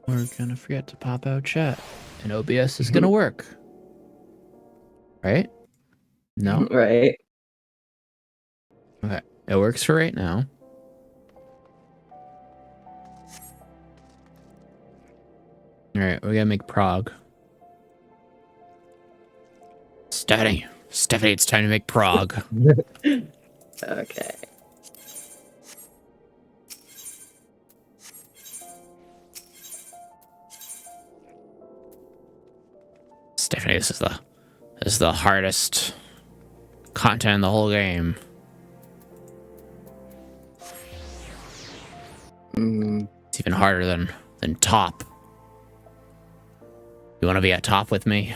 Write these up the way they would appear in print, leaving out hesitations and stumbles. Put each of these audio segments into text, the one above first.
we're gonna forget to pop out chat, and OBS is gonna work. Right? No? Right. Okay. It works for right now. Alright, we gotta make prog. Stephanie, it's time to make prog. Okay. Stephanie, this is the hardest content in the whole game. It's even harder than top. You want to be at top with me?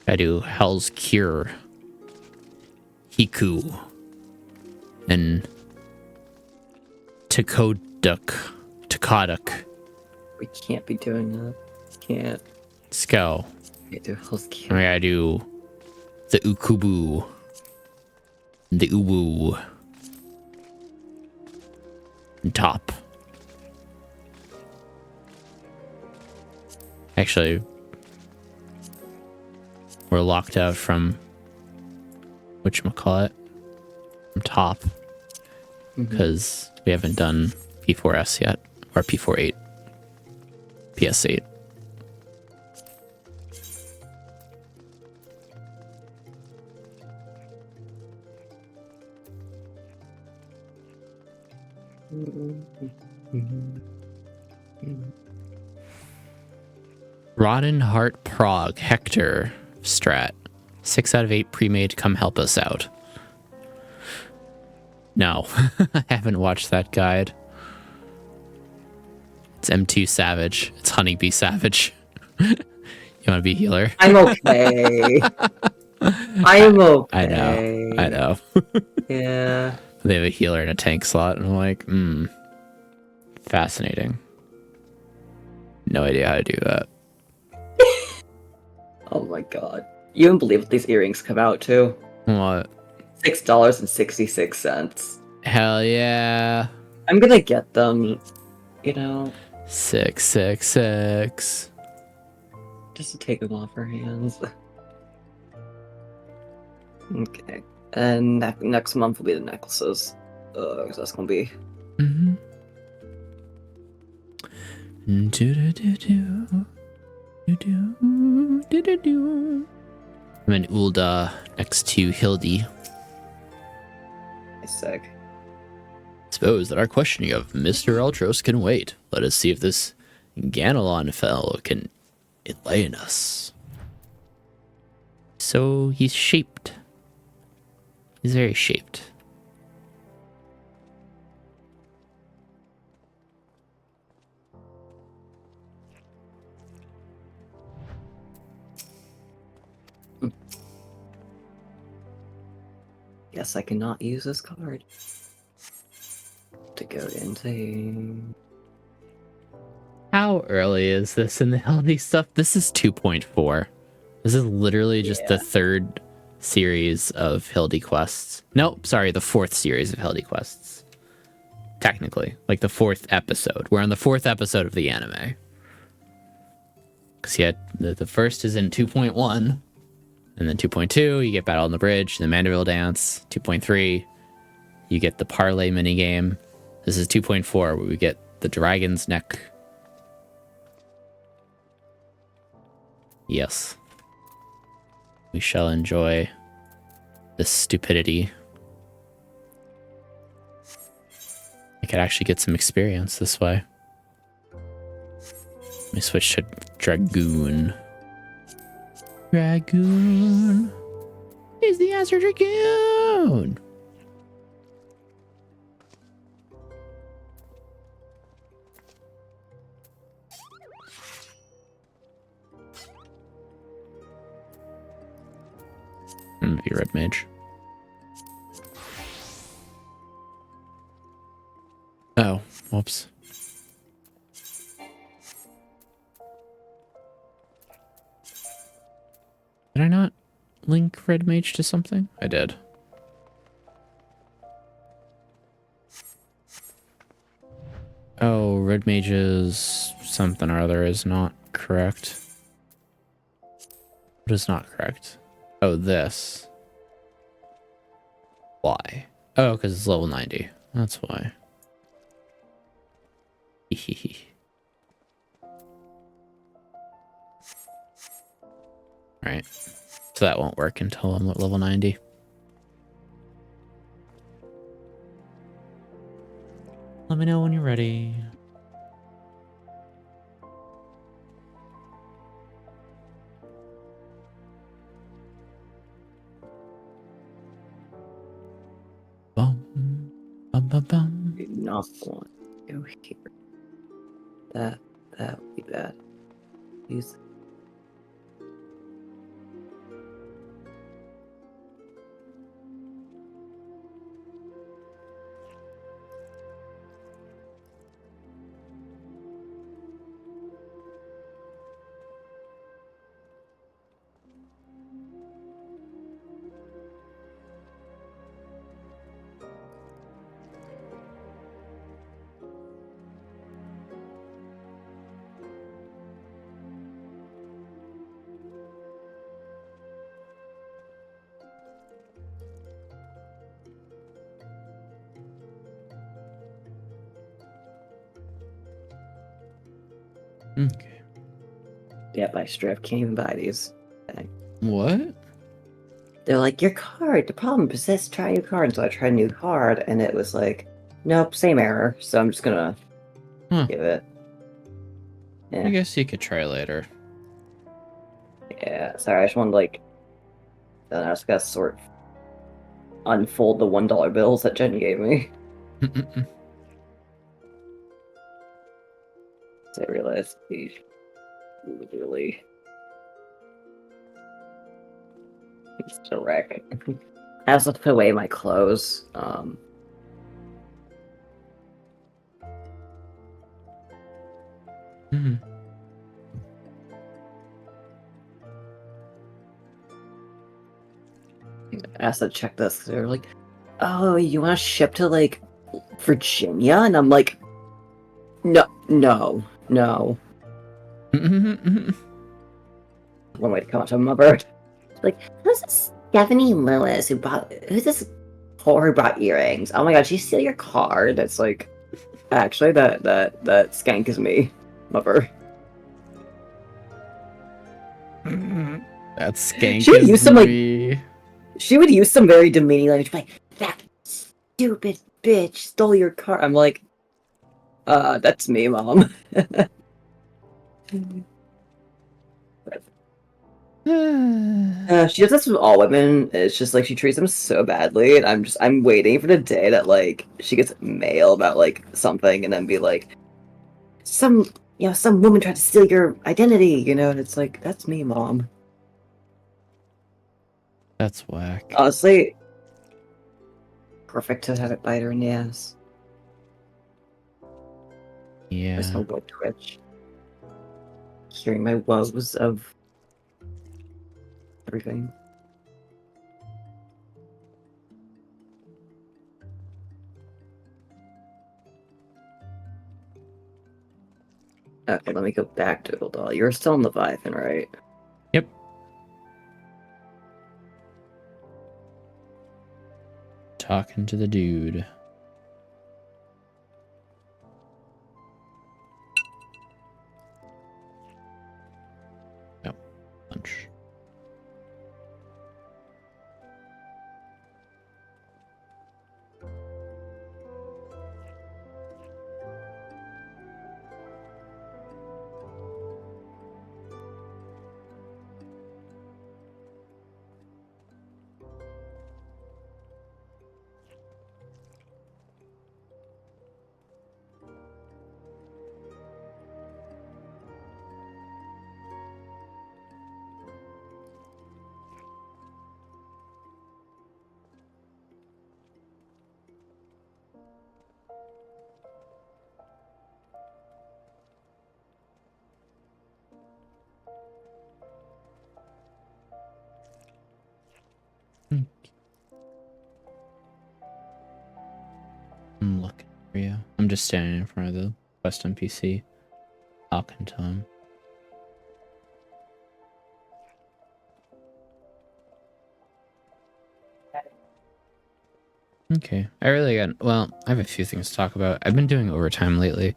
I do Hell's Cure, Hiku, and Takaduk. We can't be doing that. Can't. Let's go. We do healthcare. I gotta do the Ukubu, the Uwu, and top. Actually, we're locked out from whatchamacallit, from top, because we haven't done P4S yet, or P48, PS8. Rotten Heart Prague, Hector, Strat. 6 out of 8 pre-made, come help us out. No, I haven't watched that guide. It's M2 Savage. It's Honeybee Savage. You want to be healer? I'm okay. I'm okay. I know. Yeah. They have a healer and a tank slot, and I'm like, fascinating. No idea how to do that. Oh my god. You wouldn't believe what these earrings come out to. What? $6.66. Hell yeah. I'm gonna get them, you know. 666. Just to take them off her hands. Okay. And next month will be the necklaces. Because that's gonna be... I'm in Ulda next to Hildy. Sick. Suppose that our questioning of Mr. Ultros can wait. Let us see if this Ganelon fellow can enlighten us. So he's shaped. He's very shaped. Guess I cannot use this card to go into... How early is this in the Hildy stuff? This is 2.4. This is literally just the third series of Hildy quests. Nope, sorry, the fourth series of Hildy quests. Technically, like the fourth episode. We're on the fourth episode of the anime. Because the first is in 2.1. And then 2.2, you get Battle on the Bridge, the Mandeville Dance. 2.3, you get the Parlay minigame. This is 2.4, where we get the Dragon's Neck. Yes. We shall enjoy this stupidity. I could actually get some experience this way. Let me switch to Dragoon. Dragoon is the answer, Dragoon. I'm gonna be Red Mage. Oh, whoops. Did I not link Red Mage to something? I did. Oh, Red Mage's something or other is not correct. What is not correct? Oh, this. Why? Oh, because it's level 90. That's why. Right. So that won't work until I'm at level 90. Let me know when you're ready. Bum, bum, bum, bum. Do not want to go here. That would be bad. Use. Okay. Yeah, my strip can't even buy these. What? They're like, your card, the problem is this, try a new card. And so I tried a new card, and it was like, nope, same error. So I'm just gonna give it. Yeah. I guess you could try later. Yeah, sorry, I just wanted like, I just gotta sort unfold the $1 bills that Jen gave me. So I realized he literally he's just a wreck. I also have to put away my clothes. I asked to check this because they were like, "Oh, you want to ship to like Virginia?" And I'm like, "No, no, no." One way to come out to my bird. Like, who's this Stephanie Lillis who bought? Who's this whore who brought earrings? Oh my god, did you steal your card? It's like, actually, that skank is me, mother. That skank She would use is some me. she would use some very demeaning language, like that stupid bitch stole your car. I'm like, that's me, mom. She does this with all women. It's just like she treats them so badly, and I'm waiting for the day that like she gets mail about like something, and then be like, some woman tried to steal your identity, and it's like, that's me, mom. That's whack. Honestly, perfect to have it bite her in the ass. Yeah. There's no boy Twitch. Hearing my woes of everything. Okay, let me go back to Ildal. You're still in Leviathan, right? Yep. Talking to the dude. Yep. Lunch. you? I'm just standing in front of the Quest NPC, talking to him. Okay, I have a few things to talk about. I've been doing overtime lately,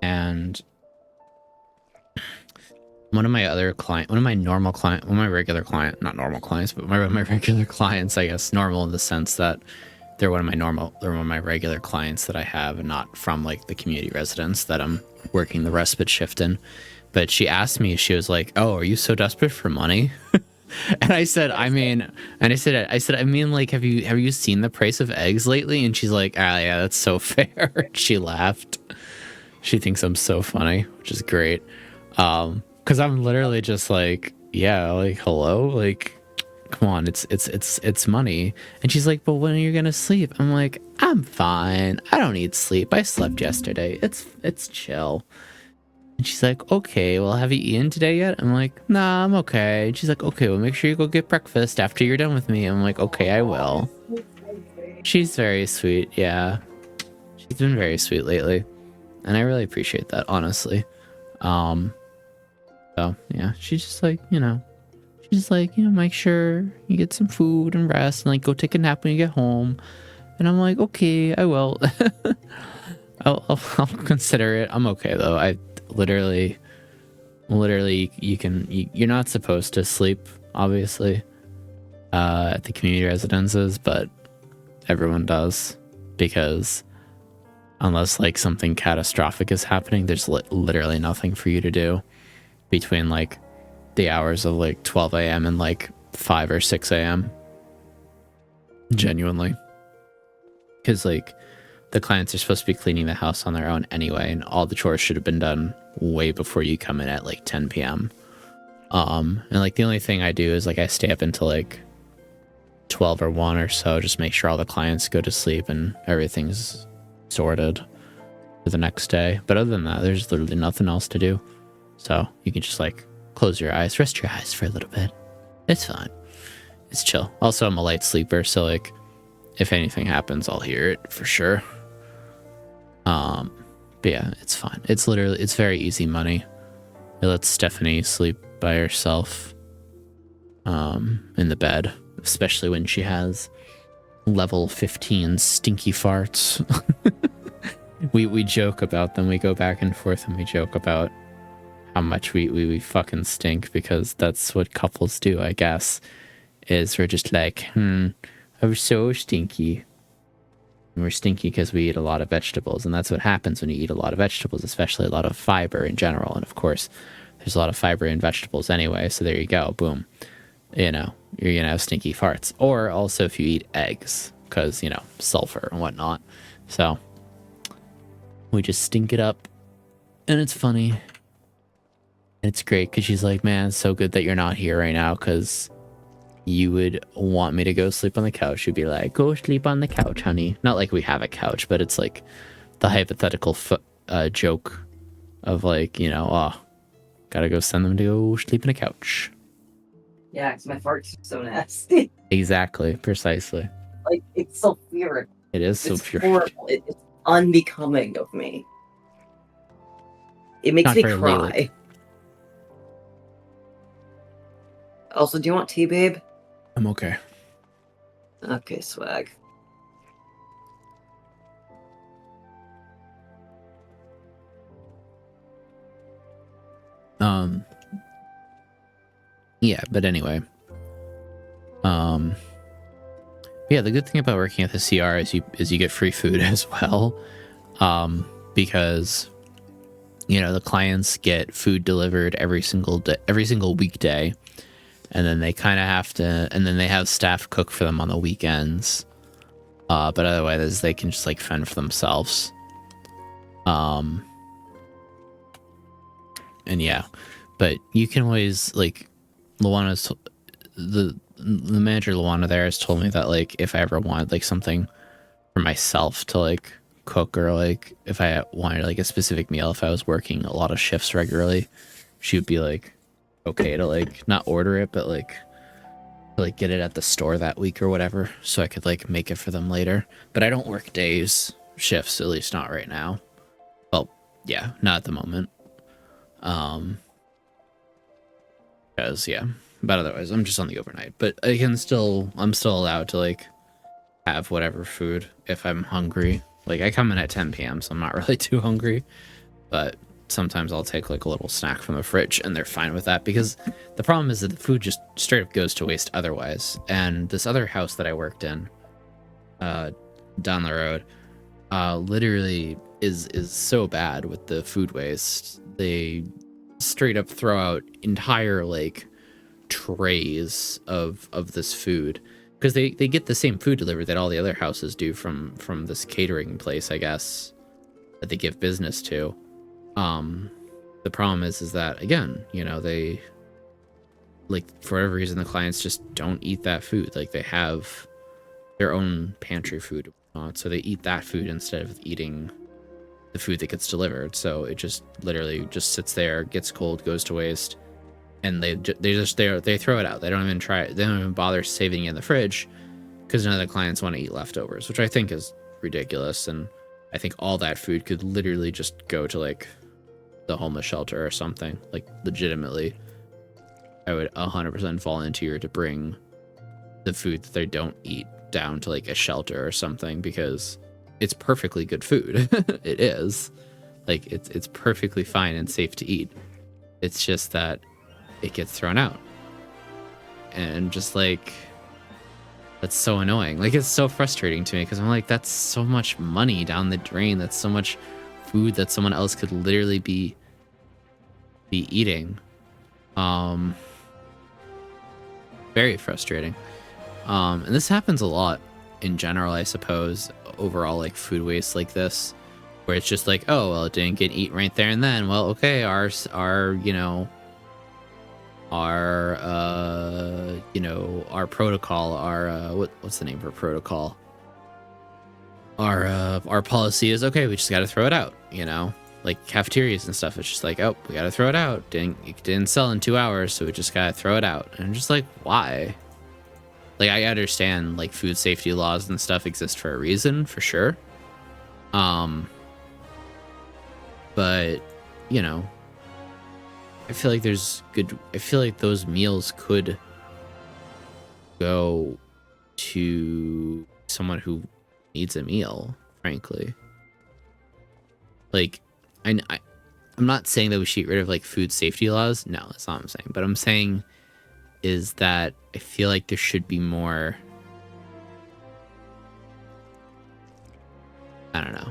and one of my regular clients, not normal clients, but my regular clients, I guess, normal in the sense that they're one of my regular clients that I have, and not from like the community residence that I'm working the respite shift in. But she asked me, she was like, "Oh, are you so desperate for money?" And I said, I mean, like, have you seen the price of eggs lately? And she's like, ah, yeah, that's so fair. She laughed. She thinks I'm so funny, which is great. Because I'm literally just like, yeah, like, hello, like, come on, it's money. And she's like, but when are you gonna sleep? I'm like, I'm fine. I don't need sleep. I slept yesterday. It's chill. And she's like, okay, well, have you eaten today yet? I'm like, nah, I'm okay. And she's like, okay, well, make sure you go get breakfast after you're done with me. I'm like, okay, I will. She's very sweet, yeah. She's been very sweet lately. And I really appreciate that, honestly. So, yeah, she's just like, make sure you get some food and rest and, like, go take a nap when you get home. And I'm like, okay, I will. I'll consider it. I'm okay, though. I literally you're not supposed to sleep, obviously, at the community residences, but everyone does, because unless like something catastrophic is happening, there's literally nothing for you to do between like the hours of like 12 a.m. and like 5 or 6 a.m. Genuinely, because like the clients are supposed to be cleaning the house on their own anyway, and all the chores should have been done way before you come in at like 10 p.m. And like the only thing I do is like I stay up until like 12 or 1 or so, just make sure all the clients go to sleep and everything's sorted for the next day. But other than that, there's literally nothing else to do. So you can just like close your eyes, rest your eyes for a little bit. It's fine. It's chill. Also, I'm a light sleeper, so like if anything happens, I'll hear it for sure. But yeah, it's fine. It's very easy money. It lets Stephanie sleep by herself in the bed, especially when she has level 15 stinky farts. we joke about them. We go back and forth and we joke about how much we fucking stink, because that's what couples do, I guess, is we're just like, I'm so stinky. We're stinky because we eat a lot of vegetables, and that's what happens when you eat a lot of vegetables, especially a lot of fiber in general. And of course, there's a lot of fiber in vegetables anyway, so there you go, boom. You're gonna have stinky farts. Or also if you eat eggs, because, sulfur and whatnot. So we just stink it up, and it's funny. And it's great because she's like, man, it's so good that you're not here right now, because you would want me to go sleep on the couch. You'd be like, go sleep on the couch, honey. Not like we have a couch, but it's like the hypothetical joke of like, gotta go send them to go sleep in a couch. Yeah, because my farts are so nasty. Exactly, precisely. Like, it's sulfuric. It is It's sulfuric. horrible. It's unbecoming of me. It makes me cry. Lately. Also, do you want tea, babe? I'm okay. Okay, swag. Yeah, but anyway. Yeah, the good thing about working at the CR is you get free food as well. Because the clients get food delivered every single weekday. And then they kind of have to, and then they have staff cook for them on the weekends. But otherwise, they can just like fend for themselves. And yeah, but you can always like, the manager Luana there has told me that like if I ever wanted like something for myself to like cook, or like if I wanted like a specific meal, if I was working a lot of shifts regularly, she would be like, okay to like not order it, but like get it at the store that week or whatever, so I could like make it for them later. But I don't work days, shifts, at least not right now. Well, yeah, not at the moment. Because yeah, but otherwise I'm just on the overnight. But I'm still allowed to like have whatever food if I'm hungry. Like I come in at 10 p.m. so I'm not really too hungry, but sometimes I'll take like a little snack from the fridge and they're fine with that, because the problem is that the food just straight up goes to waste otherwise. And this other house that I worked in down the road literally is so bad with the food waste. They straight up throw out entire like trays of this food, because they get the same food delivered that all the other houses do from this catering place, I guess, that they give business to. The problem is that, again, you know, they, like, for whatever reason, the clients just don't eat that food. Like, they have their own pantry food, so they eat that food instead of eating the food that gets delivered. So it just literally just sits there, gets cold, goes to waste, and they throw it out. They don't even try it. They don't even bother saving it in the fridge, because none of the clients want to eat leftovers, which I think is ridiculous. And I think all that food could literally just go to like the homeless shelter or something. Like, legitimately, I would 100% volunteer to bring the food that they don't eat down to like a shelter or something, because it's perfectly good food. It is, like, it's perfectly fine and safe to eat. It's just that it gets thrown out, and just like, that's so annoying. Like, it's so frustrating to me, because I'm like, that's so much money down the drain. That's so much food that someone else could literally be eating. Very frustrating. And this happens a lot in general, I suppose, overall, like food waste like this, where it's just like, oh, well, it didn't get eaten right there and then. Well, okay, our you know, our protocol, our what's the name for protocol? Our policy is, okay, we just got to throw it out, you know, like cafeterias and stuff. It's just like, oh, we got to throw it out. It didn't sell in 2 hours, so we just got to throw it out. And I'm just like, why? Like, I understand like food safety laws and stuff exist for a reason, for sure. But, you know, I feel like I feel like those meals could go to someone who needs a meal, frankly. Like, I'm not saying that we should get rid of like food safety laws. No, that's not what I'm saying. But I'm saying is that I feel like there should be more, I don't know.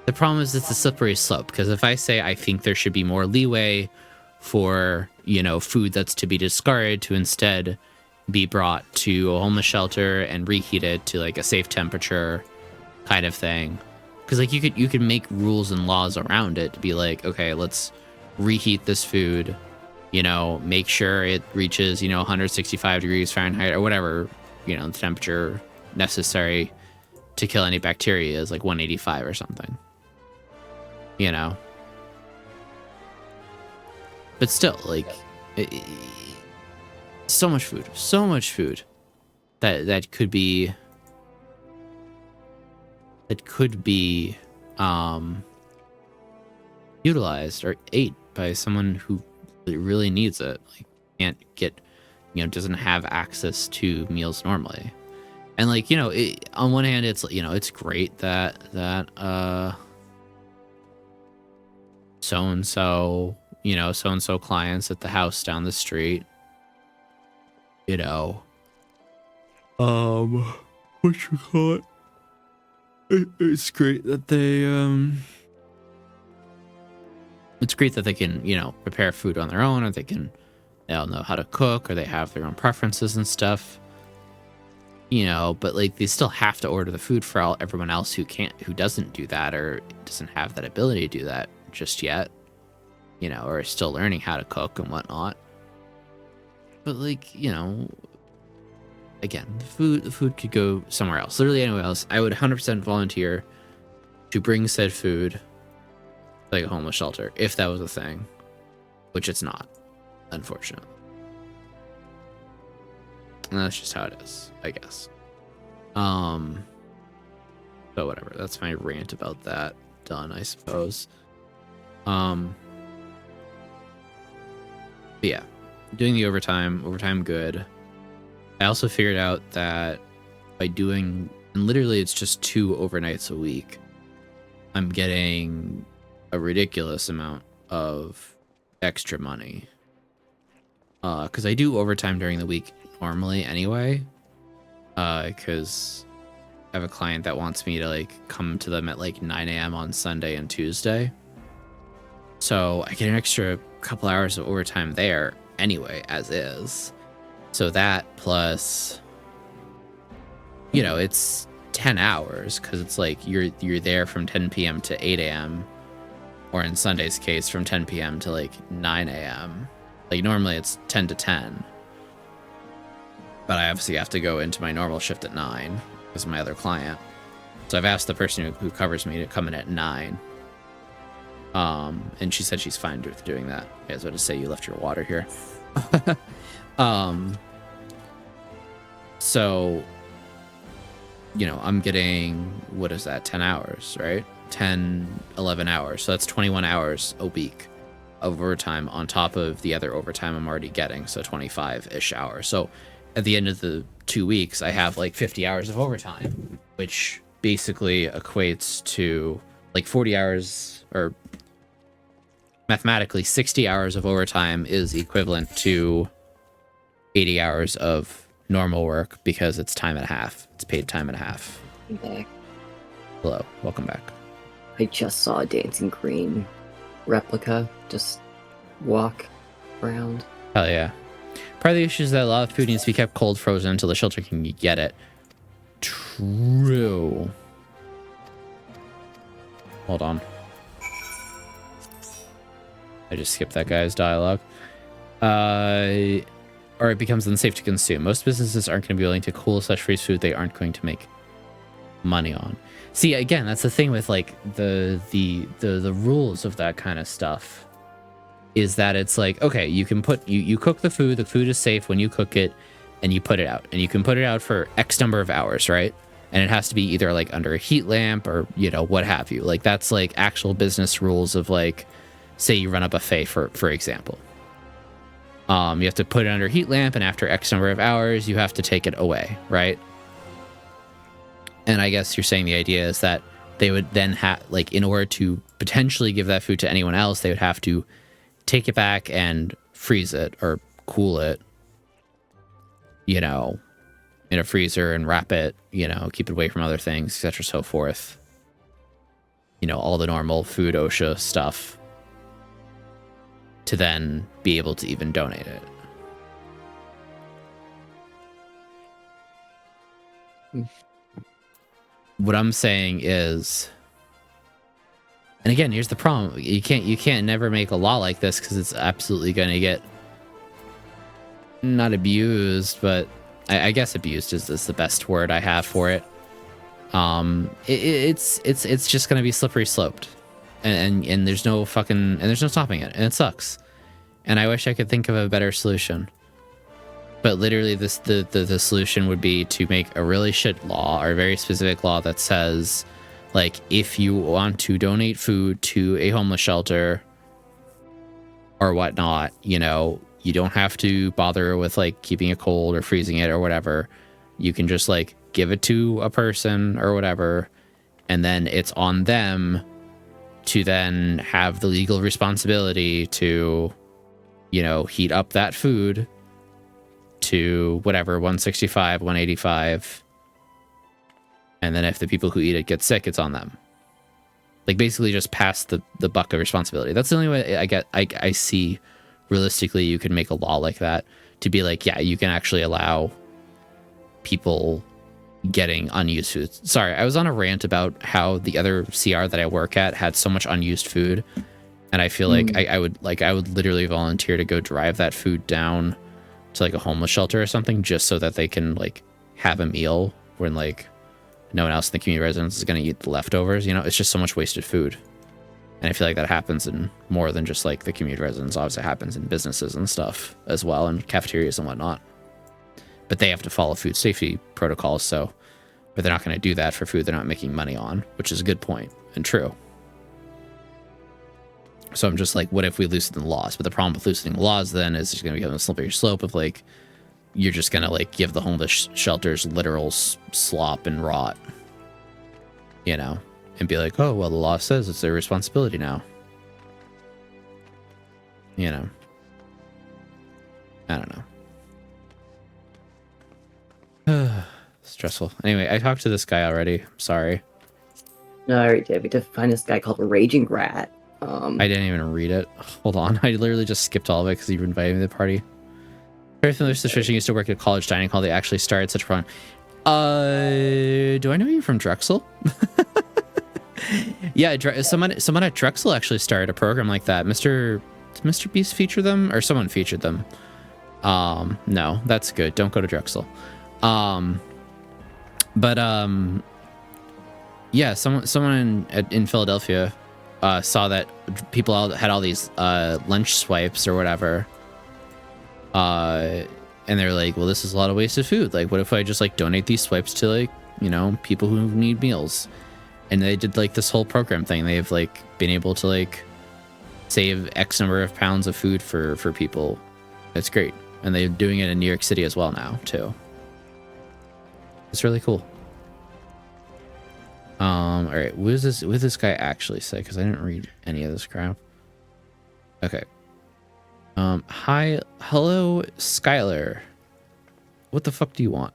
The problem is it's a slippery slope, because if I say I think there should be more leeway for, you know, food that's to be discarded to instead be brought to a homeless shelter and reheated to like a safe temperature kind of thing. Because like you could make rules and laws around it to be like, okay, let's reheat this food, you know, make sure it reaches, you know, 165 degrees Fahrenheit or whatever, you know, the temperature necessary to kill any bacteria is like 185 or something, you know. But still, like, so much food that could be utilized or ate by someone who really needs it, like can't get, you know, doesn't have access to meals normally. And like, you know, on one hand, it's, you know, it's great that so-and-so, you know, so-and-so clients at the house down the street, you know, what you call it? It's great that they, it's great that they can, you know, prepare food on their own, or they all know how to cook, or they have their own preferences and stuff, you know, but like they still have to order the food for everyone else who doesn't do that, or doesn't have that ability to do that just yet, you know, or is still learning how to cook and whatnot. But like, you know, again, the food could go somewhere else, literally anywhere else. I would 100% volunteer to bring said food like a homeless shelter if that was a thing, which it's not, unfortunately. And that's just how it is, I guess. So whatever. That's my rant about that. Done, I suppose. But yeah, doing the overtime good. I also figured out that by doing, and literally it's just 2 overnights a week, I'm getting a ridiculous amount of extra money. Because I do overtime during the week normally anyway. Because I have a client that wants me to like come to them at like 9 a.m. on Sunday and Tuesday. So I get an extra couple hours of overtime there anyway, as is. So that plus, you know, it's 10 hours because it's like you're there from 10 p.m. to 8 a.m. or in Sunday's case from 10 p.m. to like 9 a.m. Like normally it's 10 to 10. But I obviously have to go into my normal shift at 9 because of my other client. So I've asked the person who covers me to come in at 9. And she said she's fine with doing that. I was about to say you left your water here. So, you know, I'm getting, what is that, 10 hours, right? 10, 11 hours. So that's 21 hours a week of overtime on top of the other overtime I'm already getting. So 25-ish hours. So at the end of the 2 weeks, I have like 50 hours of overtime, which basically equates to like 40 hours, or mathematically 60 hours of overtime is equivalent to 80 hours of normal work because it's time and a half. It's paid time and a half. I'm back. Hello, welcome back. I just saw a Dancing Green replica just walk around. Hell yeah. Part of the issue is that a lot of food needs to be kept cold frozen until the shelter can get it. True. Hold on. I just skipped that guy's dialogue. Or it becomes unsafe to consume. Most businesses aren't going to be willing to cool such freeze food they aren't going to make money on. See, again, that's the thing with like the rules of that kind of stuff, is that it's like, okay, you can put you cook the food is safe when you cook it and you put it out, and you can put it out for X number of hours, right? And it has to be either like under a heat lamp or, you know, what have you. Like that's like actual business rules of like, say you run a buffet for example. You have to put it under a heat lamp, and after X number of hours, you have to take it away, right? And I guess you're saying the idea is that they would then have, like, in order to potentially give that food to anyone else, they would have to take it back and freeze it or cool it, you know, in a freezer and wrap it, you know, keep it away from other things, etc., so forth. You know, all the normal food OSHA stuff, to then be able to even donate it. What I'm saying is, and again, here's the problem: you can't never make a law like this because it's absolutely going to get not abused, but I guess abused is the best word I have for it. It's just going to be slippery sloped. And there's no stopping it, and it sucks. And I wish I could think of a better solution. But literally, the solution would be to make a really shit law, or a very specific law that says, like, if you want to donate food to a homeless shelter or whatnot, you know, you don't have to bother with like keeping it cold or freezing it or whatever. You can just like give it to a person or whatever, and then it's on them to then have the legal responsibility to, you know, heat up that food to whatever, 165, 185. And then if the people who eat it get sick, it's on them. Like basically just pass the buck of responsibility. That's the only way I see realistically you can make a law like that, to be like, yeah, you can actually allow people getting unused food. Sorry, I was on a rant about how the other CR that I work at had so much unused food, and I feel like I would literally volunteer to go drive that food down to like a homeless shelter or something, just so that they can like have a meal when like no one else in the community residence is going to eat the leftovers. You know, it's just so much wasted food, and I feel like that happens in more than just like the community residence. Obviously, it happens in businesses and stuff as well, and cafeterias and whatnot. But they have to follow food safety protocols, so But they're not going to do that for food they're not making money on, which is a good point and true. So I'm just like, what if we loosen the laws? But the problem with loosening the laws then is it's going to become a slippery slope of like, you're just going to like give the homeless shelters literal slop and rot, you know, and be like, oh, well, the law says it's their responsibility now. You know, I don't know. Stressful. Anyway, I talked to this guy already. I'm sorry. No, I already did. We had to find this guy called Raging Rat. I didn't even read it. Hold on. I literally just skipped all of it because you invited me to the party. Very familiar situation. Used to work at a college dining hall. They actually started such a program. Do I know you from Drexel? Yeah, someone at Drexel actually started a program like that. Did Mr. Beast feature them? Or someone featured them? No, that's good. Don't go to Drexel. Yeah, someone in Philadelphia saw that people had all these lunch swipes or whatever, and they're like, well, this is a lot of wasted food. Like, what if I just like donate these swipes to like, you know, people who need meals? And they did like this whole program thing. They've like been able to like save X number of pounds of food for people. It's great, and they're doing it in New York City as well now too. It's really cool. All right, what does this guy actually say? Because I didn't read any of this crap. Okay. Hello, Skylar. What the fuck do you want?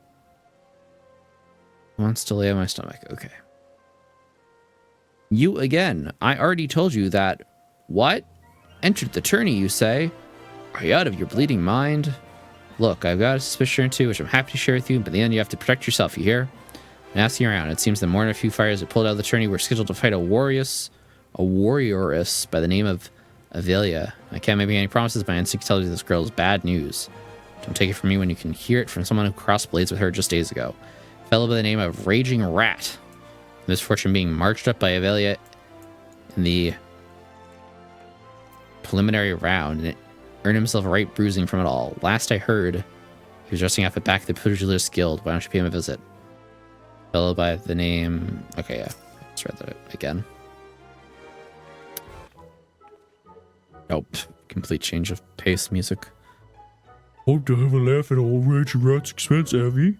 Wants to lay on my stomach. Okay. You again. I already told you that. What? Entered the tourney, you say? Are you out of your bleeding mind? Look, I've got a suspicion or two, which I'm happy to share with you, but in the end, you have to protect yourself, you hear? And asking around, it seems that more than a few fighters that pulled out of the tourney were scheduled to fight a warrioress by the name of Avelia. I can't make any promises, but my instinct tells you this girl is bad news. Don't take it from me when you can hear it from someone who crossed blades with her just days ago. A fellow by the name of Raging Rat. Misfortune being marched up by Avelia in the preliminary round, and it earned himself a right bruising from it all. Last I heard, he was dressing up at back of the Pugilist Guild. Why don't you pay him a visit? Fellow by the name... Okay, yeah. Let's read that again. Nope. Complete change of pace music. Hope to have a laugh at old Raging Rat's expense, Abby.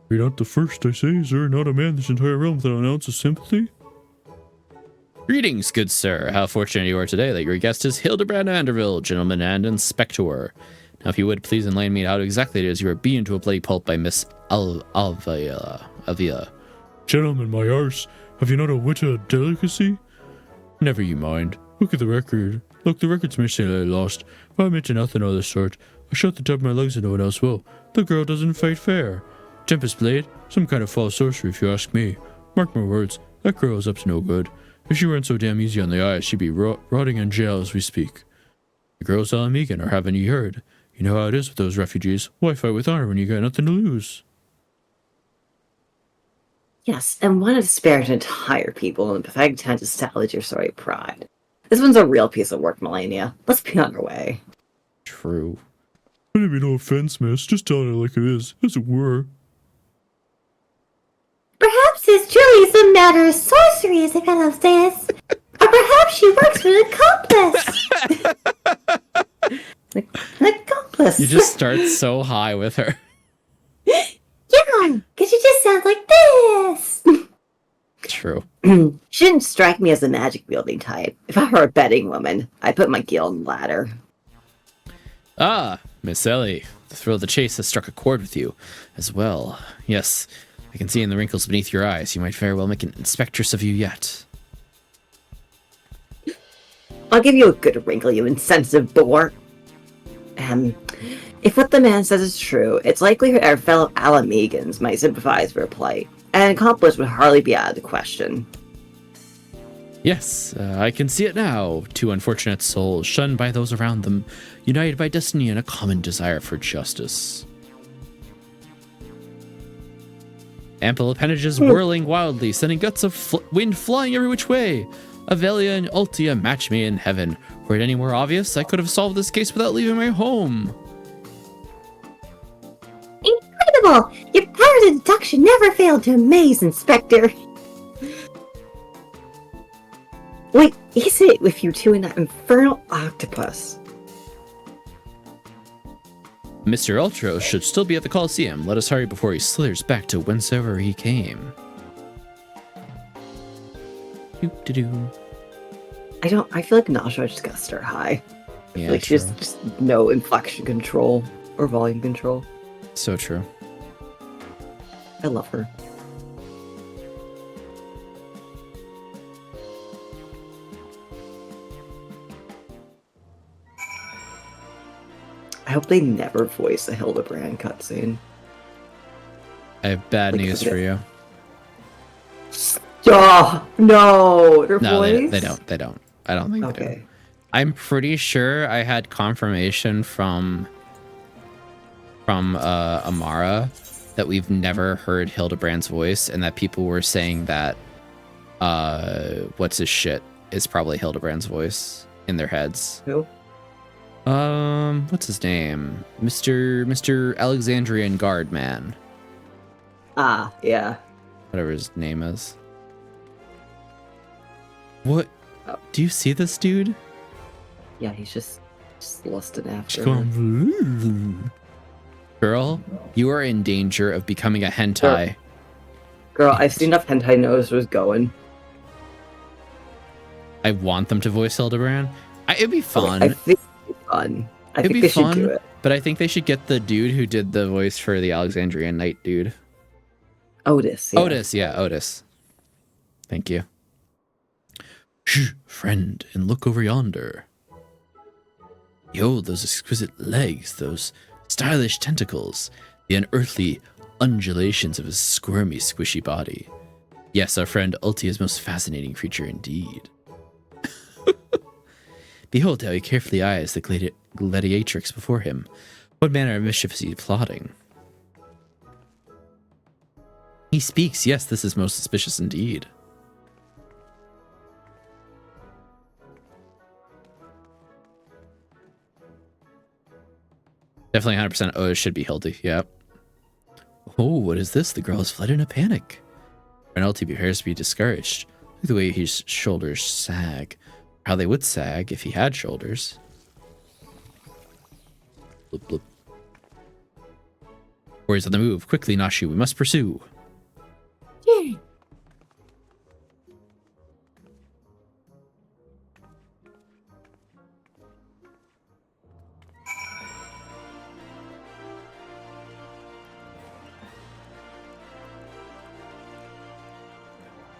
You're not the first, I say. Is there not a man this entire realm without an ounce of sympathy? Greetings, good sir. How fortunate you are today that your guest is Hildibrand Anderville, gentleman and inspector. Now, if you would, please enlighten me how exactly it is you are beaten to a bloody pulp by Miss Avila. Gentlemen, my arse, have you not a wit of delicacy? Never you mind. Look at the record. Look, the record's missing that I lost. But I meant to nothing of the sort. I shot the top of my legs and no one else will. The girl doesn't fight fair. Tempest Blade? Some kind of false sorcery if you ask me. Mark my words, that girl is up to no good. If she weren't so damn easy on the eyes, she'd be rotting in jail as we speak. The girls all Megan, or haven't you heard? You know how it is with those refugees. Why fight with honor when you got nothing to lose? Yes, and why not disparage entire people in the pathetic attempt to salvage your sorry pride? This one's a real piece of work, Melania. Let's be on our way. True. I didn't mean no offense, miss. Just telling it like it is, as it were. Perhaps it's truly some matter of sorcery, as the fellow says. Or perhaps she works for an accomplice. An accomplice. You just start so high with her. Yeah, because she just sounds like this. True. She didn't strike me as a magic-wielding type. If I were a betting woman, I'd put my guild ladder. Ah, Miss Ellie. The thrill of the chase has struck a chord with you as well. Yes, I can see in the wrinkles beneath your eyes. You might very well make an inspectress of you yet. I'll give you a good wrinkle, you insensitive boar. If what the man says is true, it's likely our fellow Alamegans might sympathize with her plight. An accomplice would hardly be out of the question. Yes, I can see it now. Two unfortunate souls, shunned by those around them, united by destiny and a common desire for justice. Ample appendages whirling wildly, sending guts of wind flying every which way. Avelia and Ultia match me in heaven. Were it any more obvious, I could have solved this case without leaving my home. Incredible! Your powers of deduction never failed to amaze, Inspector. What is it with you two and that infernal octopus? Mr. Ultros should still be at the Coliseum. Let us hurry before he slithers back to whencever he came. Doo-doo-doo. I feel like Nasha just got start high. Yeah, Like, true. just no inflection control or volume control. So true. I love her. I hope they never voice a Hildibrand cutscene. I have bad Like, news forget- for you. Oh, no! Their No, voice? they don't. They don't. I don't think they do. Okay. I'm pretty sure I had confirmation from Amara that we've never heard Hildibrand's voice, and that people were saying that what's his shit is probably Hildibrand's voice in their heads. Who? What's his name? Mr. Alexandrian Guard Man. Ah, yeah. Whatever his name is. What? Oh. Do you see this dude? Yeah, he's just lusting after Come her. on. Girl, you are in danger of becoming a hentai. Girl, I've seen enough hentai knows where it's going. I want them to voice Hildibrand. It'd be fun. I think it'd be fun. I It'd think be they fun, should do it. but I think they should get the dude who did the voice for the Alexandrian Knight dude. Otis. Yeah. Otis, yeah, Otis. Thank you. Shh, friend, and look over yonder. Behold those exquisite legs, those stylish tentacles, the unearthly undulations of his squirmy, squishy body. Yes, our friend Ulti is a most fascinating creature indeed. Behold how he carefully eyes the gladiatrix before him. What manner of mischief is he plotting? He speaks. Yes, this is most suspicious indeed. Definitely 100% Otis should be Hildy. Yep. Oh, what is this? The girl has fled in a panic. Renalty prepares to be discouraged. Look at the way his shoulders sag. How they would sag if he had shoulders. Bloop, bloop. Warriors on the move. Quickly, Nashi, we must pursue. Yeah.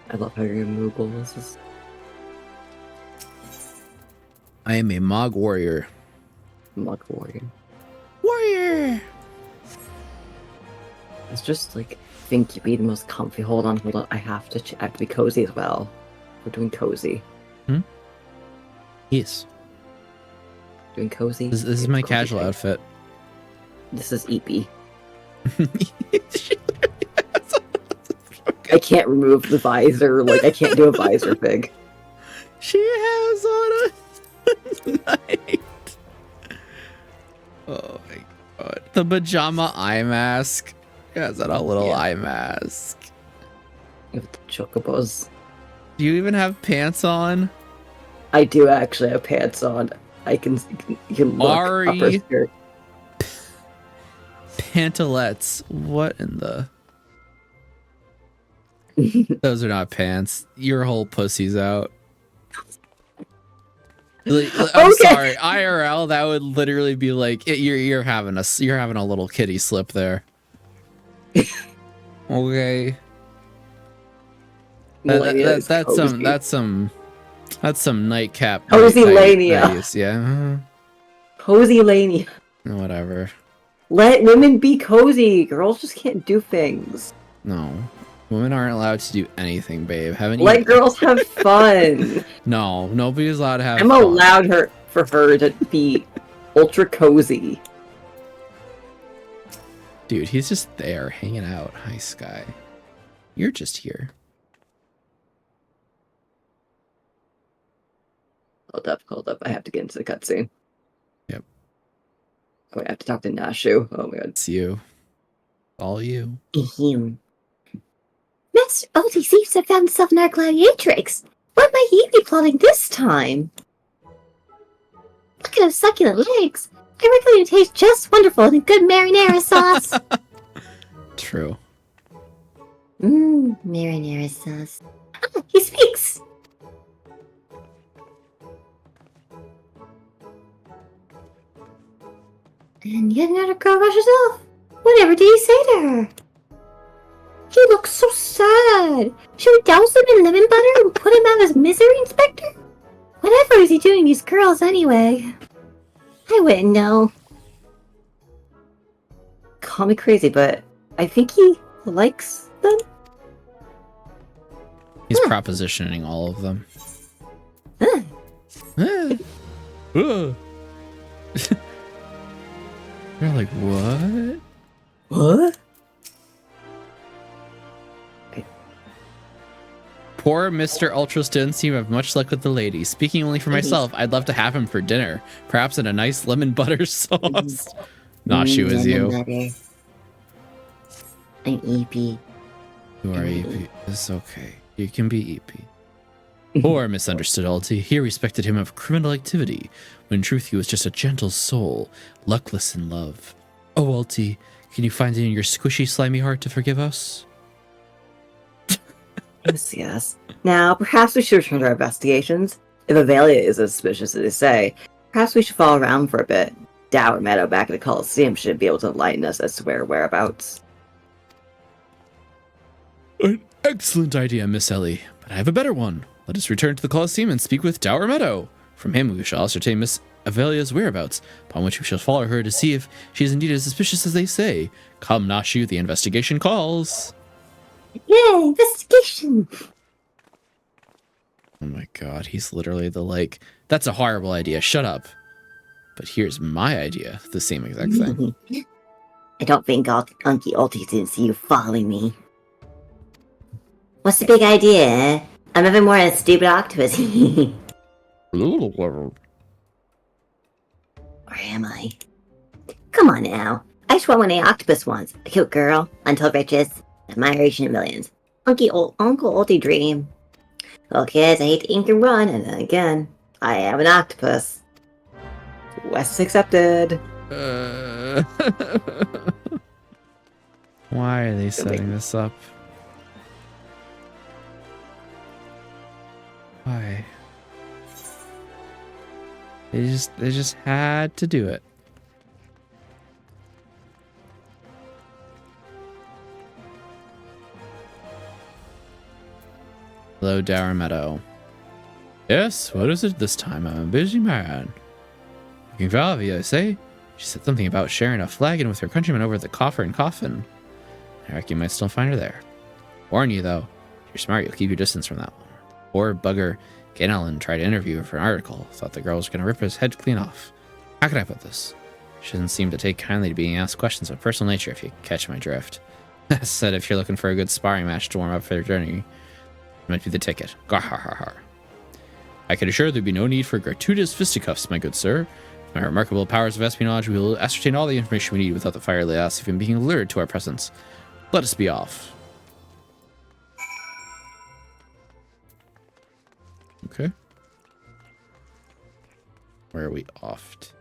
I love how you're immovable. This is I am a Mog warrior. Mug Warrior. Warrior! It's just like think you'd be the most comfy. Hold on. I have to. I have to be cozy as well. We're doing cozy. Yes. Doing cozy. This is my Cozy casual thing. outfit. This is EP. I can't remove the visor. Like I can't do a visor thing. She has on a night. Oh my god. The pajama eye mask. She has on a little Yeah. eye mask. With the chocobos. Do you even have pants on? I do actually have pants on. I can. You can look Ari. upper skirt. Pantalettes. What in the... Those are not pants. Your whole pussy's out. I'm Okay. sorry. IRL, that would literally be like you're having a little kitty slip there. Okay. Melania is That's cozy. that's some nightcap. Cozy night- lania. nighties, yeah. Cozy lady. Whatever. Let women be cozy. Girls just can't do things. No. Women aren't allowed to do anything, babe. Haven't you? Let girls have fun. No, nobody's allowed to have I'm fun. allowed for her to be ultra cozy. Dude, he's just there hanging out. Hi, Sky. You're just here. Hold up. I have to get into the cutscene. Yep. Oh, I have to talk to Nashu. Oh my god. It's you. All you. Ahem. Master Odie seems to have found himself in our gladiatrix. What might he be plotting this time? Look at those succulent legs. I reckon it tastes just wonderful in a good marinara sauce. True. Marinara sauce. Ah, he speaks. And yet another girl rushes off. Whatever did he say to her? He looks so sad. Should we douse him in lemon butter and put him out of his misery, Inspector? Whatever is he doing to these girls anyway? I wouldn't know. Call me crazy, but I think he likes them. He's propositioning all of them. Huh. You're like, what? What? Poor Mr. Ultras didn't seem to have much luck with the ladies. Speaking only for myself, I'd love to have him for dinner. Perhaps in a nice lemon butter sauce. Nah, she was you. I'm EP. You are EP. It's okay. You can be EP. Poor misunderstood Alti. He respected him of criminal activity, when in truth he was just a gentle soul, luckless in love. Oh, Alti, can you find it in your squishy, slimy heart to forgive us? Yes. Now, perhaps we should return to our investigations. If Avelia is as suspicious as they say, perhaps we should follow around for a bit. Dower Meadow back at the Coliseum should be able to enlighten us as to their whereabouts. An excellent idea, Miss Ellie. But I have a better one. Let us return to the Coliseum and speak with Dower Meadow. From him we shall ascertain Miss Avelia's whereabouts, upon which we shall follow her to see if she is indeed as suspicious as they say. Come, Nashu, the investigation calls. Yay, investigation. Oh my god, he's literally the like, that's a horrible idea, shut up. But here's my idea, the same exact thing. I don't think Unky Ulti didn't see you following me. What's the big idea, eh? I'm nothing more than a stupid octopus. Or am I? Come on now. I just want what an octopus wants. A cute girl, untold riches, admiration of millions. Uncle Ulti dream. Well, kids, I hate to ink and run, and then again, I am an octopus. West accepted. Why are they setting this up? Why? They just had to do it. Hello, Dower Meadow. Yes, what is it this time? I'm a busy man. Looking for Avia, I say. She said something about sharing a flagon with her countrymen over at the Coffer and Coffin. I reckon you might still find her there. Warn you, though. If you're smart, you'll keep your distance from that one. Poor bugger Ganelin tried to interview her for an article. Thought the girl was going to rip his head clean off. How can I put this? She doesn't seem to take kindly to being asked questions of personal nature, if you catch my drift. Said if you're looking for a good sparring match to warm up for your journey, might be the ticket. Gar-har-har-har. I can assure there'd be no need for gratuitous fisticuffs, my good sir. With my remarkable powers of espionage, we will ascertain all the information we need without the fiery ass even being lured to our presence. Let us be off. Okay. Where are we off to?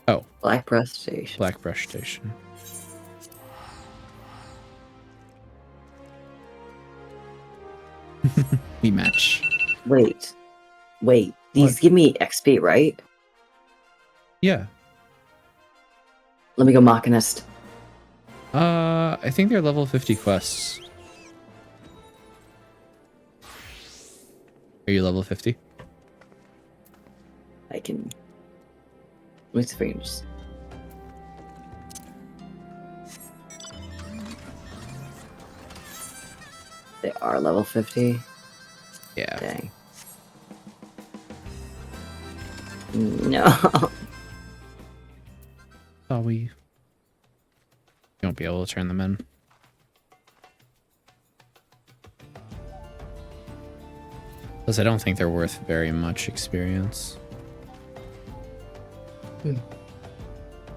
Oh. Blackbrush Station. Blackbrush Station. We match. Wait. These give me XP, right? Yeah. Let me go Machinist. I think they're level 50 quests. Are you level 50? I can... Let me see if I can just... They are level 50? Yeah. Dang. No. Oh, you won't be able to turn them in. Plus, I don't think they're worth very much experience.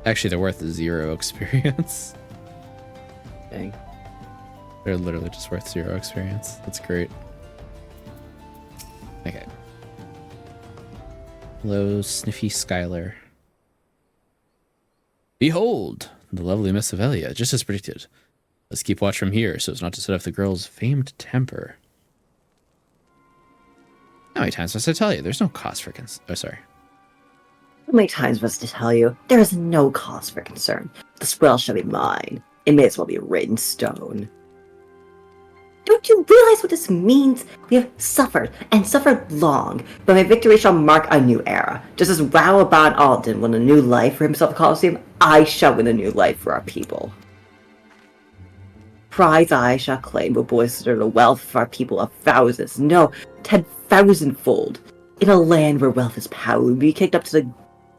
Actually, they're worth 0 experience. Dang. They're literally just worth 0 experience. That's great. Okay. Hello, Sniffy Skylar. Behold, the lovely Miss Avelia, just as predicted. Let's keep watch from here so as not to set off the girl's famed temper. How many times must I tell you? There's no cause for oh, sorry. How many times must I tell you? There is no cause for concern. The spell shall be mine. It may as well be written in stone. Don't you realize what this means? We have suffered, and suffered long, but my victory shall mark a new era. Just as Rauban Alden won a new life for himself at Colosseum, I shall win a new life for our people. Prize I shall claim will bolster the wealth of our people of thousands, no, 10,000-fold. In a land where wealth is power, we be kicked to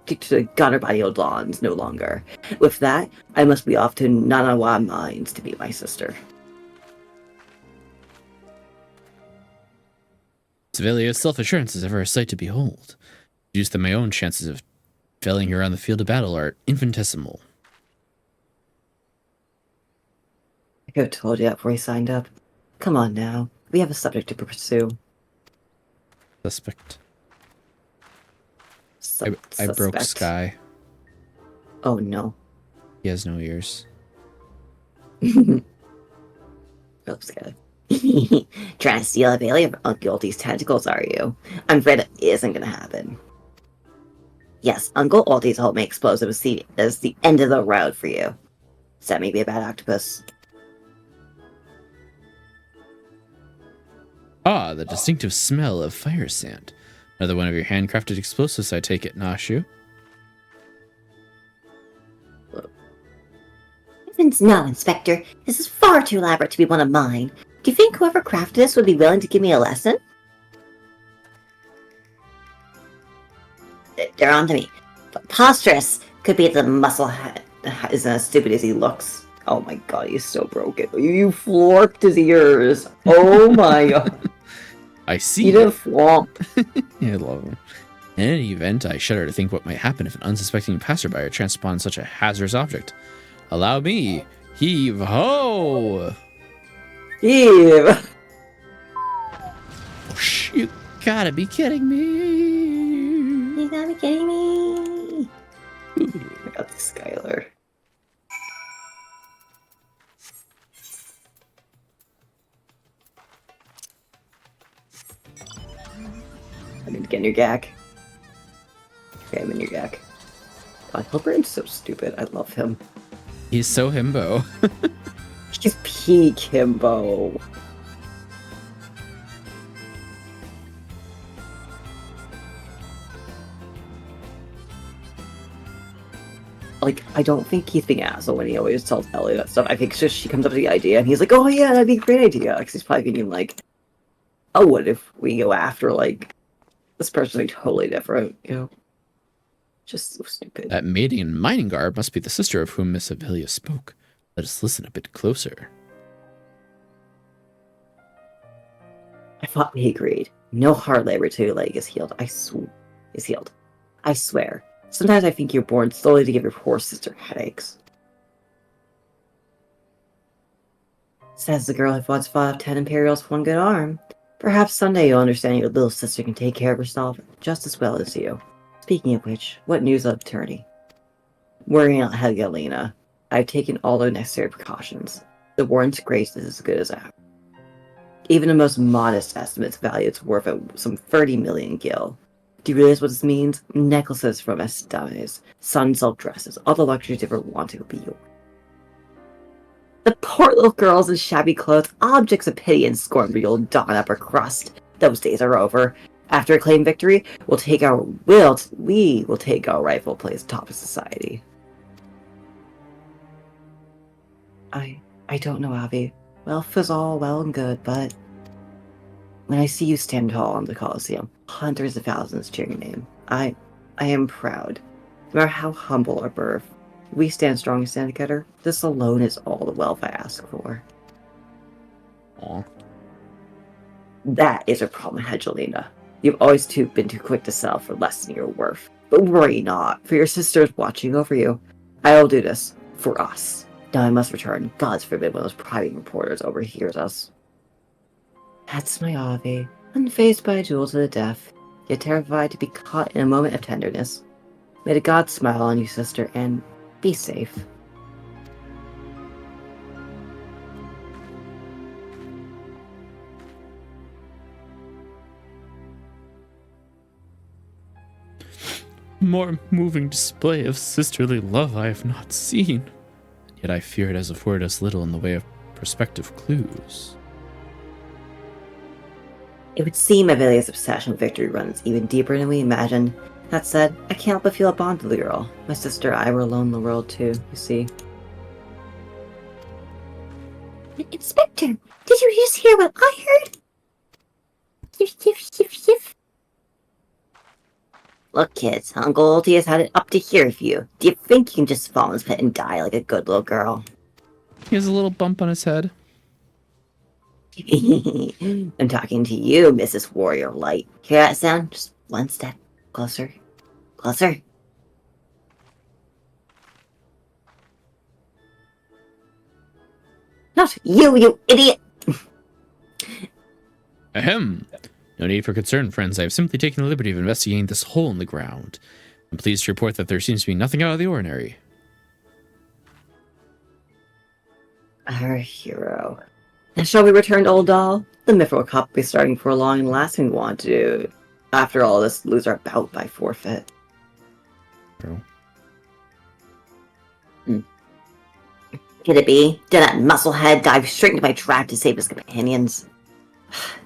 the gutter by the Odons no longer. With that, I must be off to Nanawa Mines to meet my sister. Sevilia's self-assurance is ever a sight to behold. Use that my own chances of failing her on the field of battle are infinitesimal. I could have told you that before you signed up. Come on now. We have a subject to pursue. Suspect. I broke Sky. Oh no. He has no ears. Broke Sky. Trying to steal Avelia from Uncle Ulti's tentacles, are you? I'm afraid it isn't gonna happen. Yes, Uncle Ulti's homemade explosive is the end of the road for you. Does that make me a bad octopus? Ah, the distinctive smell of fire sand. Another one of your handcrafted explosives, I take it, Nashu. Heavens no, Inspector. This is far too elaborate to be one of mine. Do you think whoever crafted this would be willing to give me a lesson? They're on to me. Preposterous could be the musclehead. Isn't as stupid as he looks. Oh my god, he's so broken. You florked his ears. Oh my god. I see. He did flomp. Yeah, I love him. In any event, I shudder to think what might happen if an unsuspecting passerby chanced upon such a hazardous object. Allow me. Heave ho! Eve. You gotta be kidding me. You gotta be kidding me. I got the Skylar. I'm in your gack. Okay, I'm in your gack. God, Hildibrand's so stupid. I love him. He's so himbo. He's peak himbo. Like, I don't think he's being an asshole when he always tells Ellie that stuff. I think it's just she comes up with the idea and he's like, oh yeah, that'd be a great idea. Because he's probably thinking like, oh, what if we go after like this person's like totally different, you know? Just so stupid. That maiden in mining garb must be the sister of whom Miss Avelia spoke. Let us listen a bit closer. I thought we agreed. No hard labor till your leg is healed. Is healed. I swear. Sometimes I think you're born solely to give your poor sister headaches. Says the girl who once fought off 10 Imperials with one good arm. Perhaps someday you'll understand your little sister can take care of herself just as well as you. Speaking of which, what news of attorney? Worrying out Helgalina. I've taken all the necessary precautions. The warrant's grace is as good as ours. Even the most modest estimates value its worth at some 30 million gil. Do you realize what this means? Necklaces from Estames, sun-silk dresses, all the luxuries you ever wanted will be yours. The poor little girls in shabby clothes, objects of pity and scorn for your dawn upper crust. Those days are over. After a claimed victory, we will take our rightful place atop of society. I don't know, Avi. Wealth is all well and good, but when I see you stand tall on the Colosseum, hundreds of thousands cheer your name. I am proud. No matter how humble our birth, we stand strong and stand together. This alone is all the wealth I ask for. Aw. That is a problem, Hedgelina. You've always been too quick to sell for less than your worth. But worry not, for your sister is watching over you. I will do this for us. Now I must return. God's forbid one of those private reporters overhears us. That's my Avi, unfazed by a duel to the death, yet terrified to be caught in a moment of tenderness. May the gods smile on you, sister, and be safe. More moving display of sisterly love I have not seen. Yet I fear it has afforded us little in the way of prospective clues. It would seem Avilia's obsession with victory runs even deeper than we imagined. That said, I can't help but feel a bond to the girl. My sister and I were alone in the world too, you see. Inspector, did you just hear what I heard? Yiff. Look, kids, Uncle Ulti has had it up to here for you. Do you think you can just fall in his pit and die like a good little girl? He has a little bump on his head. I'm talking to you, Mrs. Warrior Light. Hear that sound? Just one step closer. Closer. Not you, you idiot! Ahem. No need for concern, friends. I have simply taken the liberty of investigating this hole in the ground. I'm pleased to report that there seems to be nothing out of the ordinary. Our hero. Now shall we return to Old Doll? The Mithril Cup will be starting for a long and lasting we want to, after all this, lose our bout by forfeit. True. Could it be? Did that musclehead dive straight into my trap to save his companions?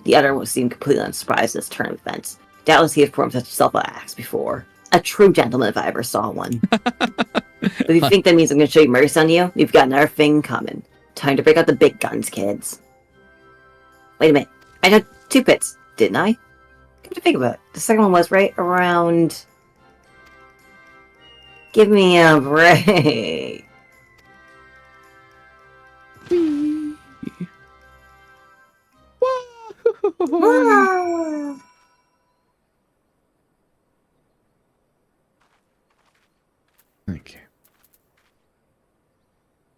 The other seemed completely unsurprised at this turn of events. Doubtless he has performed such selfless acts before. A true gentleman if I ever saw one. But if you think that means I'm going to show you mercy on you, you've got another thing coming. Time to break out the big guns, kids. Wait a minute. I had 2 pits, didn't I? Come to think about it. The second one was right around... Give me a break. Okay.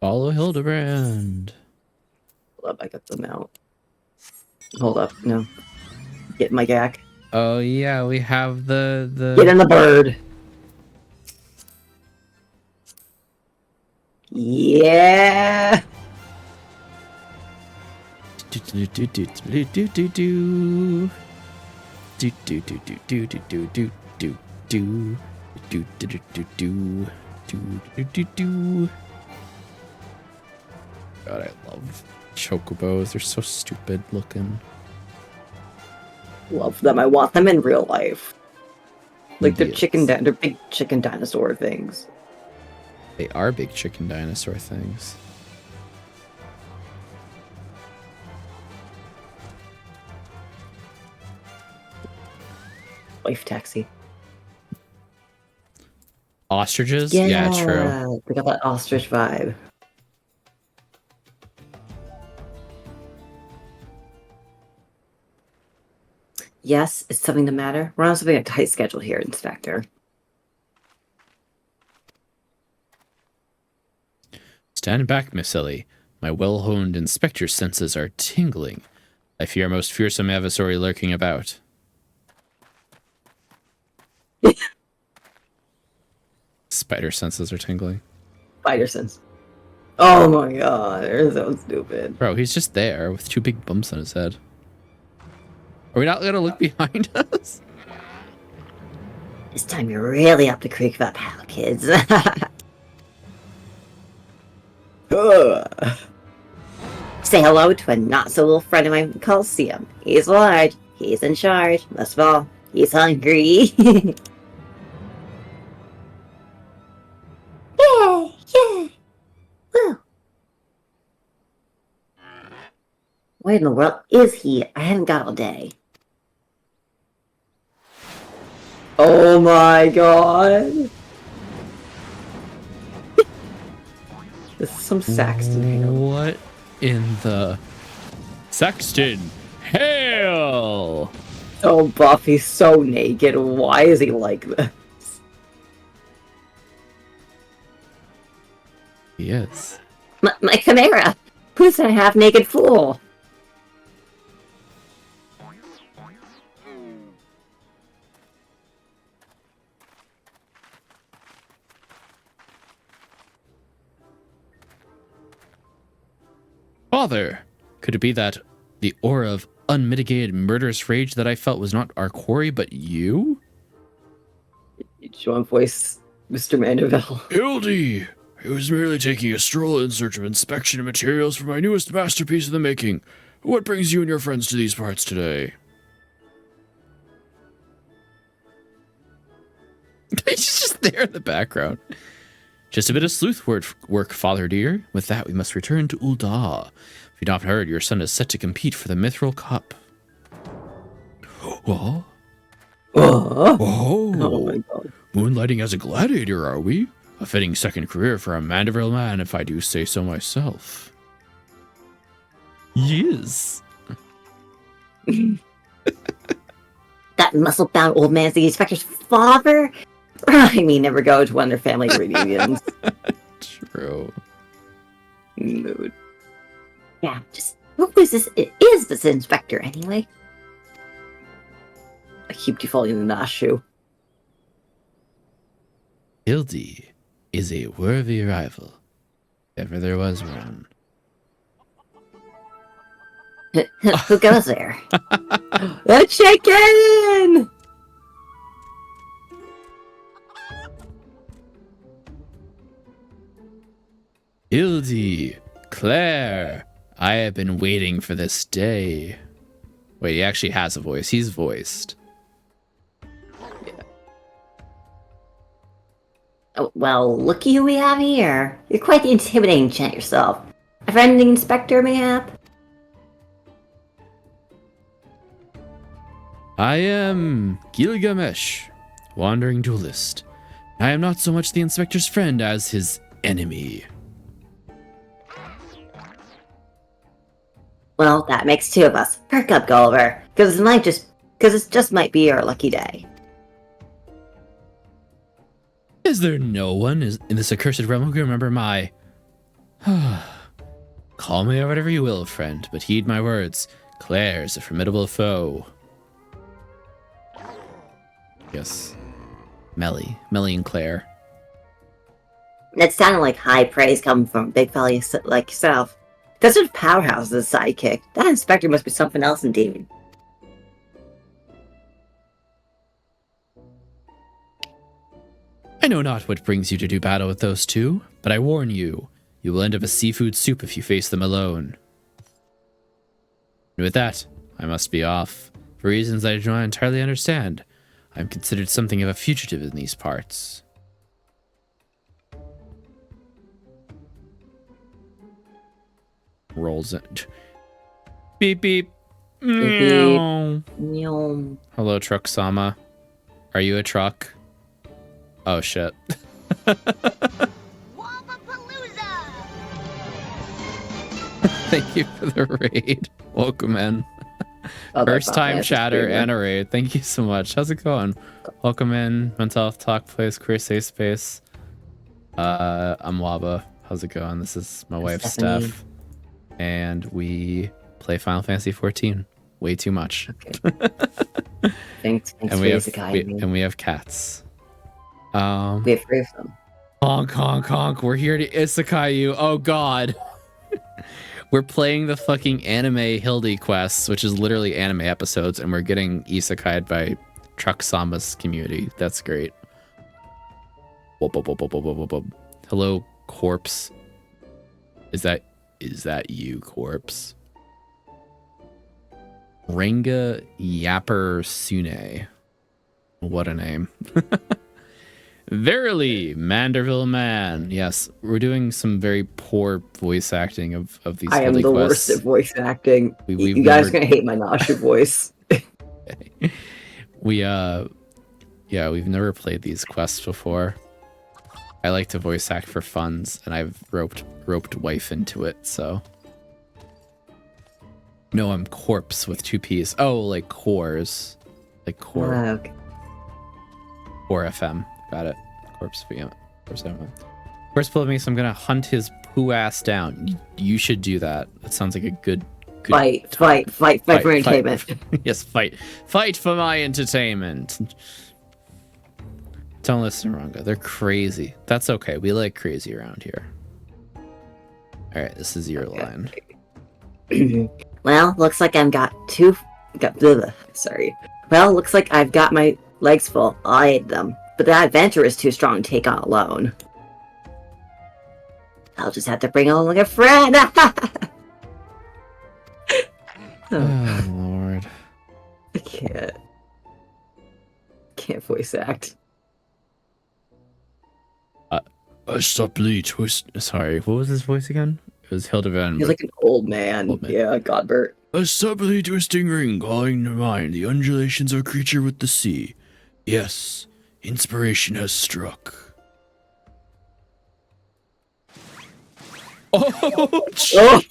Follow Hildibrand. Hold up, I got them out. Hold up, no. Get my gack. Oh yeah, we have the Get in the bird. Yeah. God, I love chocobos. They're so stupid looking. Love them. I want them in real life. Like they're Idiots. they're big chicken dinosaur things. They are big chicken dinosaur things. Life taxi. Ostriches? Yeah, true. They got that ostrich vibe. Yes, it's something the matter. We're on something a tight schedule here, Inspector. Stand back, Miss Ellie. My well-honed inspector senses are tingling. I fear a most fearsome adversary lurking about. Spider senses are tingling. Spidersons. Oh my god, they're so stupid. Bro, he's just there with 2 big bumps on his head. Are we not gonna look behind us? This time you're really up the creek for that pal, kids. Say hello to a not-so-little friend of mine called Siam. He's large, he's in charge, most of all, he's hungry. Yeah. Woo. Where in the world is he? I haven't got all day. Oh my god! This is some Saxton here. What in the... Saxton! Hail! So buff, he's so naked. Why is he like this? He is. My chimera! Who's that half-naked fool? Father! Could it be that the aura of unmitigated murderous rage that I felt was not our quarry, but you? You want to voice Mr. Mandeville? Hildy! I was merely taking a stroll in search of inspection and materials for my newest masterpiece of the making. What brings you and your friends to these parts today? He's just there in the background. Just a bit of sleuth work, father dear. With that, we must return to Ul'dah. If you've not heard, your son is set to compete for the Mithril Cup. What? Oh Oh, my god. moonlighting as a gladiator, are we? A fitting second career for a Mandeville man, if I do say so myself. Yes. That muscle-bound old man's the inspector's father? I mean, never go to one of their family reunions. True. Mood. Yeah, just what was this? It is this inspector anyway. I keep defaulting to Nashu. Hildy is a worthy rival, if ever there was one. Who goes there? The chicken! Hildy, Claire, I have been waiting for this day. Wait, he actually has a voice. He's voiced. Oh, well, looky who we have here. You're quite the intimidating chant yourself. A friend the inspector, mayhap? I am Gilgamesh, wandering duelist. I am not so much the inspector's friend as his enemy. Well, that makes two of us. Perk up, Gulliver, because it just might be our lucky day. Is there no one in this accursed realm who can remember my... Call me or whatever you will, friend, but heed my words. Claire's a formidable foe. Yes. Melly and Claire. That sounded like high praise coming from a big fella like yourself. That's what powerhouse is a sidekick. That inspector must be something else indeed. I know not what brings you to do battle with those two, but I warn you, you will end up a seafood soup if you face them alone. And with that, I must be off. For reasons I do not entirely understand, I'm considered something of a fugitive in these parts. Rolls it. Beep beep. Meow. Meow. Hello, Truck Sama. Are you a truck? Oh shit. Thank you for the raid. Welcome in. Oh, First time chatter and a raid. Thank you so much. How's it going? Welcome in. Mental Health Talk Place, Career Safe Space. I'm Waba. How's it going? This is my wife, Stephanie. Steph. And we play Final Fantasy 14 way too much. Okay. Thanks and for we have Isekai. and we have cats. We have 3 of them. Honk, honk, honk. We're here to isekai you. Oh god. We're playing the fucking anime Hildy quests, which is literally anime episodes, and we're getting isekai'd by Truck Sama's community. That's great. Whoop, whoop, whoop, whoop, whoop, whoop, whoop. Hello, corpse. Is that you, corpse? Renga Yapper Sune. What a name. Verily, Manderville Man. Yes, we're doing some very poor voice acting of these I am Hildy the quests. worst at voice acting. We've You guys never- are gonna hate my Nashu voice. We've never played these quests before. I like to voice act for funs, and I've roped wife into it, so. No, I'm corpse with 2 P's. Oh, like cores. Like core. Okay. Core FM. Got it. Corpse VM. Corpse FM. First blood makes I'm gonna hunt his poo ass down. You should do that. That sounds like a good Fight for entertainment. Yes, fight for my entertainment. Don't listen to Runga. They're crazy. That's okay. We like crazy around here. All right, this is your line. Well, looks like I've got sorry. Well, looks like I've got my legs full. I ate them, but that adventure is too strong to take on alone. I'll just have to bring along a friend. Oh Lord. I can't voice act. I subtly twist. Sorry, what was his voice again? It was Hildibrand. He's like an old man. Yeah, Godbert. A subtly twisting ring calling to mind the undulations of a creature with the sea. Yes, inspiration has struck. Oh, Oh,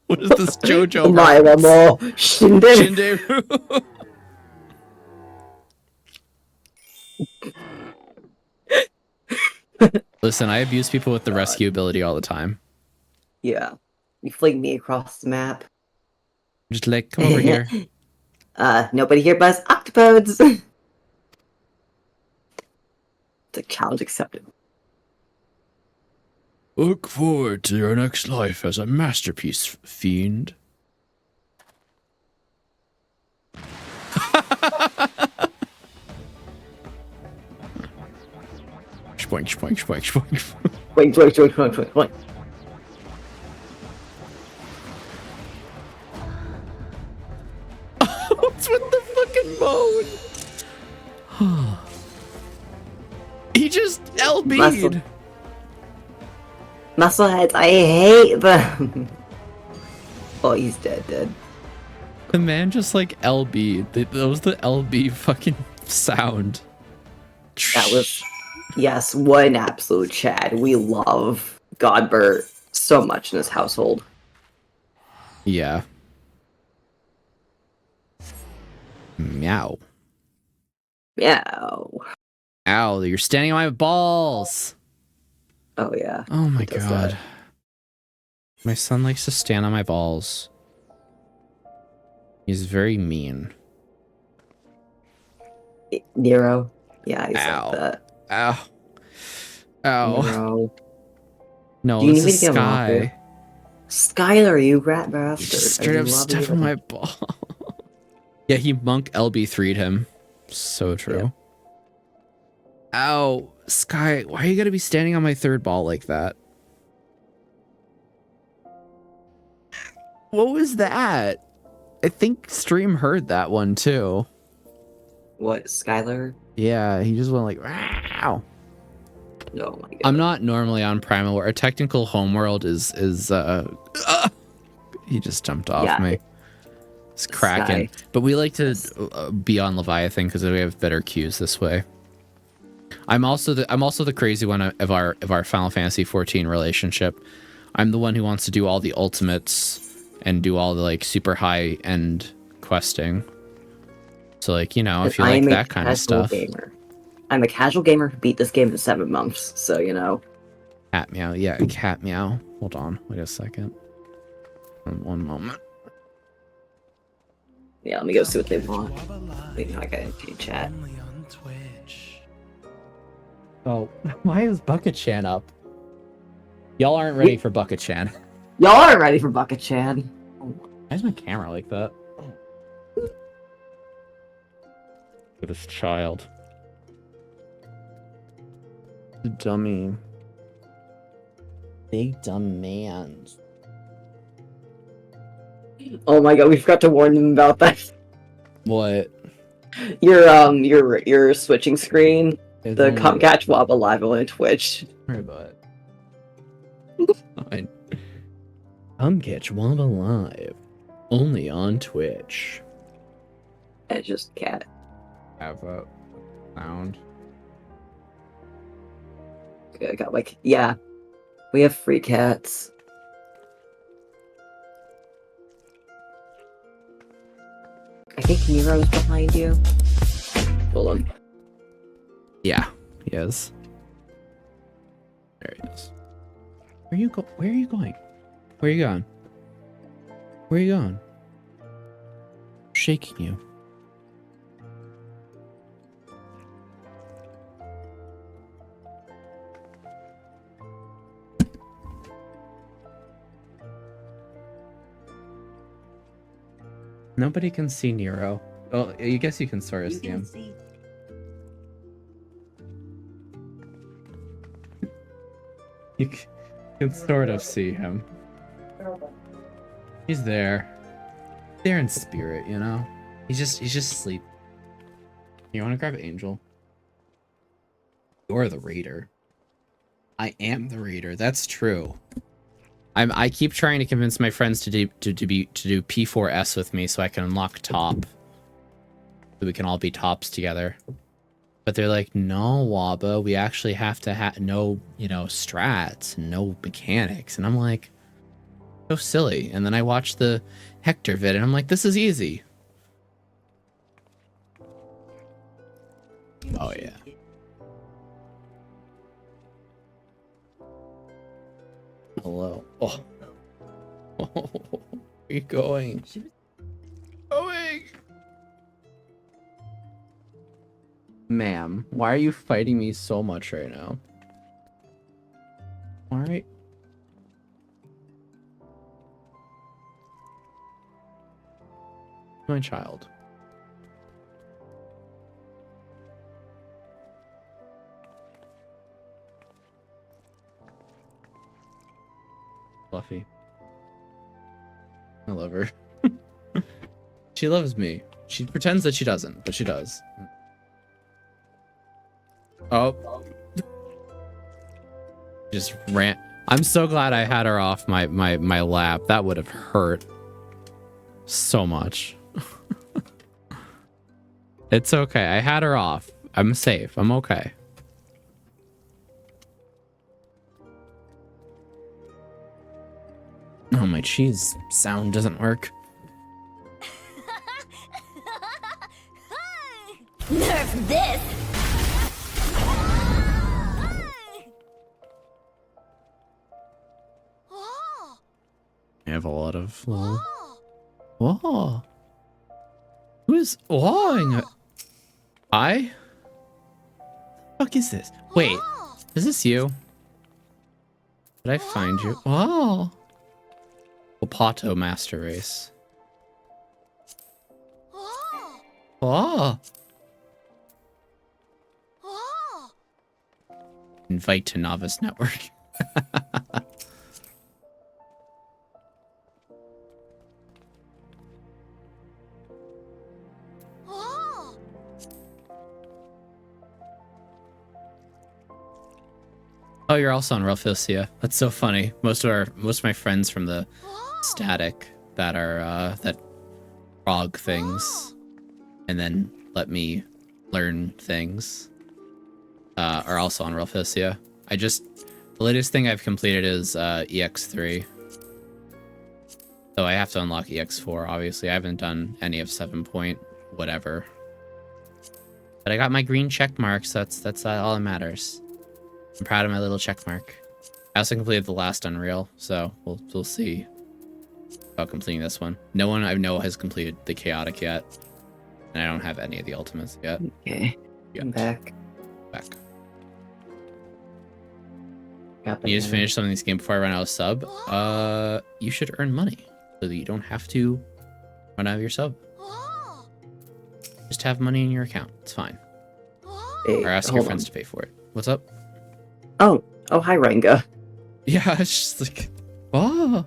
what is this JoJo? my more Shinde. Shinderu. Listen, I abuse people with the rescue ability all the time. Yeah, you fling me across the map. Just like, come over here. Nobody here but us octopodes. The challenge accepted. Look forward to your next life as a masterpiece, fiend. Spoink, spoink, spoink, spoink. Wait. What's with the fucking moan? He just LB'd. Muscleheads, I hate them. Oh, he's dead. The man just like LB'd. That was the LB fucking sound. That was, yes, what an absolute Chad. We love Godbert so much in this household. Yeah. Meow. Meow. Ow, you're standing on my balls. Oh, yeah. Oh my It does god. that. My son likes to stand on my balls. He's very mean. Nero. Yeah, he's Ow. like that. Ow. Ow. Nero. No, Do you this need me is to get him off Sky. here? Skylar, you rat bastard. Just I straight up love step you. on my ball. Yeah, he monk LB3'd him. So true. Ow. Sky, why are you gonna be standing on my third ball like that? What was that? I think stream heard that one too. What, Skylar? Yeah, he just went like, wow. Oh my god. I'm not normally on Primal. Our technical homeworld is he just jumped off me. It's cracking. But we like to be on Leviathan because we have better queues this way. I'm also the crazy one of our Final Fantasy 14 relationship. I'm the one who wants to do all the ultimates and do all the like super high end questing. So like, you know, if you like that kind of stuff. Gamer. I'm a casual gamer who beat this game in 7 months, so you know. Cat meow, yeah, cat meow. Hold on, wait a second. One moment. Yeah, let me go see what they want. Wait, no, I got into chat. Oh, why is Bucket Chan up? Y'all aren't ready for Bucket Chan. Y'all are ready for Bucket Chan. Why is my camera like that? Goodest child. Dummy. Big dumb man. Oh my god, we forgot to warn them about that. What? Your switching screen. It's The only- Come Catch Wobble Live on Twitch. Sorry about it. Fine. Come catch Wamba live. Only on Twitch. It's just cat. Have a sound. I got like, yeah. We have free cats. I think Nero's behind you. Hold on. Yeah, he is. There he is. Where are you going? Where are you going? Where are you going? Where are you going? I'm shaking you. Nobody can see Nero. Well, I guess you can sort of see him. You can sort of see him. He's there. There in spirit, you know? He's just asleep. You want to grab Angel? You're the raider. I am the raider. That's true. I keep trying to convince my friends to do P4S with me so I can unlock top. So we can all be tops together. But they're like, no, Waba, we actually have to know, you know, strats and no mechanics. And I'm like, so silly. And then I watched the Hector vid and I'm like, this is easy. Oh, yeah. Hello. Oh. Where are you going? Going! Ma'am, why are you fighting me so much right now? Alright. My child. Fluffy. I love her. She loves me. She pretends that she doesn't, but she does. Oh. Just ran. I'm so glad I had her off my lap. That would have hurt so much. It's okay. I had her off. I'm safe. I'm okay. Oh, my cheese sound doesn't work. Nerf this! I have a lot of... Whoa. Who's wawing? I? The fuck is this? Wait, is this you? Did I find you? Oh. Wapato Master Race. Oh. Invite to Novice Network. Oh, you're also on Ralphosia. That's so funny. Most of my friends from the static that are that frog things and then let me learn things are also on Ralphosia. The latest thing I've completed is EX3. So I have to unlock EX4, obviously. I haven't done any of 7 point whatever. But I got my green check marks, so that's all that matters. I'm proud of my little check mark. I also completed the last Unreal, so we'll see about completing this one. No one I know has completed the Chaotic yet. And I don't have any of the Ultimates yet. Okay. I'm back. You just finished something in this game before I run out of sub. You should earn money so that you don't have to run out of your sub. Just have money in your account. It's fine. Hey, or ask your friends to pay for it. What's up? Oh, hi, Ranga. Yeah, it's just like, oh.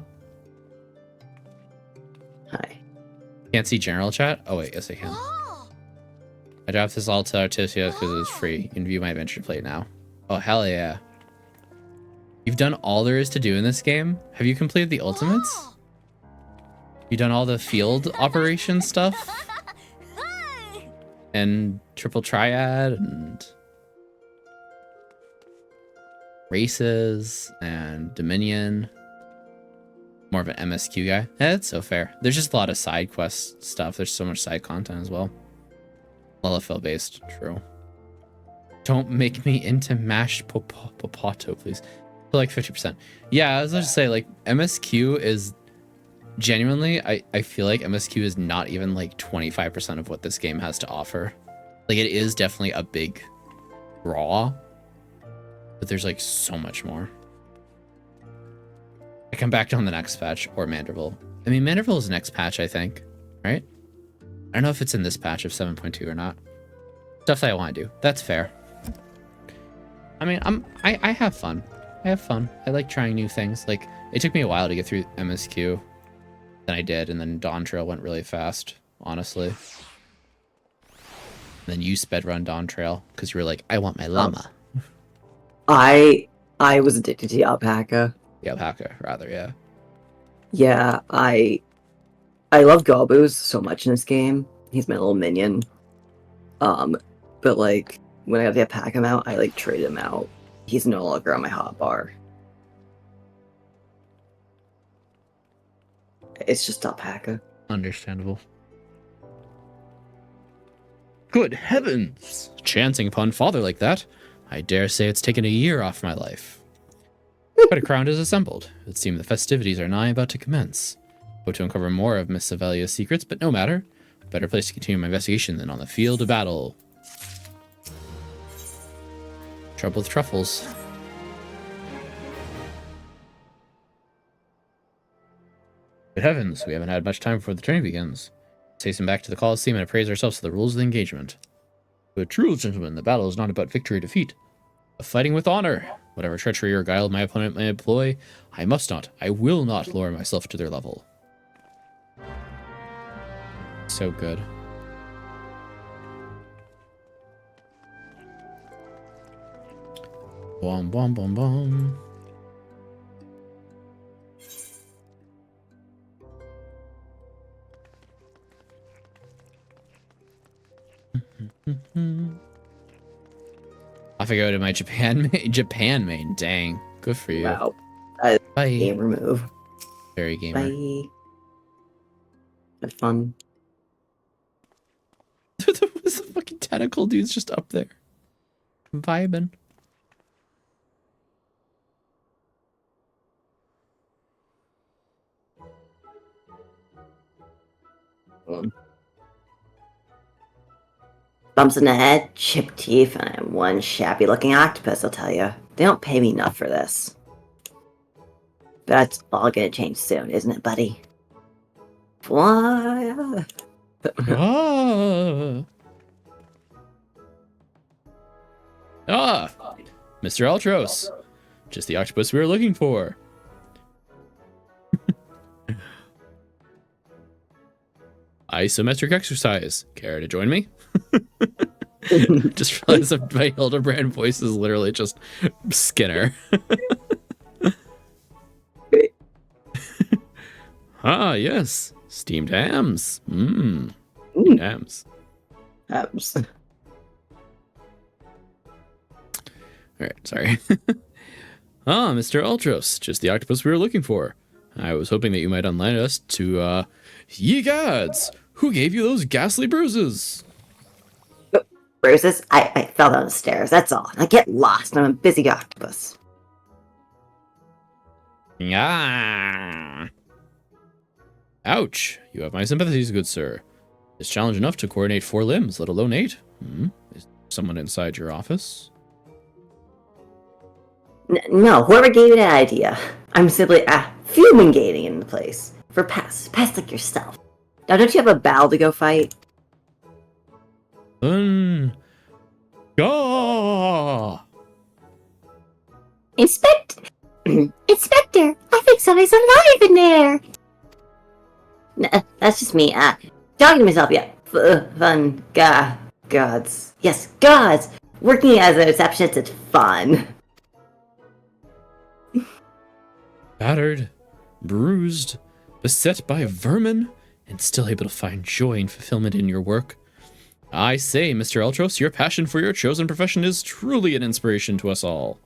Hi. Can't see general chat? Oh wait, yes I can. I dropped this all to Artisia because it was free. You can view my adventure plate now. Oh hell yeah. You've done all there is to do in this game? Have you completed the ultimates? You done all the field operation stuff? And triple triad and races and Dominion. More of an MSQ guy. Yeah, that's so fair. There's just a lot of side quest stuff. There's so much side content as well. LFL based, true. Don't make me into mashed potato, please. Like 50%. Yeah, I was going to say, like, MSQ is genuinely, I feel like MSQ is not even like 25% of what this game has to offer. Like, it is definitely a big draw, but there's like so much more. I come back on the next patch or Manderville. I mean, Manderville is next patch, I think, right? I don't know if it's in this patch of 7.2 or not. Stuff that I want to do. That's fair. I mean, I have fun. I have fun. I like trying new things. Like, it took me a while to get through MSQ. Then I did, and then Dawn Trail went really fast, honestly. And then you sped run Dawn Trail because you were like, I want my llama. I was addicted to the alpaca. The alpaca, rather, yeah. Yeah, I love Gobus so much in this game. He's my little minion. But like when I got the alpaca mount, I like traded him out. He's no longer on my hotbar. It's just alpaca. Understandable. Good heavens! Chancing upon father like that, I dare say it's taken a year off my life. Quite a crowd is assembled. It would seem the festivities are nigh about to commence. Hope to uncover more of Miss Savelia's secrets, but no matter. Better place to continue my investigation than on the field of battle. Trouble with truffles. Good heavens, we haven't had much time before the training begins. Let's hasten back to the Colosseum and appraise ourselves to the rules of the engagement. But true, gentlemen, the battle is not about victory or defeat, but fighting with honor. Whatever treachery or guile my opponent may employ, I must not, I will not lower myself to their level. So good. Bom, bom, bom, bom. Off I go to my Japan main. Dang, good for you. Wow. Bye. Game remove. Very gamer. Bye. Have fun. The fucking tentacle dude's just up there, vibing. Bumps in the head, chipped teeth, and I'm one shabby-looking octopus, I'll tell you. They don't pay me enough for this. That's all gonna change soon, isn't it, buddy? Why? Mr. Ultros. Just the octopus we were looking for. Isometric exercise. Care to join me? Just realized that my Hildibrand voice is literally just Skinner. Ah, yes. Steamed hams. Mmm. Hams. Hams. Alright, sorry. Ah, Mr. Ultros. Just the octopus we were looking for. I was hoping that you might enlighten us to, ye gods! Who gave you those ghastly bruises? Bruises? I fell down the stairs, that's all. I get lost, I'm a busy octopus. Ah! Ouch! You have my sympathies, good sir. It's challenge enough to coordinate 4 limbs, let alone 8. Is someone inside your office? No, whoever gave you that idea. I'm simply fumigating in the place. For pests like yourself. Now, don't you have a battle to go fight? Gah! Inspector, I think somebody's alive in there. That's just me, talking to myself, yeah. Fun, gods. Yes, gods! Working as a receptionist is fun. Battered, bruised, beset by vermin, and still able to find joy and fulfillment in your work. I say, Mr. Ultros, your passion for your chosen profession is truly an inspiration to us all.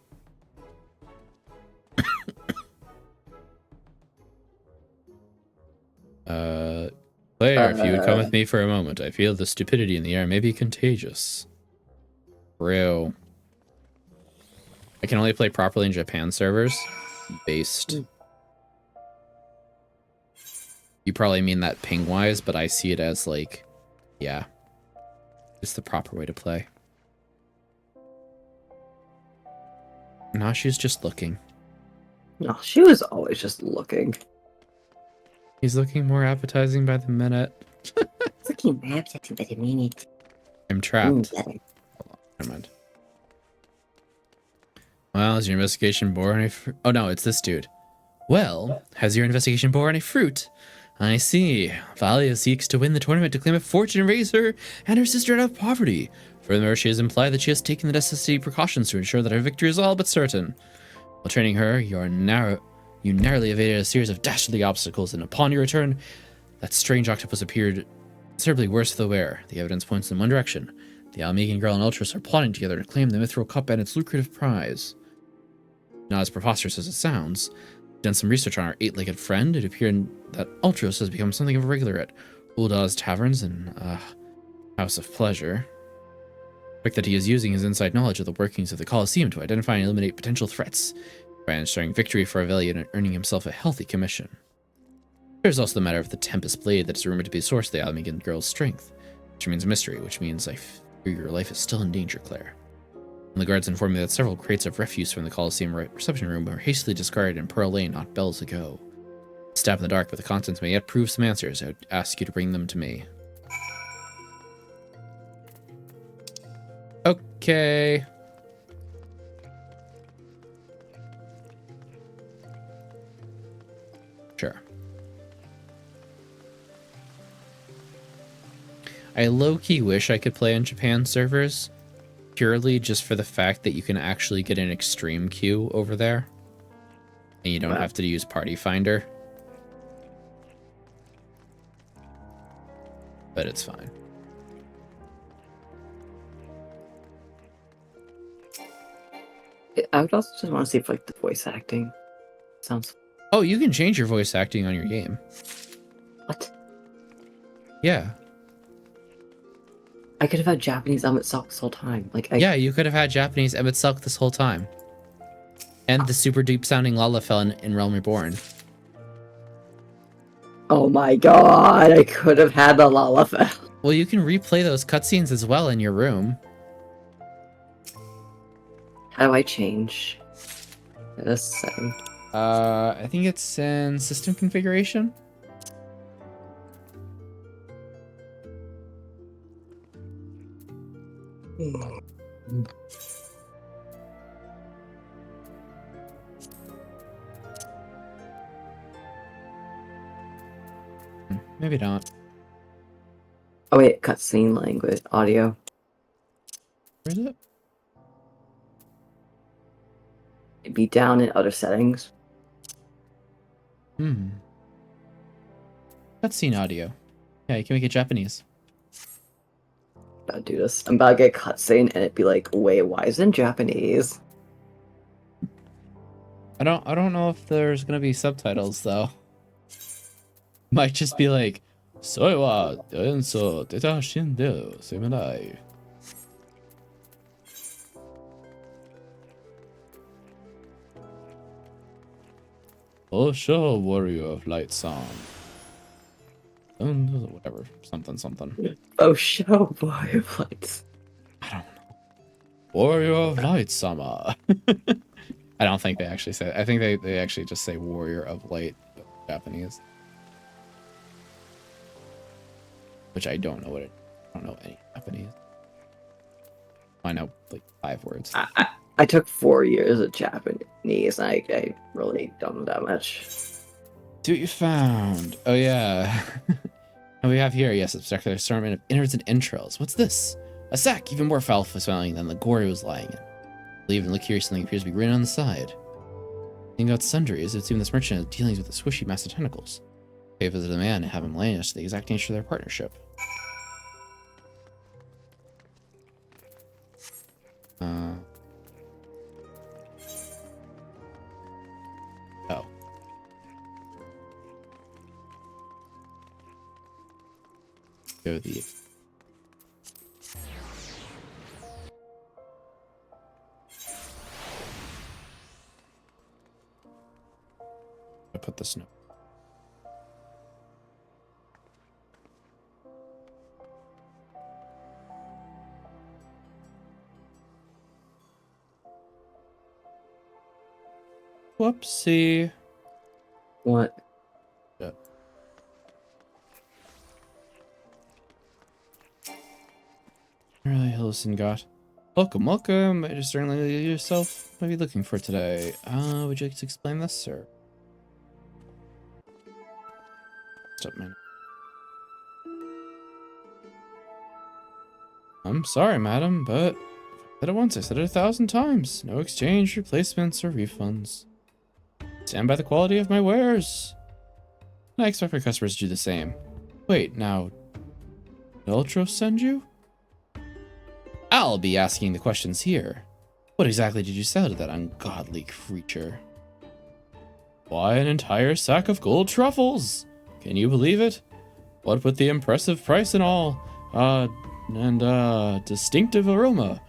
Claire, if you would come with me for a moment, I feel the stupidity in the air may be contagious. Real. I can only play properly in Japan servers. Based. You probably mean that ping-wise, but I see it as, like, yeah. It's the proper way to play. Nah, she's just looking. No, she was always just looking. He's looking more appetizing by the minute. Looking mad at you by the minute. I'm trapped. Better. Hold on, never mind. Well, has your investigation bore any fruit? Oh no, it's this dude. Well, has your investigation bore any fruit? I see. Valia seeks to win the tournament to claim a fortune and raise her and her sister out of poverty. Furthermore, she has implied that she has taken the necessary precautions to ensure that her victory is all but certain. While training her, you narrowly evaded a series of dastardly obstacles, and upon your return, that strange octopus appeared considerably worse for the wear. The evidence points in one direction. The Almegan girl and Ultras are plotting together to claim the Mithril Cup and its lucrative prize. Not as preposterous as it sounds. Done some research on our eight-legged friend. It appeared that Ultros has become something of a regular at Uldah's taverns and House of Pleasure. The fact that he is using his inside knowledge of the workings of the Colosseum to identify and eliminate potential threats by ensuring victory for Avelia and earning himself a healthy commission. There's also the matter of the Tempest Blade that is rumored to be the source of the Almegan girl's strength, which remains a mystery, which means I fear your life is still in danger, Claire. And the guards informed me that several crates of refuse from the Colosseum reception room were hastily discarded in Pearl Lane not bells ago. Stab in the dark, but the contents may yet prove some answers. I would ask you to bring them to me. Okay. Sure. I low-key wish I could play on Japan servers, purely just for the fact that you can actually get an extreme queue over there, and you don't have to use Party Finder. But it's fine. I would also just want to see if like the voice acting sounds. Oh, you can change your voice acting on your game. What? Yeah. I could have had Japanese Selk this whole time. Like, Yeah, you could have had Japanese Emmett Selk this whole time. And the super deep sounding Lalafell in Realm Reborn. Oh my god, I could have had the Lalafell. Well, you can replay those cutscenes as well in your room. How do I change this setting? I think it's in system configuration. Maybe not. Oh wait, cutscene language, audio. Where is it? It'd be down in other settings. Cutscene audio. Yeah, you can make it Japanese. Gotta do this. I'm about to get cutscene and it'd be like, wait, why is it in Japanese? I don't know if there's gonna be subtitles though. Might just be like, "Soy wa denso deta shinde semenai." Oh, show warrior of light song. Whatever, something. Oh, show boy, what? I don't know. Warrior of light, sama. I don't think they actually say. I think they actually just say warrior of light, Japanese. Which I don't know what it. I don't know any Japanese. I know like 5 words. I took 4 years of Japanese. I really don't know that much. See what you found. Oh yeah. And we have here, yes, a spectacular assortment of innards and entrails. What's this? A sack, even more foul-smelling than the gore he was lying in. Leave and look here, something appears to be written on the side. Thinking out sundries, it would seem this merchant has dealings with the swishy mass of tentacles. They visit the man and have him land us the exact nature of their partnership. Oh. Go the. put this note. Whoopsie. What? Yeah. Really, Hillison got. Welcome, welcome. It is certainly yourself might be looking for today. Would you like to explain this, sir? Stop, man. I'm sorry, madam, but I said it once, I said it 1,000 times. No exchange, replacements, or refunds. Stand by the quality of my wares. And I expect my customers to do the same. Wait, now, did Ultros send you? I'll be asking the questions here. What exactly did you sell to that ungodly creature? Why, an entire sack of gold truffles! Can you believe it? What with the impressive price and all, distinctive aroma,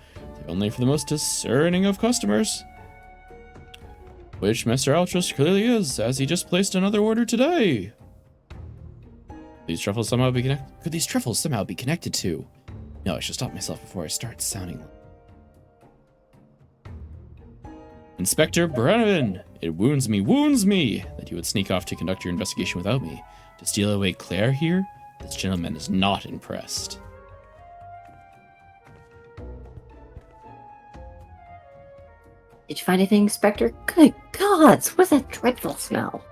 only for the most discerning of customers. Which Mr. Altruist clearly is, as he just placed another order today. Could these truffles somehow be connected to? No, I should stop myself before I start sounding. Inspector Brennan, it wounds me that you would sneak off to conduct your investigation without me. To steal away Claire here? This gentleman is not impressed. Did you find anything, Inspector? Good gods, what's that dreadful smell?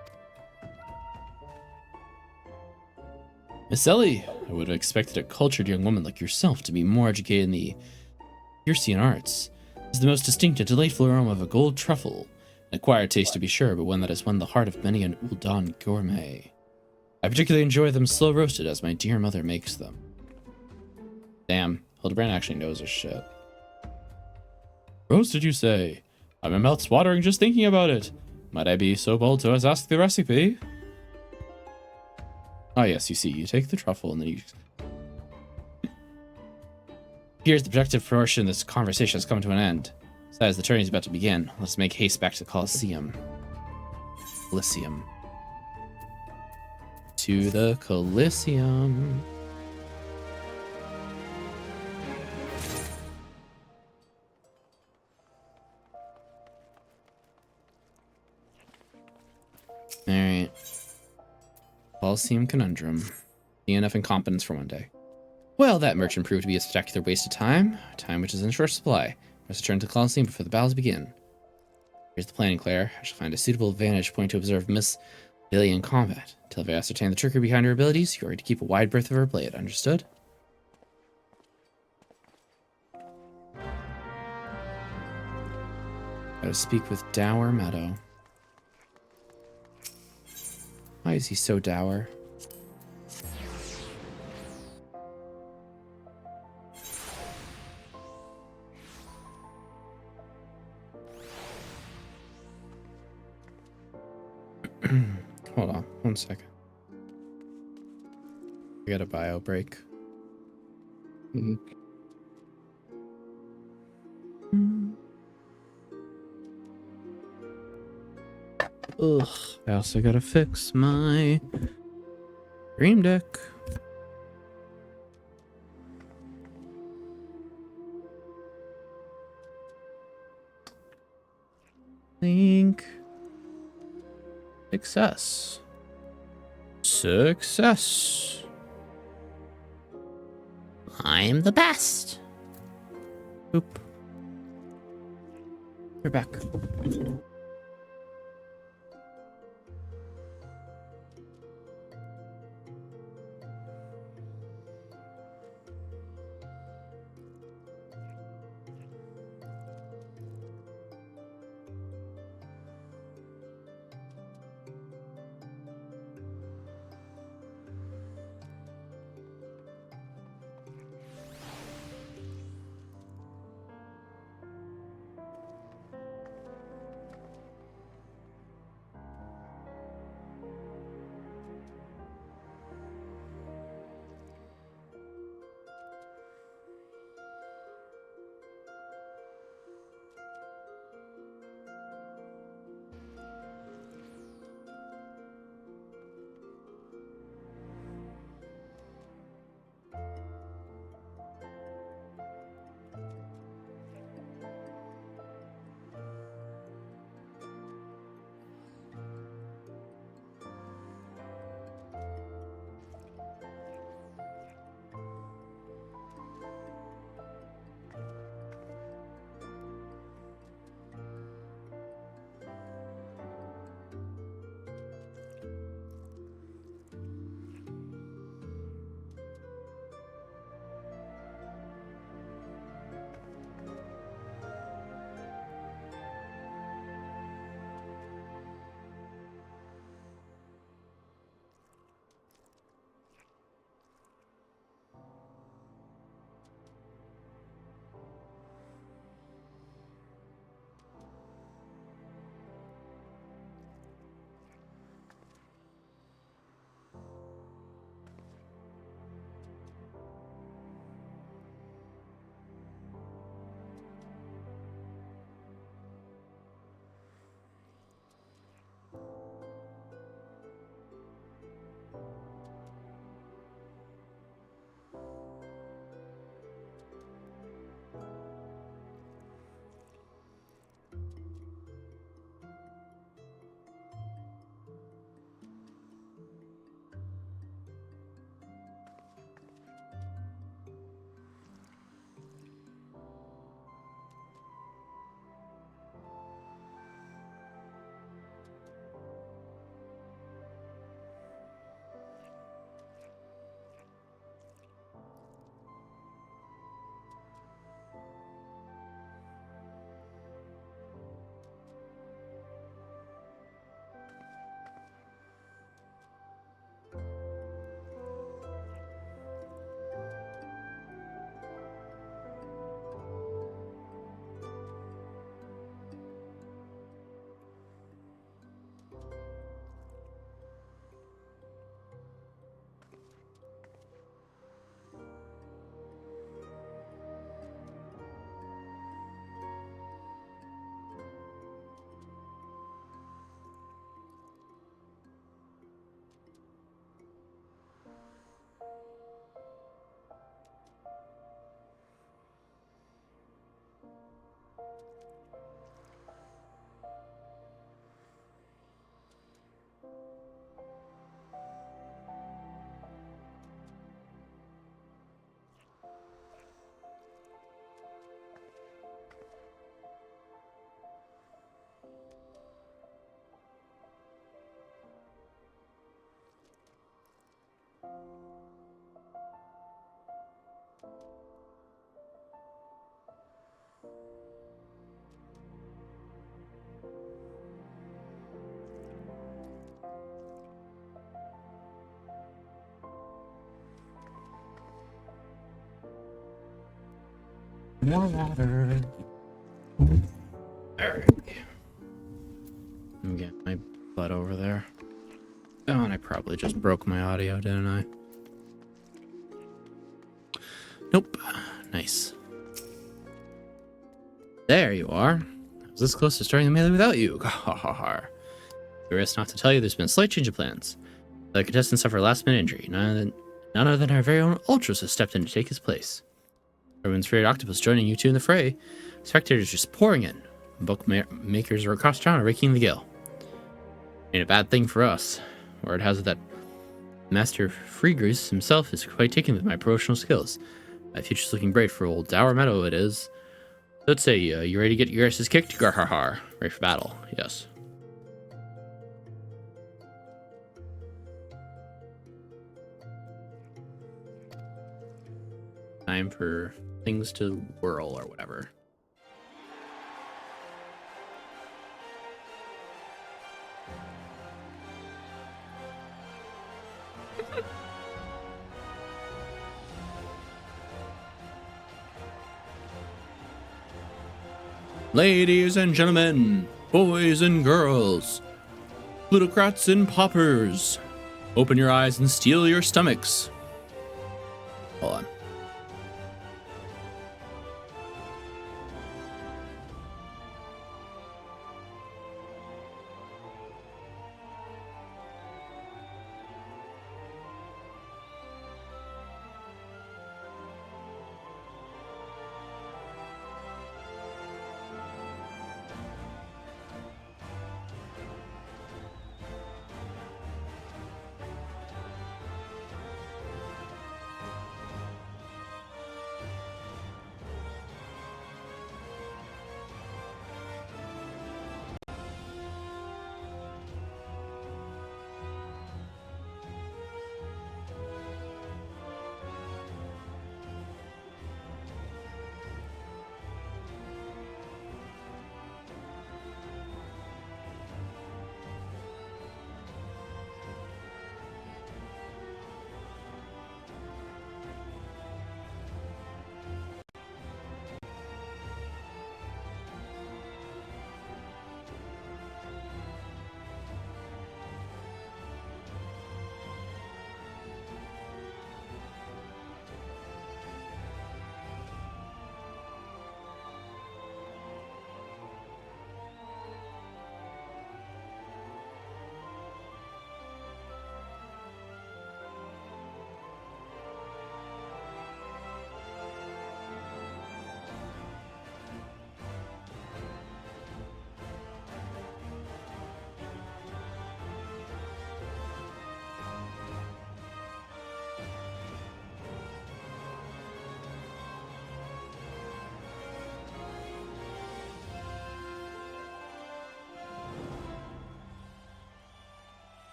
Miss Ellie, I would have expected a cultured young woman like yourself to be more educated in the Eurasian arts. This is the most distinct and delightful aroma of a gold truffle. An acquired taste to be sure, but one that has won the heart of many an Uldan gourmet. I particularly enjoy them slow roasted as my dear mother makes them. Damn, Hildibrand actually knows her shit. Roasted, you say? My mouth's watering just thinking about it. Might I be so bold to ask the recipe? Ah, yes, you see, you take the truffle and then you... Here's the productive portion of this conversation has come to an end. Besides, the tourney is about to begin. Let's make haste back to the Colosseum. Coliseum. To the Coliseum. Alright. Coliseum conundrum. DNF incompetence for one day. Well, that merchant proved to be a spectacular waste of time. Time which is in short supply. Must return to the Coliseum before the battles begin. Here's the plan, Claire. I shall find a suitable vantage point to observe Miss Lily in combat. Until I ascertain the trickery behind her abilities, you are to keep a wide berth of her blade. Understood? Gotta speak with Dour Meadow. Why is he so dour? Hold on, 1 second. I got a bio break. Ugh, I also gotta fix my Dream Deck. Link. Success. Success. I'm the best. Oop. You're back. More water. Alright. I'm getting my butt over there. Oh, and I probably just broke my audio, didn't I? Nope. Nice. There you are. I was this close to starting the melee without you. Ha ha ha. Curious not to tell you there's been a slight change of plans. The contestant suffered a last-minute injury. None other than our very own Ultras has stepped in to take his place. Everyone's favorite octopus joining you two in the fray. Spectators just pouring in. Bookmakers are across town are raking the gale. Ain't a bad thing for us. Word has it that Master Freegrease himself is quite taken with my promotional skills. My future's looking bright for old Dour Meadow, it is. Let's say, you ready to get your asses kicked? Garhar. Ready for battle, yes. Time for things to whirl or whatever. Ladies and gentlemen, boys and girls, plutocrats and paupers, open your eyes and steel your stomachs. Hold on.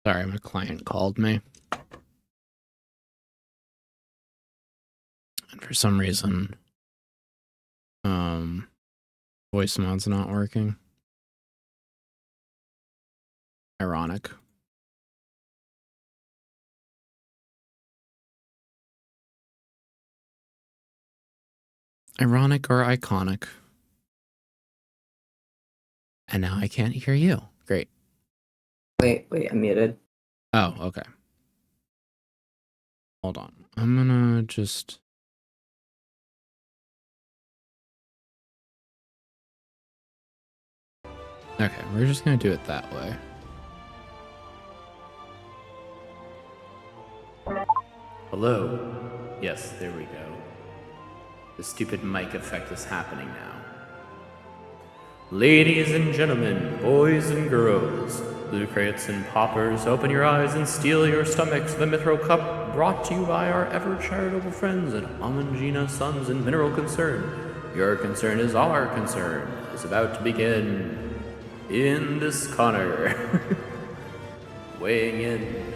Sorry, my client called me. And for some reason, voice mod's not working. Ironic. Ironic or iconic. And now I can't hear you. Great. Wait, I'm muted. Oh, okay. Hold on. I'm gonna just... Okay, we're just gonna do it that way. Hello. Yes, there we go. The stupid mic effect is happening now. Ladies and gentlemen, boys and girls, Lucrates and Poppers, open your eyes and steel your stomachs. The Mithril Cup, brought to you by our ever-charitable friends at Amangina Sons and Mineral Concern. Your concern is our concern. Is about to begin. In this corner. Weighing in.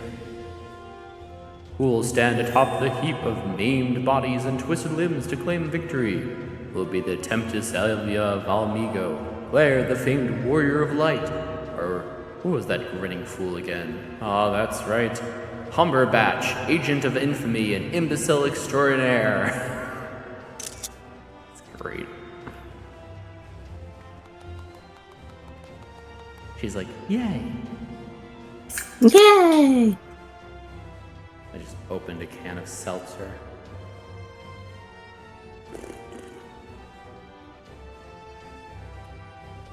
Who will stand atop the heap of maimed bodies and twisted limbs to claim victory? Will be the Tempest Elia of Almigo, Claire, the famed warrior of light, or who was that grinning fool again? Ah, that's right. Humberbatch, agent of infamy and imbecile extraordinaire. It's great. She's like, yay. Yay! I just opened a can of seltzer.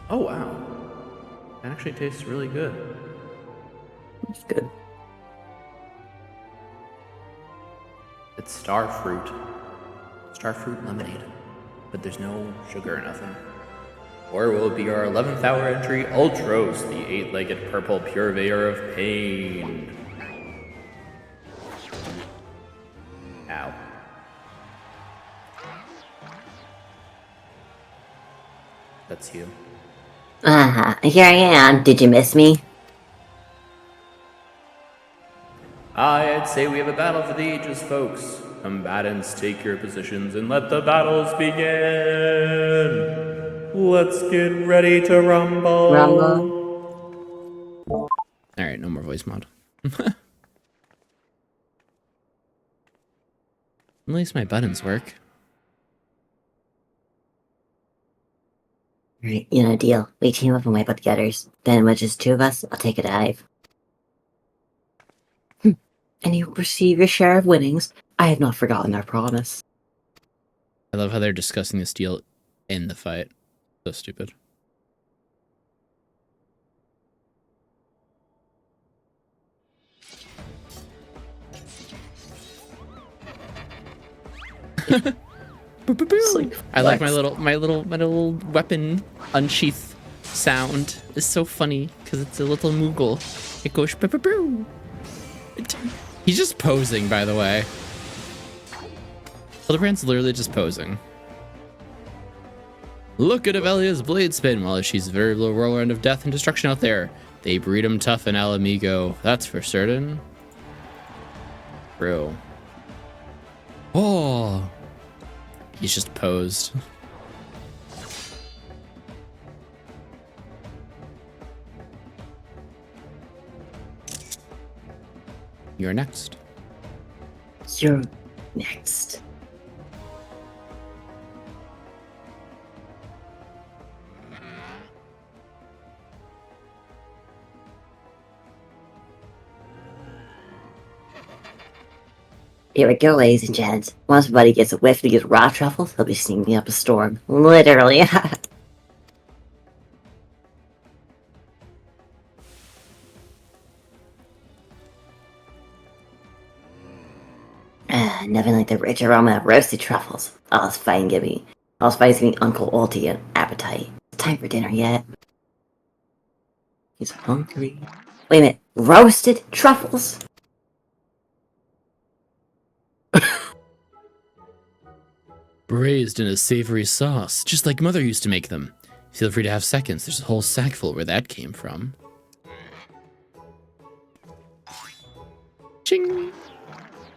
Oh wow. That actually tastes really good. It's good. It's starfruit. Starfruit lemonade. But there's no sugar or nothing. Or will it be our 11th hour entry, Ultros, the 8-legged purple purveyor of pain? Ow. That's you. Here I am. Did you miss me? I'd say we have a battle for the ages, folks. Combatants, take your positions and let the battles begin. Let's get ready to rumble. Rumble. Alright, no more voice mod. At least my buttons work. Right, deal. We team up and wipe out the others. Then with just two of us, I'll take a dive. And you receive your share of winnings. I have not forgotten our promise. I love how they're discussing this deal in the fight. So stupid. I like my little weapon unsheath sound. It's so funny because it's a little Moogle. It goes boo. He's just posing, by the way. Hildibrand's literally just posing. Look at Avelia's blade spin while she's very low whirlwind of death and destruction out there. They breed 'em tough in Alamigo, that's for certain. True. Oh. He's just posed. You're next. You're next. Here we go, ladies and gents. Once somebody gets a whiff of these raw truffles, they'll be sneaking up a storm. Literally. Nothing like the rich aroma of roasted truffles. All this fighting giving Uncle Alty an appetite. Time for dinner yet? He's hungry. Wait a minute. Roasted truffles? Braised in a savory sauce, just like Mother used to make them. Feel free to have seconds. There's a whole sack full where that came from.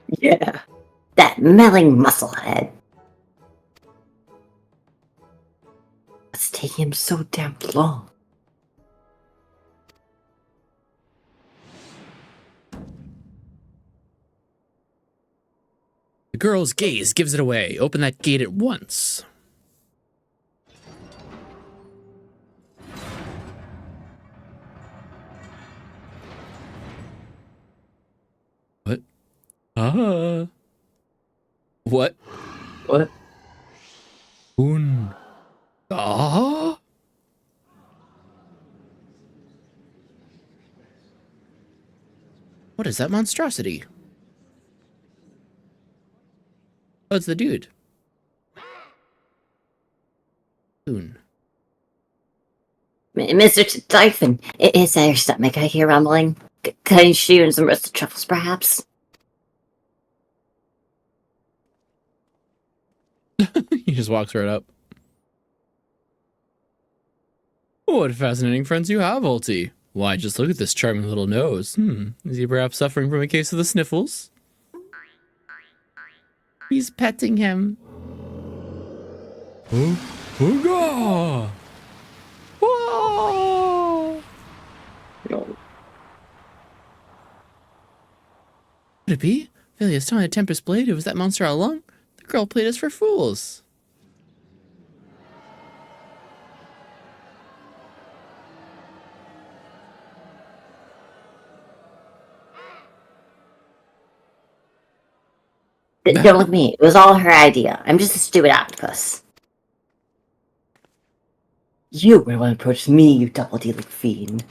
Yeah. That meddling musclehead. It's taking him so damn long. The girl's gaze gives it away. Open that gate at once. What? What? What? Un. Ah? What is that monstrosity? Oh, it's the dude. Soon. Mr. Typhon, is that your stomach I hear rumbling? Cutting stew and some roasted truffles, perhaps? He just walks right up. What fascinating friends you have, Ulti. Why, just look at this charming little nose. Is he perhaps suffering from a case of the sniffles? He's petting him. Hooga! Whoa! No. Could it be? Vilia's telling the Tempest Blade it was that monster all along? The girl played us for fools. Don't look at me. It was all her idea. I'm just a stupid octopus. You were the one who approached me, you double-dealing fiend.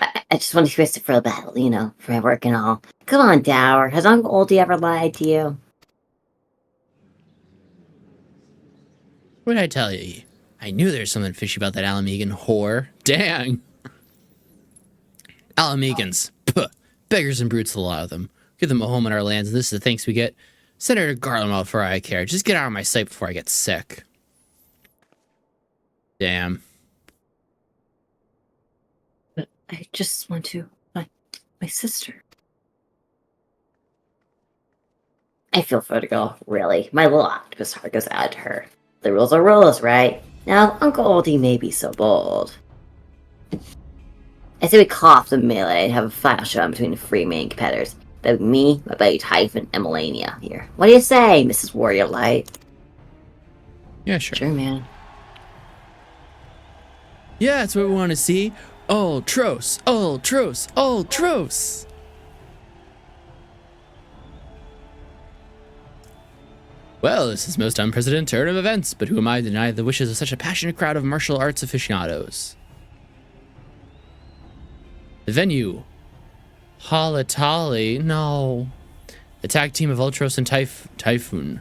I just want to twist it for the battle, you know, for my work and all. Come on, Dower. Has Uncle Oldie ever lied to you? What did I tell you? I knew there was something fishy about that Alamegan whore. Dang. Alamegans. Puh. Beggars and brutes, a lot of them. Give them a home in our lands, and this is the thanks we get. Send her to Garlemald for I care. Just get out of my sight before I get sick. Damn. But I just want to... My sister. I feel for the girl, really. My little octopus heart goes out to her. The rules are rules, right? Now, Uncle Oldie may be so bold. I say we call off the melee and have a final showdown between the three main competitors. That would be me, my buddy Typhon, and Melania here. What do you say, Mrs. Warrior Light? Yeah, sure. Sure, man. Yeah, that's what we want to see. Ultros, Ultros, Ultros. Well, this is most unprecedented turn of events, but who am I to deny the wishes of such a passionate crowd of martial arts aficionados? The venue. Halatali, no. The tag team of Ultros and Typhon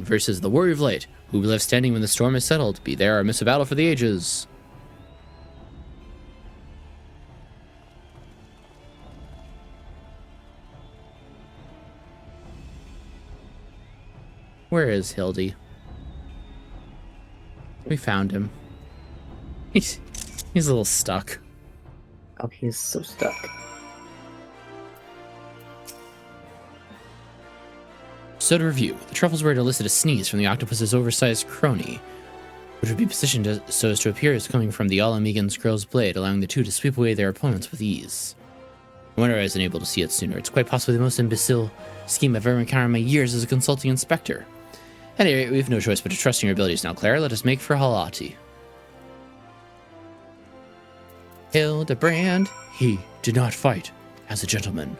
versus the Warrior of Light, who will be left standing when the storm is settled. Be there or miss a battle for the ages. Where is Hildy? We found him. He's a little stuck. Oh, he's so stuck. So to review, the truffles were to elicit a sneeze from the octopus's oversized crony, which would be positioned so as to appear as coming from the Alamegan's girl's blade, allowing the two to sweep away their opponents with ease. I wonder I wasn't able to see it sooner. It's quite possibly the most imbecile scheme I've ever encountered in my years as a consulting inspector. At any rate, we have no choice but to trust in your abilities now, Claire. Let us make for Halati. Hildibrand, He did not fight as a gentleman.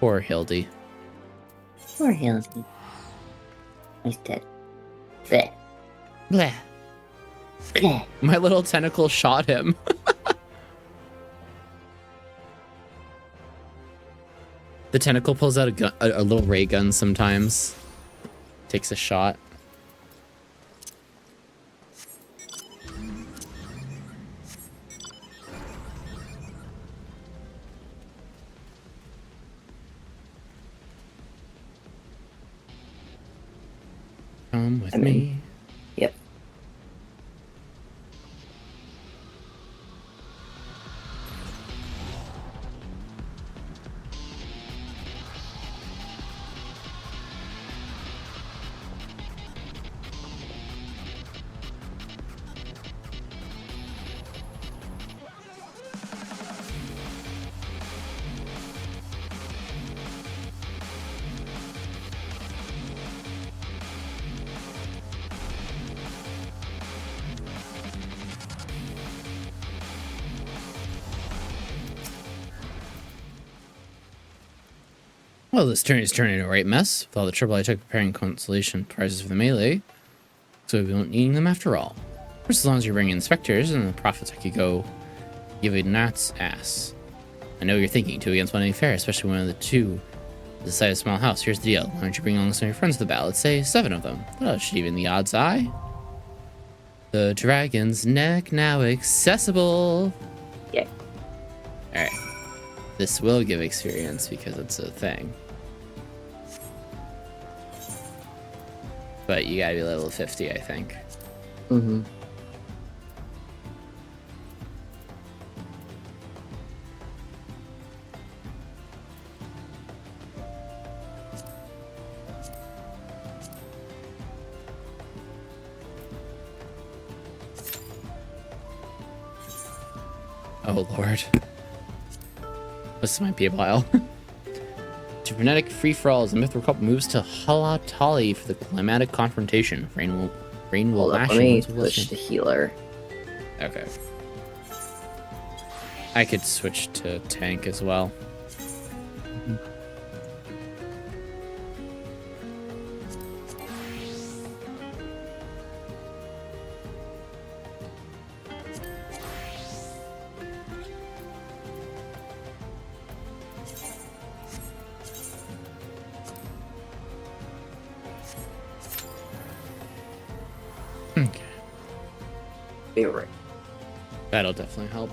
poor Hildy. Poor Hildy. He's dead. Bleh. Bleh. Bleh. My little tentacle shot him. The tentacle pulls out a little ray gun sometimes. Takes a shot. Come with me. Yep. Well, this turn is turning into a right mess with all the trouble I took preparing consolation prizes for the melee, so we won't need them after all. First, as long as you're bringing inspectors and the profits, I could go give a gnat's ass. I know what you're thinking, 2 against 1 ain't fair, especially when the 2 is the size of a small house. Here's the deal. Why don't you bring along some of your friends to the battle? Let's say 7 of them. Oh, should even the odds eye. The dragon's neck now accessible. Yay. Alright. This will give experience because it's a thing. But you gotta be level 50, I think. Mm-hmm. Oh lord. This might be a while. To frenetic free-for-alls, the Mithril moves to Halatali for the climatic confrontation. Rain will Hold up, lash let me once it will switch to healer. Okay. I could switch to tank as well. Okay. You're right. That'll definitely help.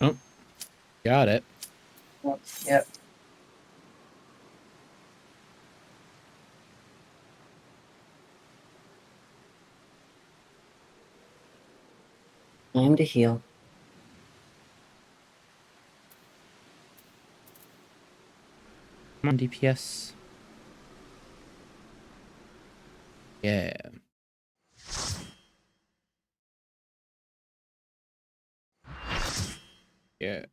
Oh, got it. Yep. Time to heal. Come on, DPS. Yeah. Yeah.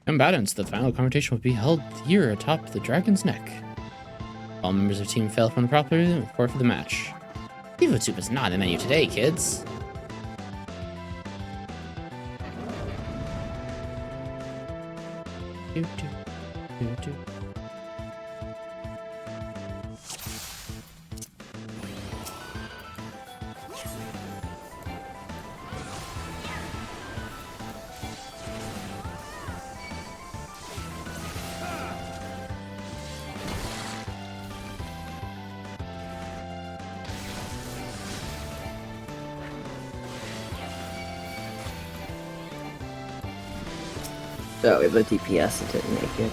Combatants, the final confrontation will be held here atop the dragon's neck. All members of the team fail from the property and report for the match. Seafood soup is not on the menu today, kids. Do, do, do, do. Oh, we have a DPS that didn't make it.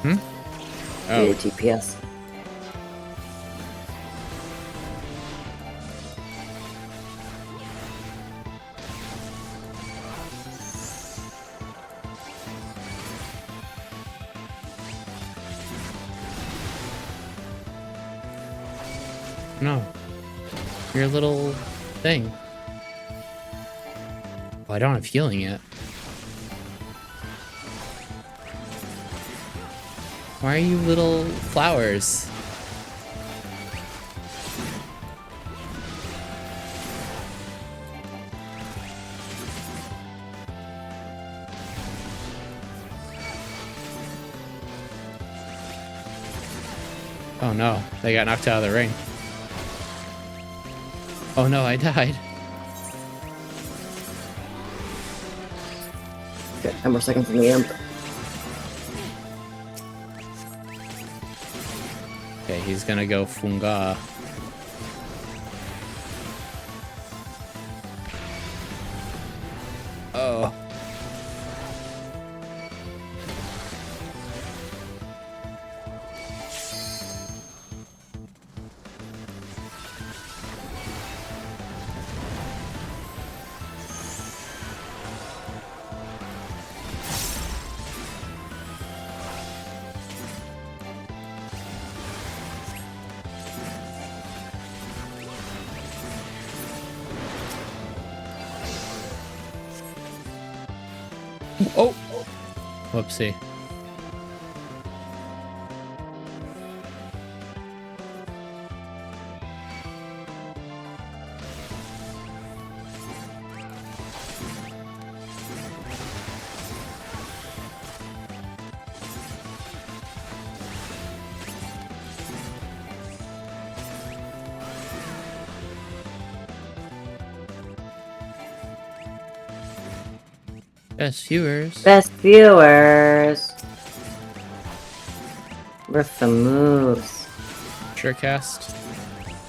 Hmm? We Oh, had a DPS. no. Your little thing. Well, I don't have healing yet. Why are you little flowers? Oh no, they got knocked out of the ring. Oh no, I died. Okay, 10 more seconds in the end. Okay, he's gonna go Funga. Oh. Oh! Whoopsie. Best viewers. Best viewers. With the moves. Surecast.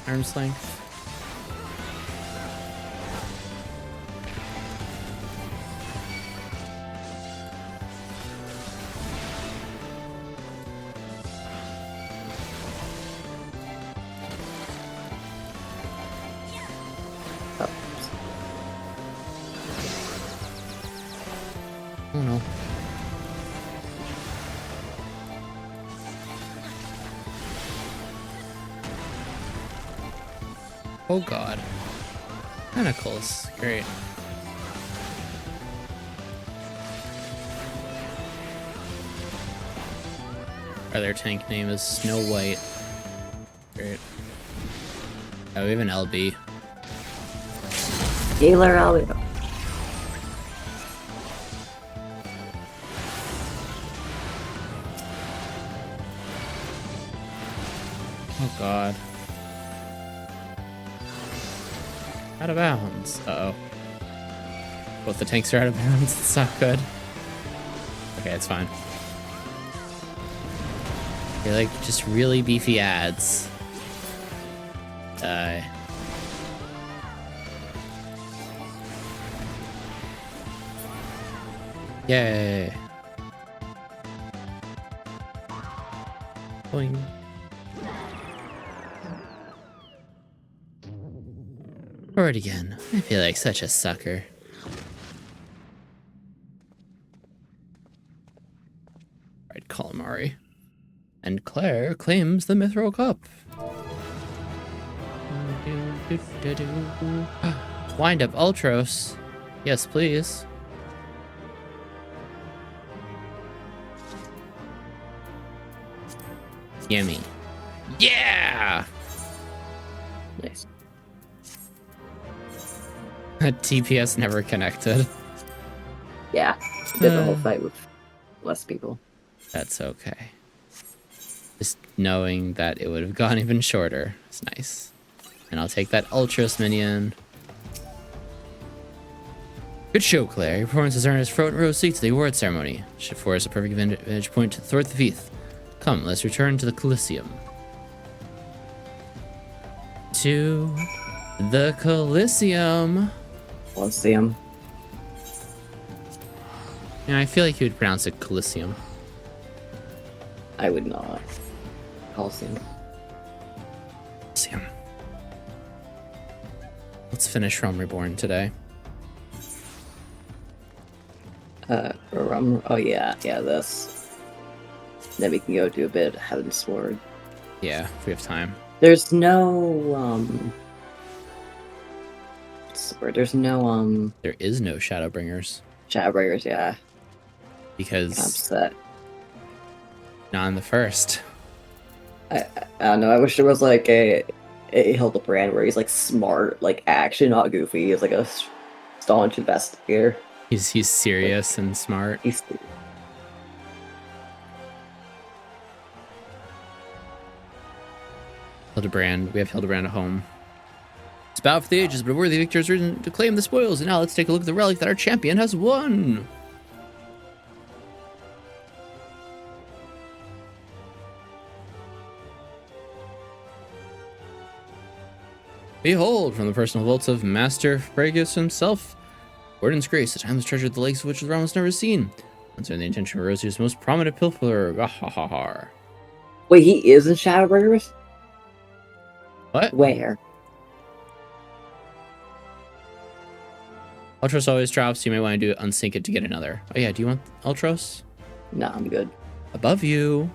Arm's length. Oh no. Oh god. Tentacles. Great. Our other tank name is Snow White. Great. Oh, we have an LB. Healer Albedo. Oh god. Out of bounds. Uh-oh. Both the tanks are out of bounds. It's not good. Okay, it's fine. They're like just really beefy ads. Yay. Boing. Forward again. I feel like such a sucker. Alright, calamari. And Claire claims the Mithril Cup. Wind up Ultros. Yes, please. Yummy. Yeah! Nice. TPS never connected. Yeah. Did the whole fight with less people. That's okay. Just knowing that it would have gone even shorter is nice. And I'll take that Ultros minion. Good show, Claire. Your performance has earned us front row seats to the award ceremony. Shift 4 is a perfect vantage point to thwart the thief. Come, let's return to the Coliseum. To the Coliseum. Let's see him. Yeah, I feel like you would pronounce it Coliseum. I would not. Coliseum. Coliseum. Let's finish Realm Reborn today. Oh yeah, this. Then we can go do a bit of Heaven's Sword. Yeah, if we have time. There's no, there's no, There is no Shadowbringers. Shadowbringers, yeah. I'm Because upset. not in the first. I don't know, I wish there was like a Hildibrand where he's like smart, like action, not goofy. He's like a staunch investigator. He's serious and smart. He's Hildibrand. We have Hildibrand at home. It's a battle for the ages, but a worthy victor has risen to claim the spoils. And now let's take a look at the relic that our champion has won. Behold, from the personal vaults of Master Fragus himself, Gordon's grace, a timeless treasure the lakes of which the realm has never seen. Concerning the intention of Rosier's most prominent pilferer. Gahahaha. Wait, he is in Shadowbringers? What? Where? Ultros always drops. You may want to unsync it to get another. Oh yeah, do you want Ultros? No, I'm good. Above you.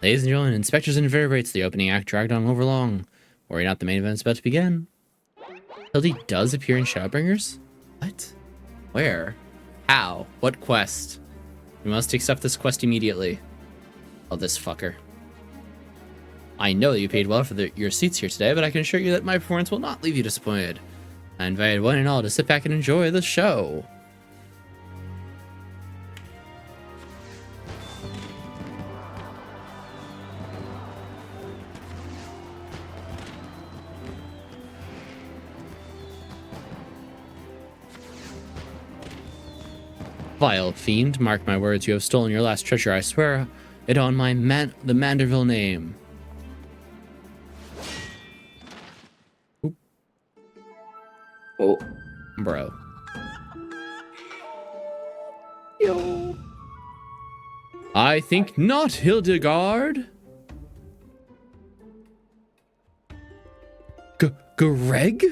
Ladies and gentlemen, inspectors and vertebrates, the opening act dragged on overlong. Worry not, the main event is about to begin. Hildy does appear in Shadowbringers? What? Where? How? What quest? We must accept this quest immediately. Oh, this fucker. I know that you paid well for your seats here today, but I can assure you that my performance will not leave you disappointed. I invited one and all to sit back and enjoy the show. Vile fiend, mark my words, you have stolen your last treasure. I swear it on my the Manderville name. Oop. Oh. Bro. Yo. I think not, Hildegard. Greg?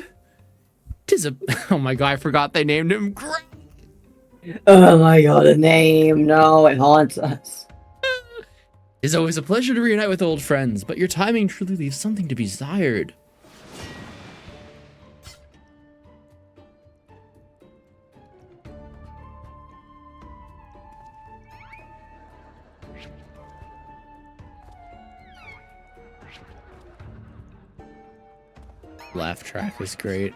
Tis a... Oh my god, I forgot they named him Greg. Oh my god, a name. No, it haunts us. It's always a pleasure to reunite with old friends, but your timing truly leaves something to be desired. Laugh track is great.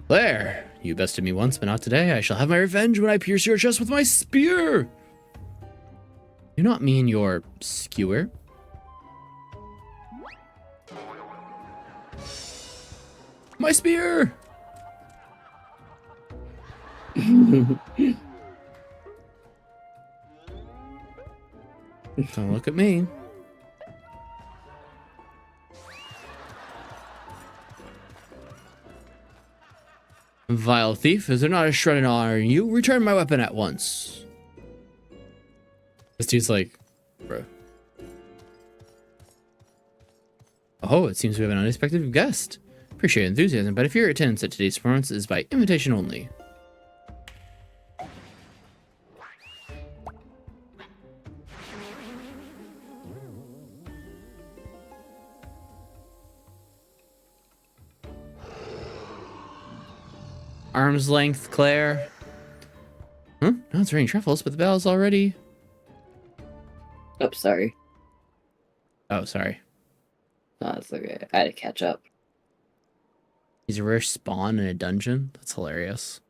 Claire, you bested me once, but not today. I shall have my revenge when I pierce your chest with my spear. Do not mean your skewer. My spear! Don't look at me. Vile thief, is there not a shred in honor in you? Return my weapon at once. This dude's like, bro. Oh, it seems we have an unexpected guest. Appreciate enthusiasm, but if your attendance at today's performance is by invitation only. Arm's length, Claire. Huh? No, it's raining truffles, but the bell's already... Oh, sorry. Oh, sorry. No, it's okay. I had to catch up. He's a rare spawn in a dungeon? That's hilarious.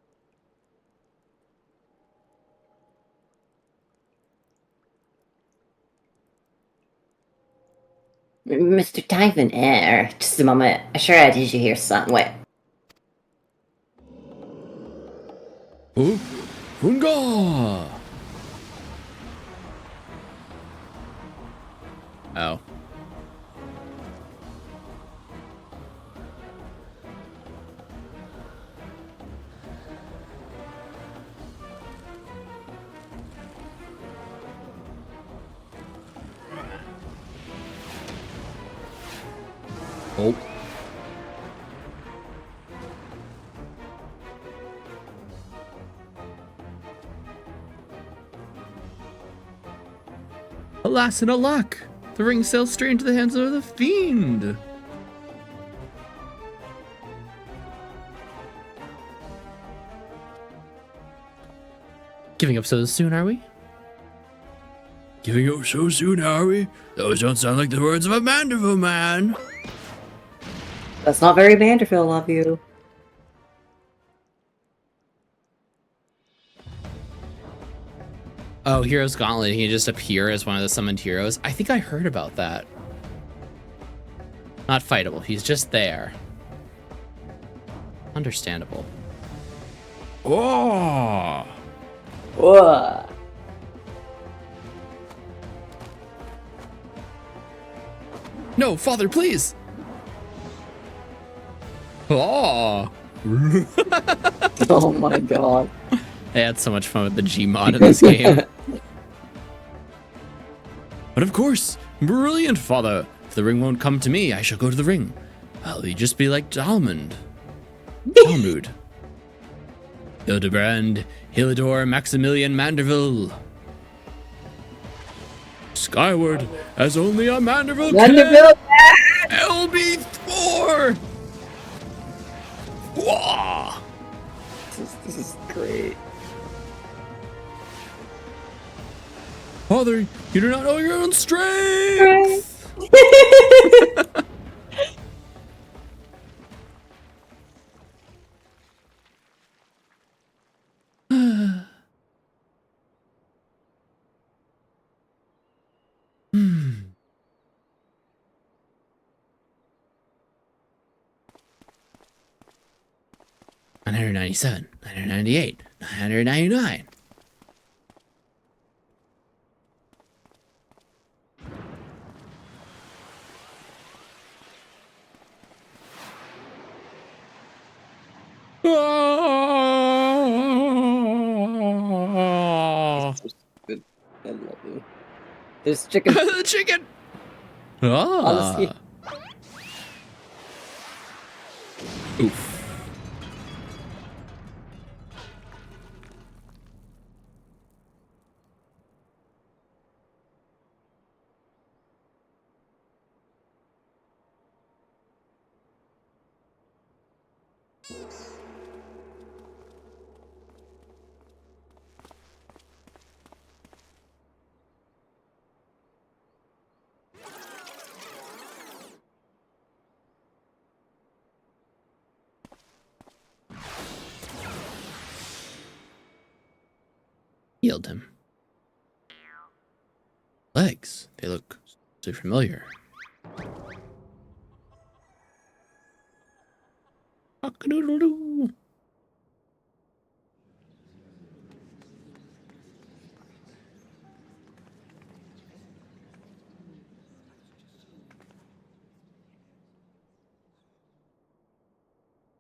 Mr. Typhon Air, just a moment. I sure did you hear something? Wait. Oh, Funga! Oh. Oh. Alas and alack! The ring sails straight into the hands of the fiend! Giving up so soon, are we? Giving up so soon, are we? Those don't sound like the words of a Manderville man! That's not very Vanderbilt of you. Oh, Hero's Gauntlet. He can just appear as one of the summoned heroes. I think I heard about that. Not fightable. He's just there. Understandable. Oh! Whoa. No, father, please. Ah! Oh my god. I had so much fun with the Gmod in this game. But of course, brilliant, father. If the ring won't come to me, I shall go to the ring. I'll just be like Talmud. Hildibrand, Hilidor, Maximilian Manderville. Skyward, as only a Manderville can. Vanderbilt! LB4! Wah! This is great. Father, you do not know your own strength! Hmm. 997, 998, 999. Ah! So stupid. I love you. There's chicken. The chicken! Honestly. Oof. Healed him. Legs. They look so familiar. Cock-a-doodle-doo.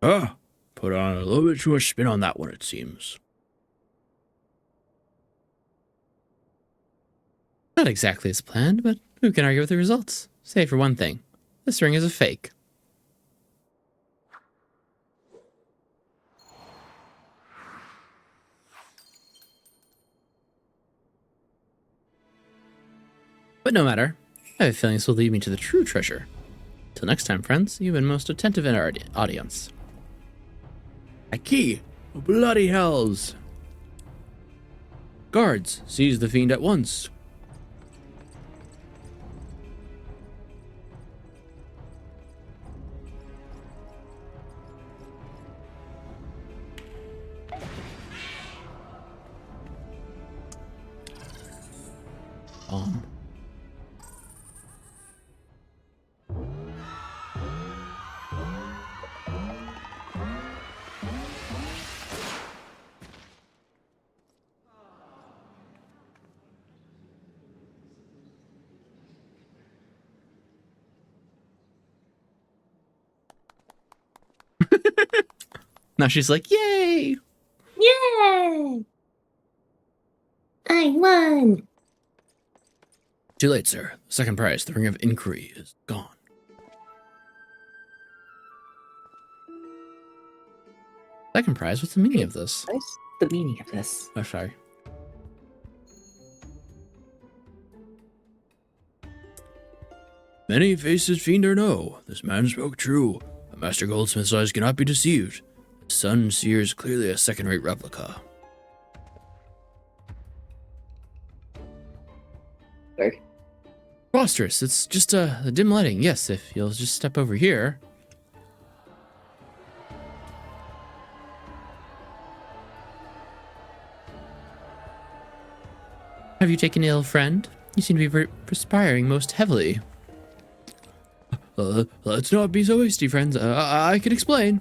Ah, put on a little bit too much spin on that one, it seems. Not exactly as planned, but who can argue with the results? Say for one thing, this ring is a fake. But no matter, I have a feeling this will lead me to the true treasure. Till next time, friends, you've been most attentive in our audience. A key! Bloody hells! Guards, seize the fiend at once. Now she's like, yay! Yay! I won! Too late, sir. Second prize, the Ring of Inquiry, is gone. Second prize, what's the meaning of this? What's the meaning of this? Oh, sorry. Many faces fiend or no, this man spoke true. A master goldsmith's eyes cannot be deceived. The sun seers clearly a second-rate replica. Sorry. Preposterous, it's just a dim lighting. Yes, if you'll just step over here. Have you taken ill, friend? You seem to be perspiring most heavily. Let's not be so hasty, friends. I can explain.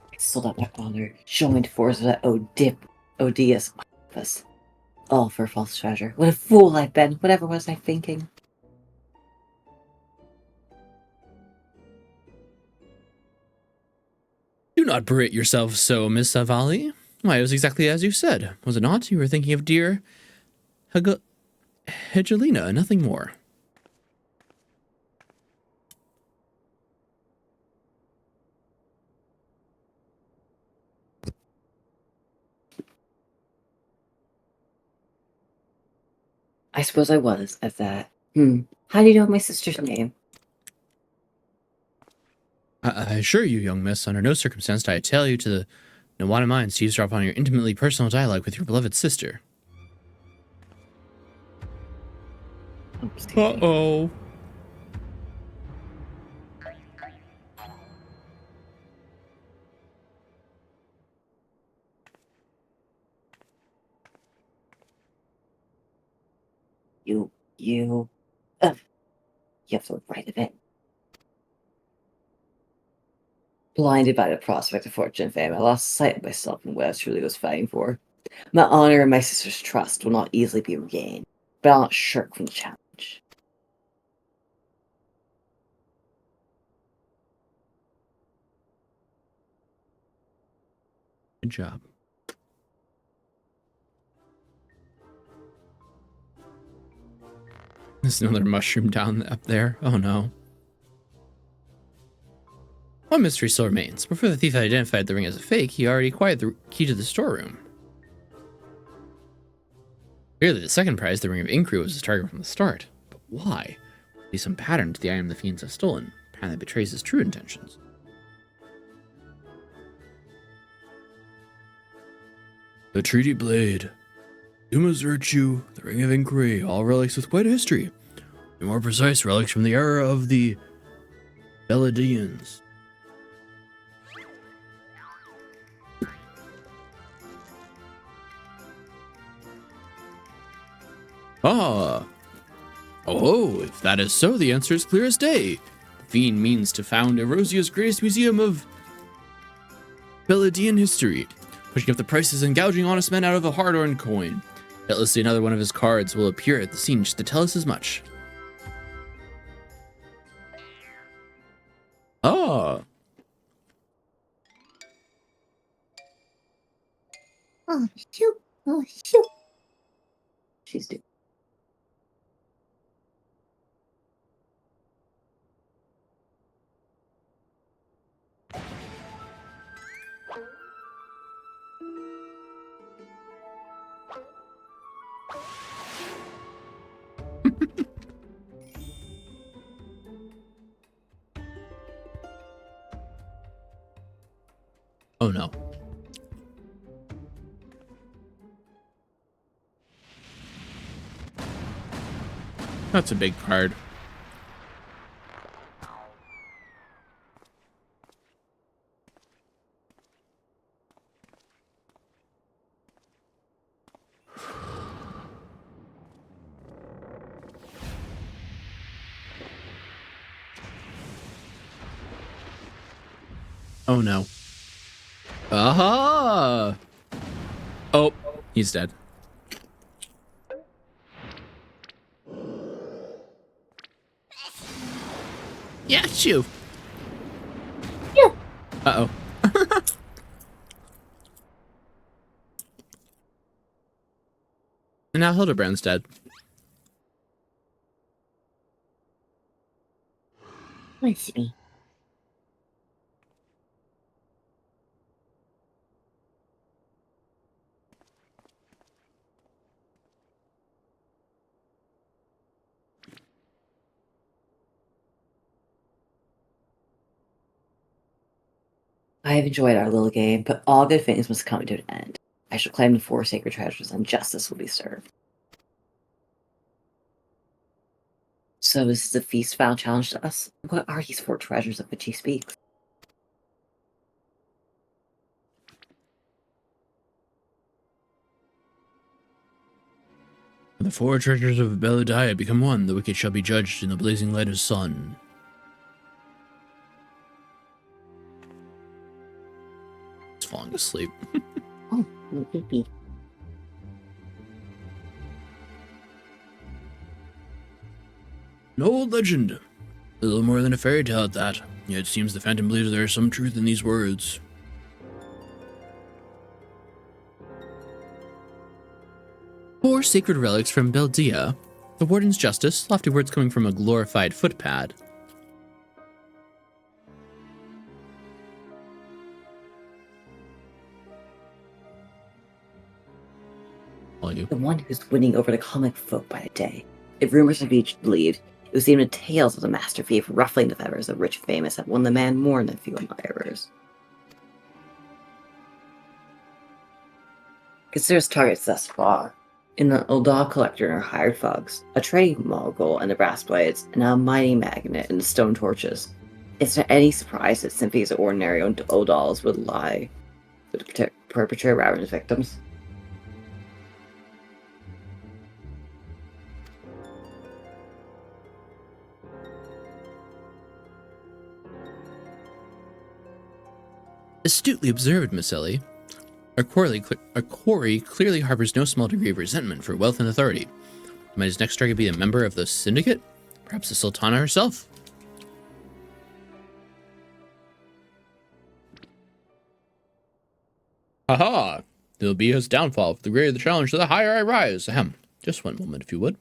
I sold out my honor, joined forces with that odious office. All for a false treasure. What a fool I've been. Whatever was I thinking? Do not berate yourself so, Miss Savali. Why, it was exactly as you said, was it not? You were thinking of dear Hegelina, nothing more. I suppose I was, at that. How do you know my sister's name? I assure you, young miss, under no circumstance do I tell you to know what minds to eavesdrop on your intimately personal dialogue with your beloved sister. Uh-oh. You have the right of it. Blinded by the prospect of fortune and fame, I lost sight of myself and what I truly was fighting for. My honor and my sister's trust will not easily be regained, but I'll not shirk from the challenge. Good job. There's another mushroom down up there. Oh no. One mystery still remains. Before the thief had identified the ring as a fake, he already acquired the key to the storeroom. Clearly, the second prize, the Ring of Inquiry, was his target from the start. But why? There be some pattern to the item the fiends have stolen. Apparently betrays his true intentions. The Treaty Blade. Duma's Virtue, the Ring of Inquiry, all relics with quite a history. To be more precise, relics from the era of the Beladians. Ah. Oh, if that is so, the answer is clear as day. The fiend means to found Erosia's greatest museum of Beladian history, pushing up the prices and gouging honest men out of a hard-earned coin. Doubtlessly another one of his cards will appear at the scene just to tell us as much. Ah. Oh, shoot. Oh, shoot. She's due. Oh no. That's a big card. Oh no. Aha! Oh, he's dead. Yeah, shoo. Yeah. Uh-oh. And now Hildibrand's dead. Let's see. I have enjoyed our little game, but all good things must come to an end. I shall claim the 4 sacred treasures, and justice will be served. So this is a feast found challenge to us? What are these 4 treasures of which he speaks? When the 4 treasures of Beladiah become one, the wicked shall be judged in the blazing light of sun. It's falling asleep. Oh, maybe. An old legend. A little more than a fairy tale at that. Yet it seems the Phantom believes there is some truth in these words. Four sacred relics from Beldia. The Warden's Justice, lofty words coming from a glorified footpad. The one who's winning over the comic folk by the day. If rumors of each believed, it was even the tales of the master thief ruffling the feathers of rich famous that won the man more than few admirers. Consider his targets thus far. In the Oldal collector and her hired thugs, a trading mogul and the brass blades, and a mighty magnet and the stone torches. Is there any surprise that Cynthia's ordinary Odals would lie with the perpetrator rather than victims? Astutely observed, Miss Ellie. A quarry clearly harbors no small degree of resentment for wealth and authority. Might his next target be a member of the syndicate? Perhaps the Sultana herself? Haha! There'll be his downfall. The greater the challenge, the higher I rise. Ahem. Just one moment, if you would.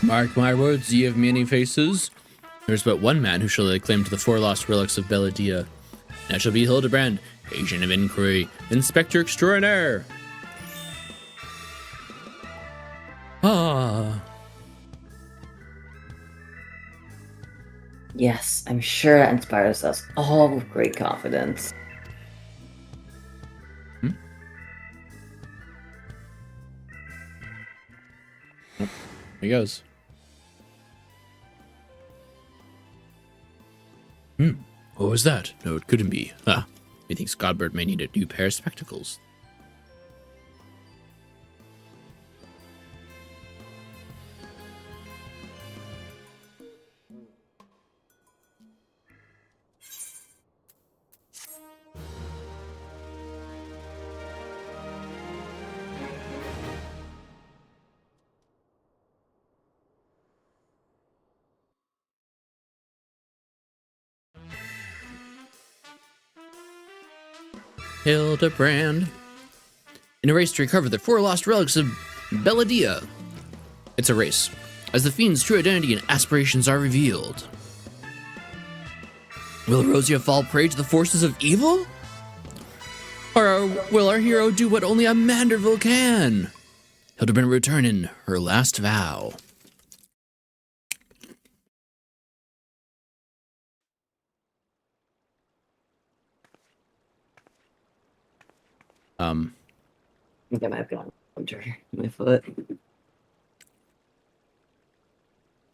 Mark my words, ye of many faces. There's but one man who shall lay claim to the 4 lost relics of Beladiah. That shall be Hildibrand, agent of inquiry, inspector extraordinaire. Ah. Yes, I'm sure that inspires us all with great confidence. There he goes. What was that? No, it couldn't be. Ah, methinks Godbird may need a new pair of spectacles. Hildibrand. In a race to recover the 4 lost relics of Beladiah. It's a race, as the fiend's true identity and aspirations are revealed. Will Rosia fall prey to the forces of evil? Or will our hero do what only a Manderville can? Hildibrand return in her last vow. I think I might have gone under my foot.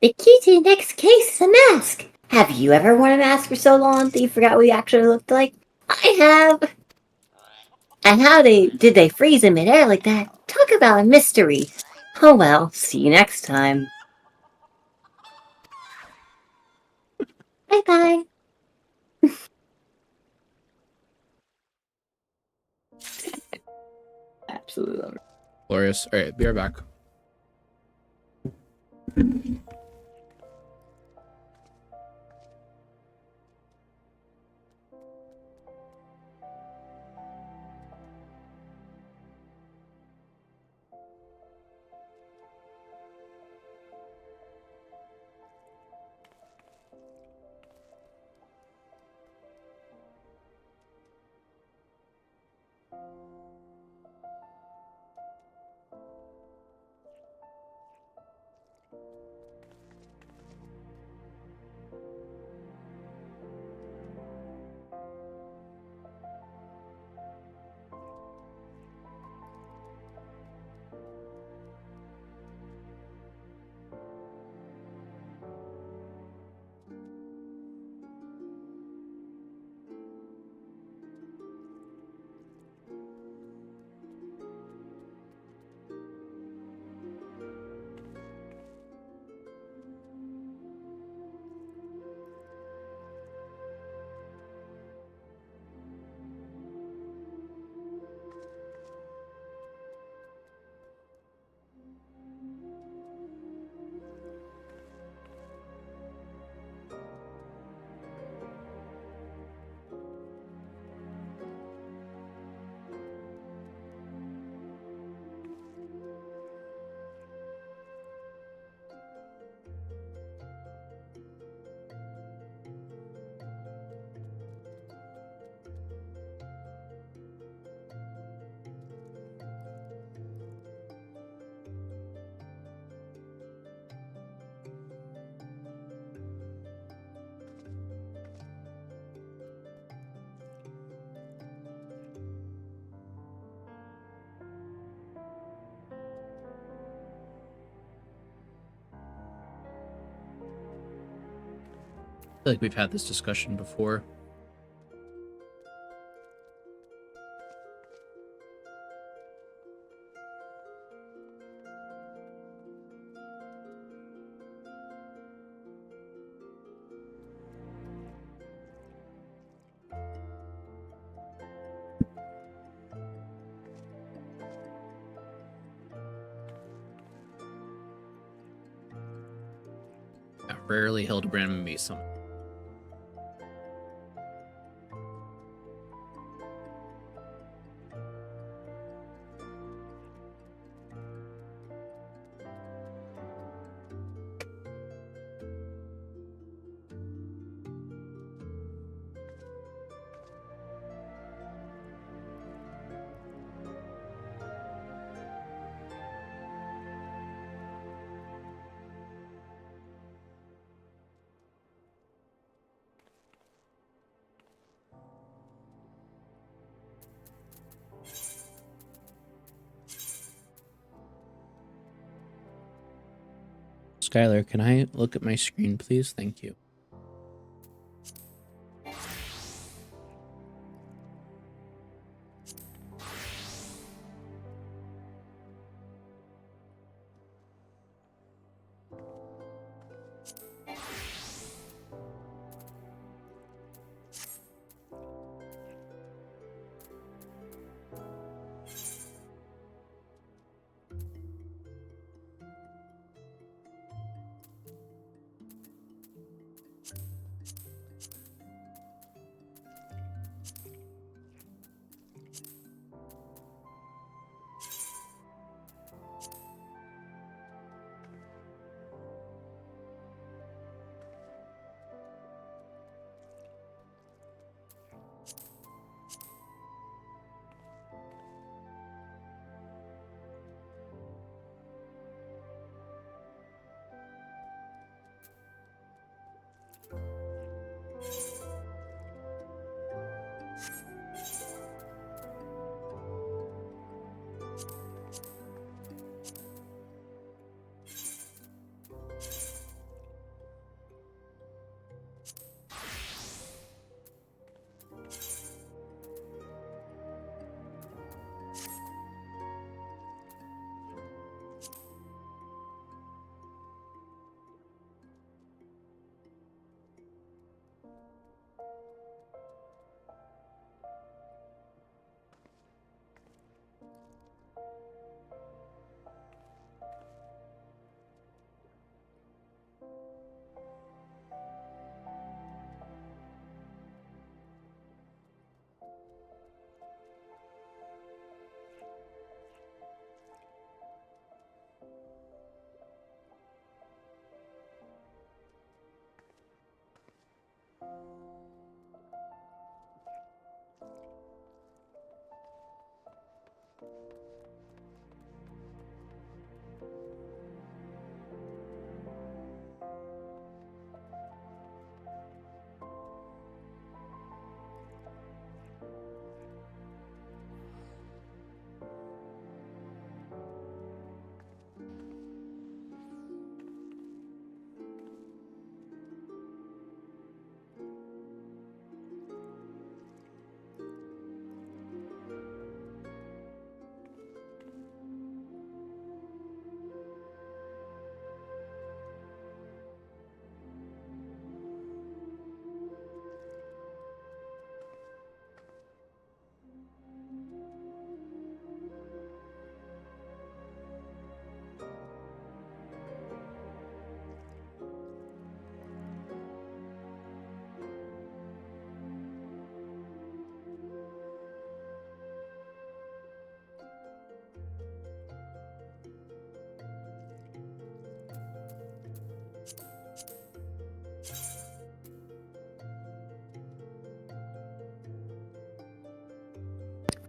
The key to the next case is a mask. Have you ever worn a mask for so long that you forgot what you actually looked like? I have. And how did they freeze in midair like that? Talk about a mystery. Oh well, see you next time. Bye bye. Absolutely love it. Glorious. All right, be right back. feel like we've had this discussion before. Yeah, rarely Hildibrand and me some. Skylar, can I look at my screen, please? Thank you.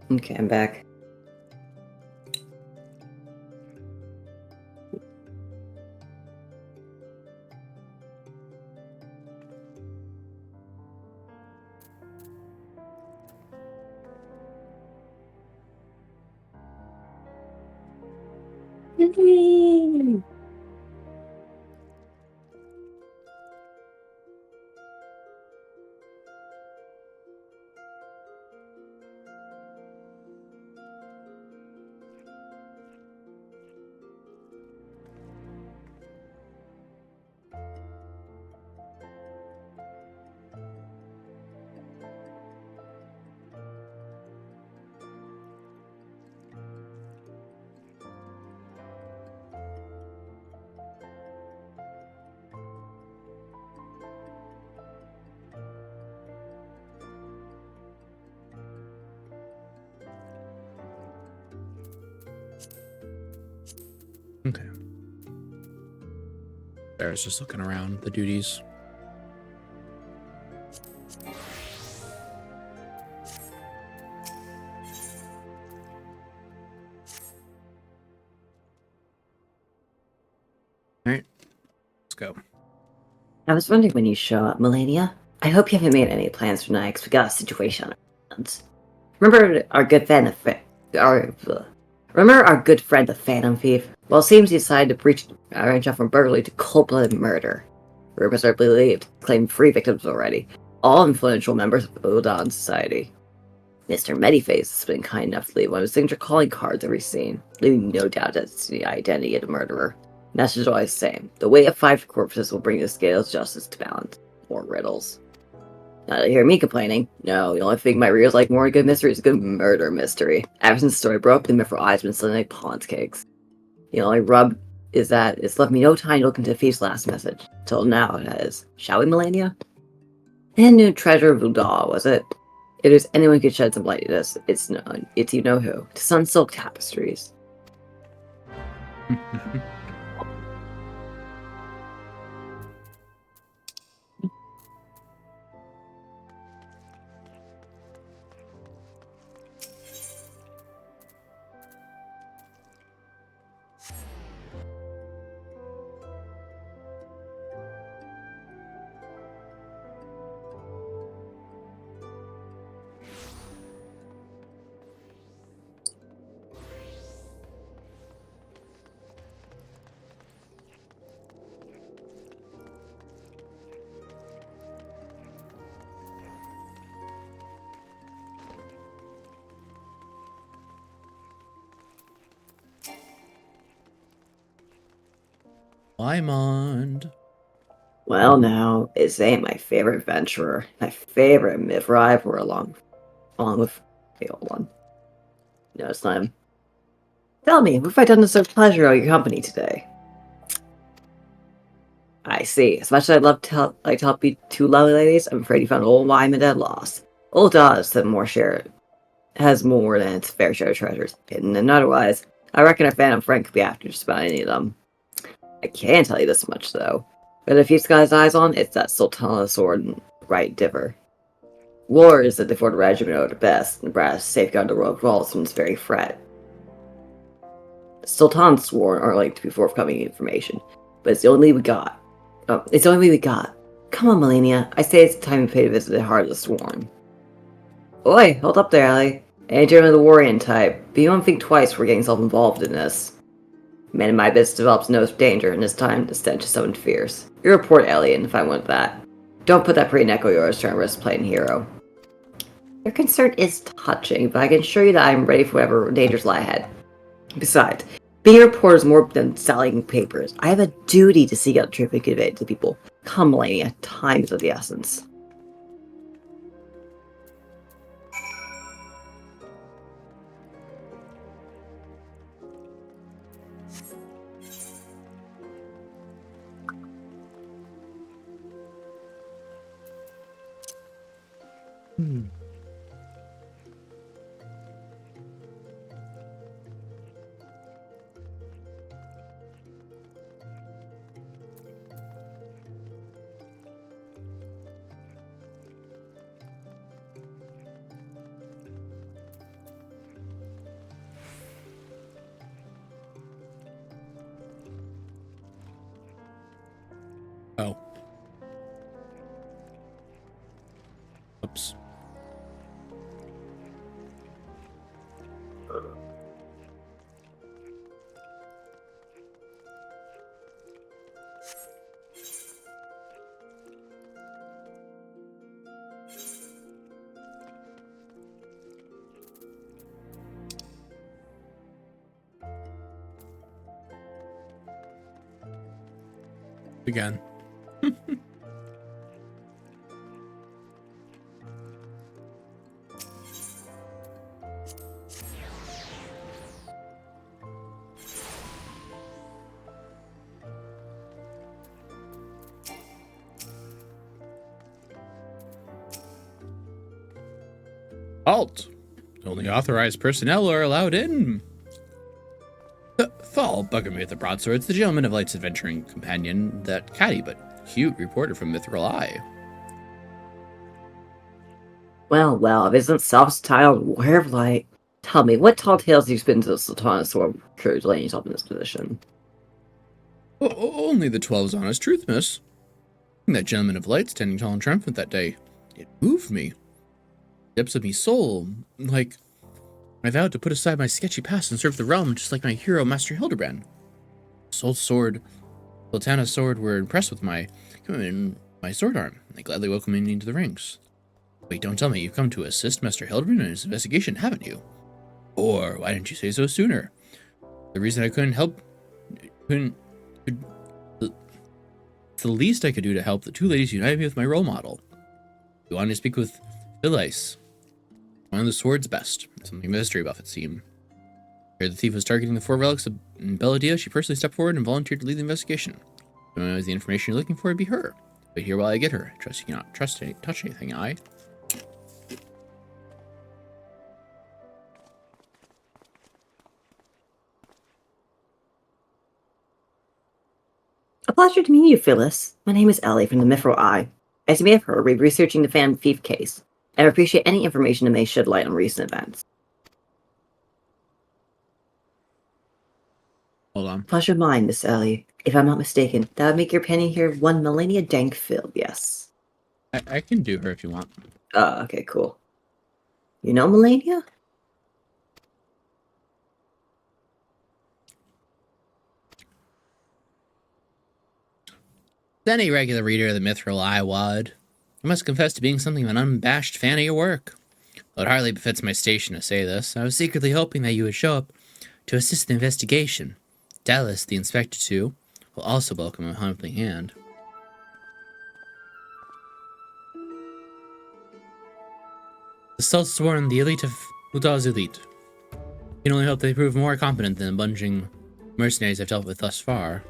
Okay, I'm back. Sarah's just looking around the duties. All right, let's go. I was wondering when you show up, Melania. I hope you haven't made any plans for tonight, 'cause we got a situation on our hands. Remember our good friend, Remember our good friend, the Phantom Thief? Well, it seems he decided to branch out from burglary to cold-blooded murder. Rumors are believed, claim 3 victims already, all influential members of Udon society. Mr. Mediface has been kind enough to leave one of his signature calling cards every scene, leaving no doubt as to the identity of the murderer. Message is always the same. The weight of 5 corpses will bring the scales of justice to balance. More riddles. Now to hear me complaining. No, the only thing my readers like more than good mystery is a good murder mystery. Ever since the story broke, the myth for eyes been selling like pond cakes. The only rub is that it's left me no time to look into the thief's last message. Till now it has. Shall we, Melania? And new treasure of Udall, was it? If there's anyone who could shed some light to this, it's you know who. To Sunsilk Tapestries. Lymond. Well, now, this ain't my favorite adventurer. My favorite myth rival along with the old one. No, it's not him. Tell me, what have I done to serve pleasure of your company today? I see. As much as I'd love to help you 2 lovely ladies, I'm afraid you found old Wyman dead lost. Old Dawes has more than its fair share of treasures, hidden and otherwise. I reckon a Phantom Frank could be after just about any of them. I can tell you this much, though. But if he's got his eyes on, it's that Sultana sword and right diver. Warriors that the Fort Regiment are the best, and brass safeguard the royal vaults from this very threat. Sultan's sworn aren't like to be forthcoming information, but it's the only we got. It's the only way we got. Come on, Melania. I say it's time to pay a visit to the Heart of the Sworn. Oi, hold up there, Ellie. I ain't of the Warrior type, but you won't think twice before getting yourself involved in this. Man in my business develops no danger, and this time the stench is summoned fierce. You report Elliot if I want that. Don't put that pretty neck of yours trying to risk playing hero. Your concern is touching, but I can assure you that I'm ready for whatever dangers lie ahead. Besides, being a reporter is more than selling papers. I have a duty to seek out the truth and convey it to people. Come, Melania, time is of the essence. Oh. Oops. Again. Halt! Only authorized personnel are allowed in. Fall. I'll bugger me with the broadswords, the gentleman of light's adventuring companion, that catty but cute reporter from Mithril Eye. Well, if it isn't self-styled warrior of light, tell me, what tall tales do you spin to the Sultana Sword Courage laying yourself in this position? Only the 12's honest truth, miss. That gentleman of light standing tall and triumphant that day, it moved me. Depths of me soul, like I vowed to put aside my sketchy past and serve the realm just like my hero, Master Hildibrand. Sultana's sword were impressed with my commitment and my sword arm. They gladly welcomed me into the ranks. Wait, don't tell me you've come to assist Master Hildibrand in his investigation, haven't you? Or why didn't you say so sooner? The reason I the least I could do to help the two ladies united me with my role model. You wanted to speak with Phyllis. One of the sword's best. Something mystery buff, it seemed. Heard the thief was targeting the 4 relics of Belladia. She personally stepped forward and volunteered to lead the investigation. If anyone has the information you're looking for, it'd be her. Wait here while I get her. Trust you cannot touch anything, I. A pleasure to meet you, Phyllis. My name is Ellie from the Mithril Eye. As you may have heard, we're researching the Phantom Thief case, and I appreciate any information that may shed light on recent events. Hold on. Pleasure mine, Miss Ellie. If I'm not mistaken, that would make your penny here 1 millennia dank filled, yes. I can do her if you want. Okay, cool. You know Melania? Any regular reader of the Mithril Eye would. I must confess to being something of an unabashed fan of your work. Though it hardly befits my station to say this, I was secretly hoping that you would show up to assist the investigation. Dallas, the inspector, too, will also welcome a helping hand. The Salt-Sworn, the elite of Utah's elite. I can only hope they prove more competent than the bunching mercenaries I've dealt with thus far.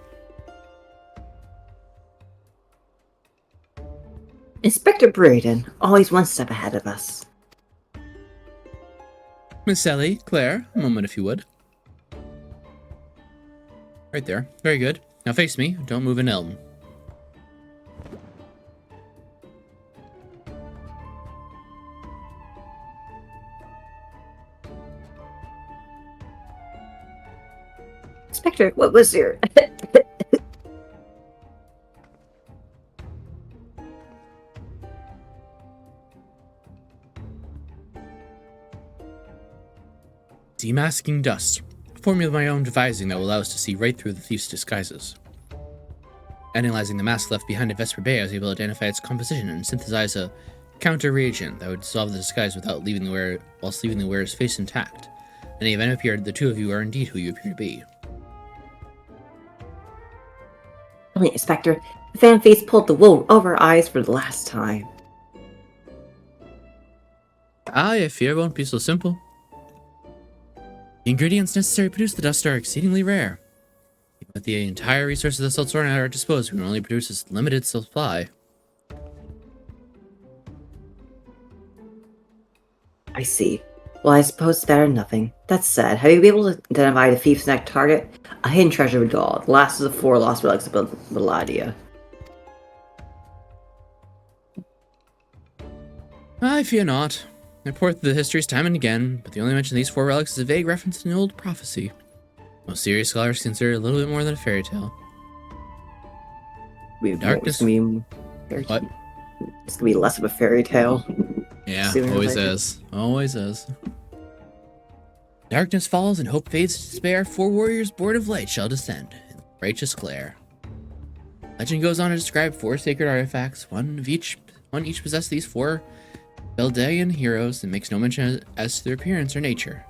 Inspector Braden, always one step ahead of us. Miss Ellie, Claire, a moment if you would. Right there. Very good. Now face me. Don't move an elm. Inspector, what was your... Demasking dust. A formula of my own devising that will allow us to see right through the thief's disguises. Analyzing the mask left behind at Vesper Bay, I was able to identify its composition and synthesize a counter reagent that would dissolve the disguise without leaving the wearer, whilst leaving the wearer's face intact. In the event it appeared, the two of you are indeed who you appear to be. Brilliant, Inspector. The fan face pulled the wool over our eyes for the last time. I fear it won't be so simple. The ingredients necessary to produce the dust are exceedingly rare. With the entire resources of the Salt-Sworn at our disposal, we can only produce a limited supply. I see. Well, I suppose it's better than nothing. That said, have you been able to identify the thief's next target? A hidden treasure of Gaul, the last of the 4 lost relics of Belladia. I fear not. I poured through the histories time and again, but the only mention of these 4 relics is a vague reference to an old prophecy. Most serious scholars consider it a little bit more than a fairy tale. Darkness. What? It's gonna be less of a fairy tale. Yeah, Sooner or always later. is. Always is. Darkness falls and hope fades to despair. 4 warriors born of light shall descend in righteous glare. Legend goes on to describe 4 sacred artifacts. One each possess these 4 Beldalian heroes and makes no mention as to their appearance or nature.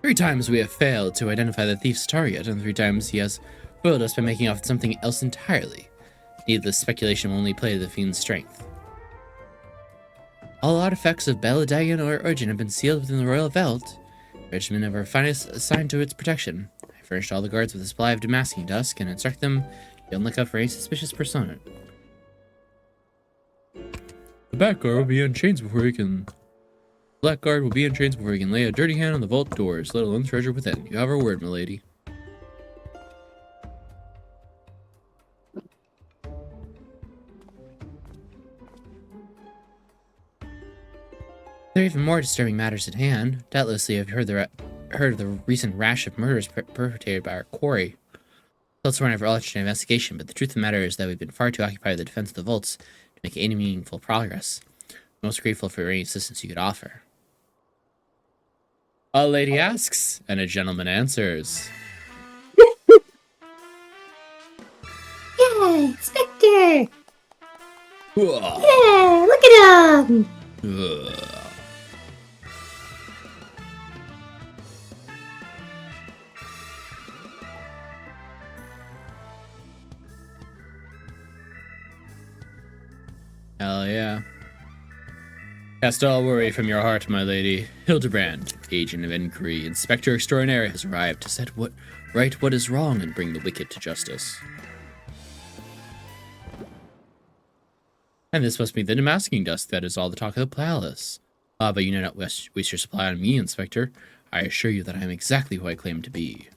3 times we have failed to identify the thief's target, and 3 times he has foiled us by making off something else entirely. Needless speculation will only play to the fiend's strength. All artifacts of Beladalian origin have been sealed within the royal vault, a regiment of our finest assigned to its protection. I furnished all the guards with a supply of demasking dust and instruct them to be on the lookout for any suspicious persona. The back guard will be in chains before he can Blackguard will be in chains before he can lay a dirty hand on the vault doors, let alone treasure within. You have our word, milady. There are even more disturbing matters at hand. Doubtless you have heard of the recent rash of murders perpetrated by our quarry. Elsewhere, I've launched an investigation, but the truth of the matter is that we've been far too occupied with the defense of the vaults to make any meaningful progress. I'm most grateful for any assistance you could offer. A lady asks, and a gentleman answers. Yeah, Spectre! Ugh. Yeah, look at him! Ugh. Hell yeah. Cast all worry from your heart, my lady. Hildibrand, agent of inquiry, inspector extraordinary, has arrived to set right what is wrong and bring the wicked to justice. And this must be the demasking dust that is all the talk of the palace. But you need not waste your supply on me, Inspector. I assure you that I am exactly who I claim to be.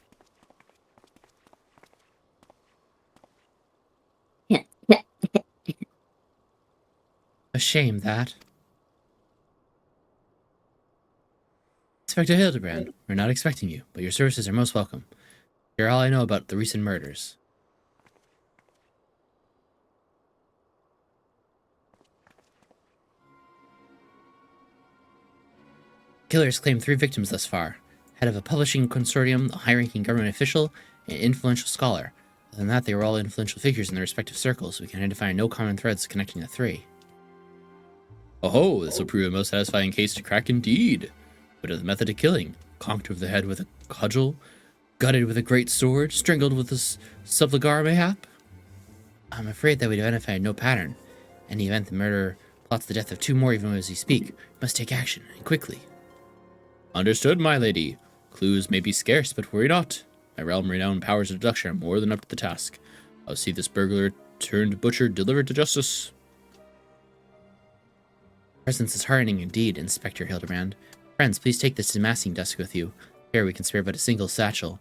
A shame that. Inspector Hildibrand, we're not expecting you, but your services are most welcome. You're all I know about the recent murders. Killers claimed 3 victims thus far. Head of a publishing consortium, a high-ranking government official, and an influential scholar. Other than that, they were all influential figures in their respective circles. We can identify no common threads connecting the 3. Oh, this will prove a most satisfying case to crack indeed. But of the method of killing, conked over the head with a cudgel, gutted with a great sword, strangled with a subligar mayhap? I'm afraid that we identified no pattern. In the event the murderer plots the death of 2 more even as we speak, we must take action, and quickly. Understood, my lady. Clues may be scarce, but worry not. My realm-renowned powers of deduction are more than up to the task. I'll see this burglar turned butcher delivered to justice. Presence is heartening indeed, Inspector Hildibrand. Friends, please take this demasking desk with you. Here we can spare but a single satchel.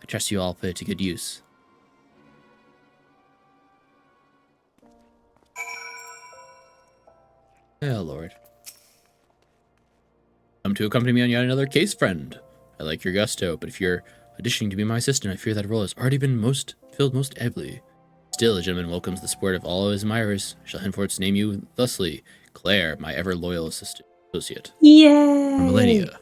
I trust you all put it to good use. Oh, Lord. Come to accompany me on yet another case, friend. I like your gusto, but if you're auditioning to be my assistant, I fear that role has already been filled most ably. Still, the gentleman welcomes the support of all his admirers. I shall henceforth name you thusly, Claire, my ever-loyal associate. Yeah. For millennia.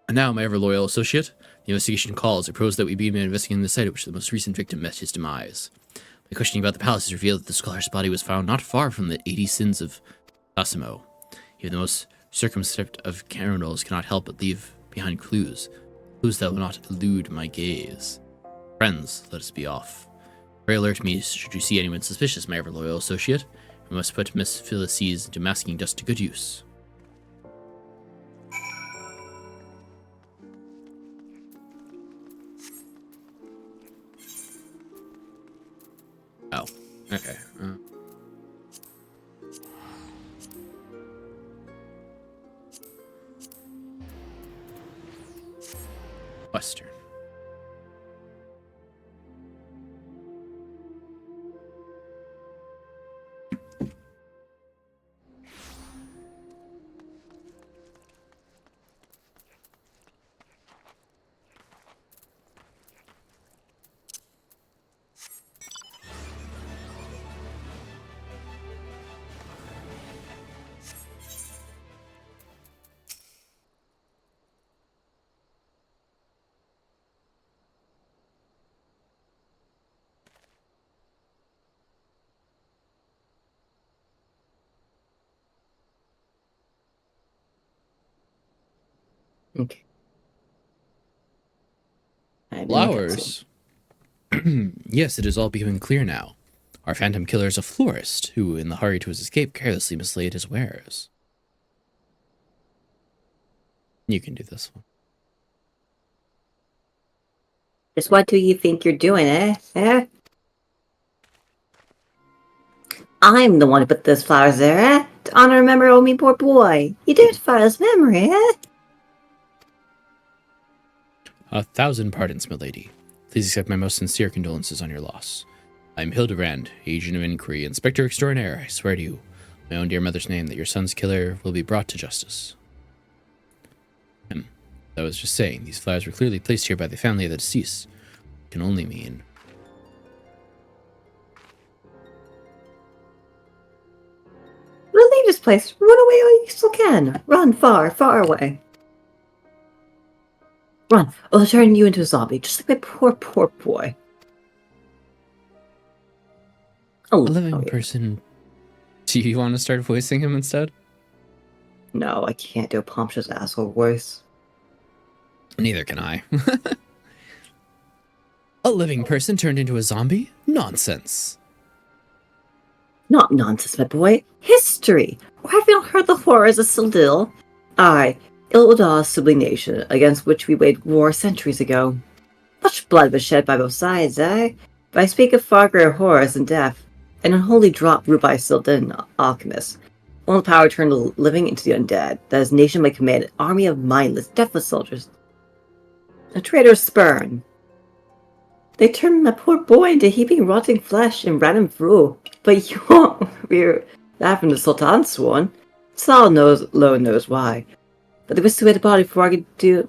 And now, my ever-loyal associate, the investigation calls. I propose that we begin investigating the site at which the most recent victim met his demise. My questioning about the palace has revealed that the scholar's body was found not far from the 80 sins of Tassimo. Even the most circumspect of criminals cannot help but leave behind clues that will not elude my gaze. Friends, let us be off. Pray alert me should you see anyone suspicious, my ever-loyal associate. We must put Miss Phyllis's demasking dust to good use. Oh, okay. Western. Okay. Flowers? Yes, it is all becoming clear now. Our phantom killer is a florist who, in the hurry to his escape, carelessly mislaid his wares. You can do this one. Just what do you think you're doing, eh? I'm the one who put those flowers there, eh? To honor and memory of me poor boy. You dared to file his memory, eh? 1,000 pardons, milady. Please accept my most sincere condolences on your loss. I'm Hildibrand, agent of inquiry, inspector extraordinaire. I swear to you, my own dear mother's name, that your son's killer will be brought to justice. I was just saying, these flowers were clearly placed here by the family of the deceased. It can only mean... We'll leave this place. Run away while you still can. Run far, far away. Run. I'll turn you into a zombie, just like my poor, poor boy. A living person. Do you want to start voicing him instead? No, I can't do a pompous asshole voice. Neither can I. A living person turned into a zombie? Nonsense. Not nonsense, my boy. History. Or have you not heard the horrors of Sildil? Aye, Ilda's sublimation, against which we waged war centuries ago. Much blood was shed by both sides, eh? But I speak of far greater horrors than death. An unholy drop brewed by Sildin alchemists. One of the power turned the living into the undead, that his nation might command an army of mindless, deathless soldiers. A traitor's spurn. They turned my poor boy into heaping rotting flesh and ran him through. But you won't hear that from the Sultan's sworn. Saul alone knows why. But they whisked away the body before I could do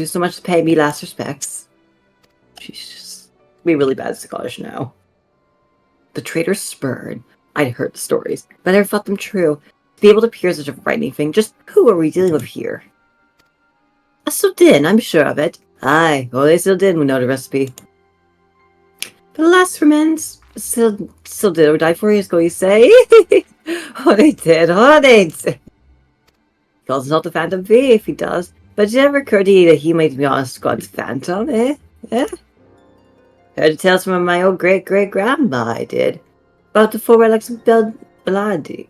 so much to pay me last respects. She's just be really bad Scottish now. The traitor's spurn. I'd heard the stories, but I never thought them true. To be able to hear such a frightening thing, just who are we dealing with here? A Sildin, I'm sure of it. Aye, only Sildin would know the recipe. But alas for men, Sildin would die 4 years ago, you say? Oh, they did, oh, they did. He calls himself the Phantom V if he does, but it never occurred to you that he might be honest God's phantom, eh? Eh? Heard the tales from my old great-great-grandma, I did. About the four relics of Belladia.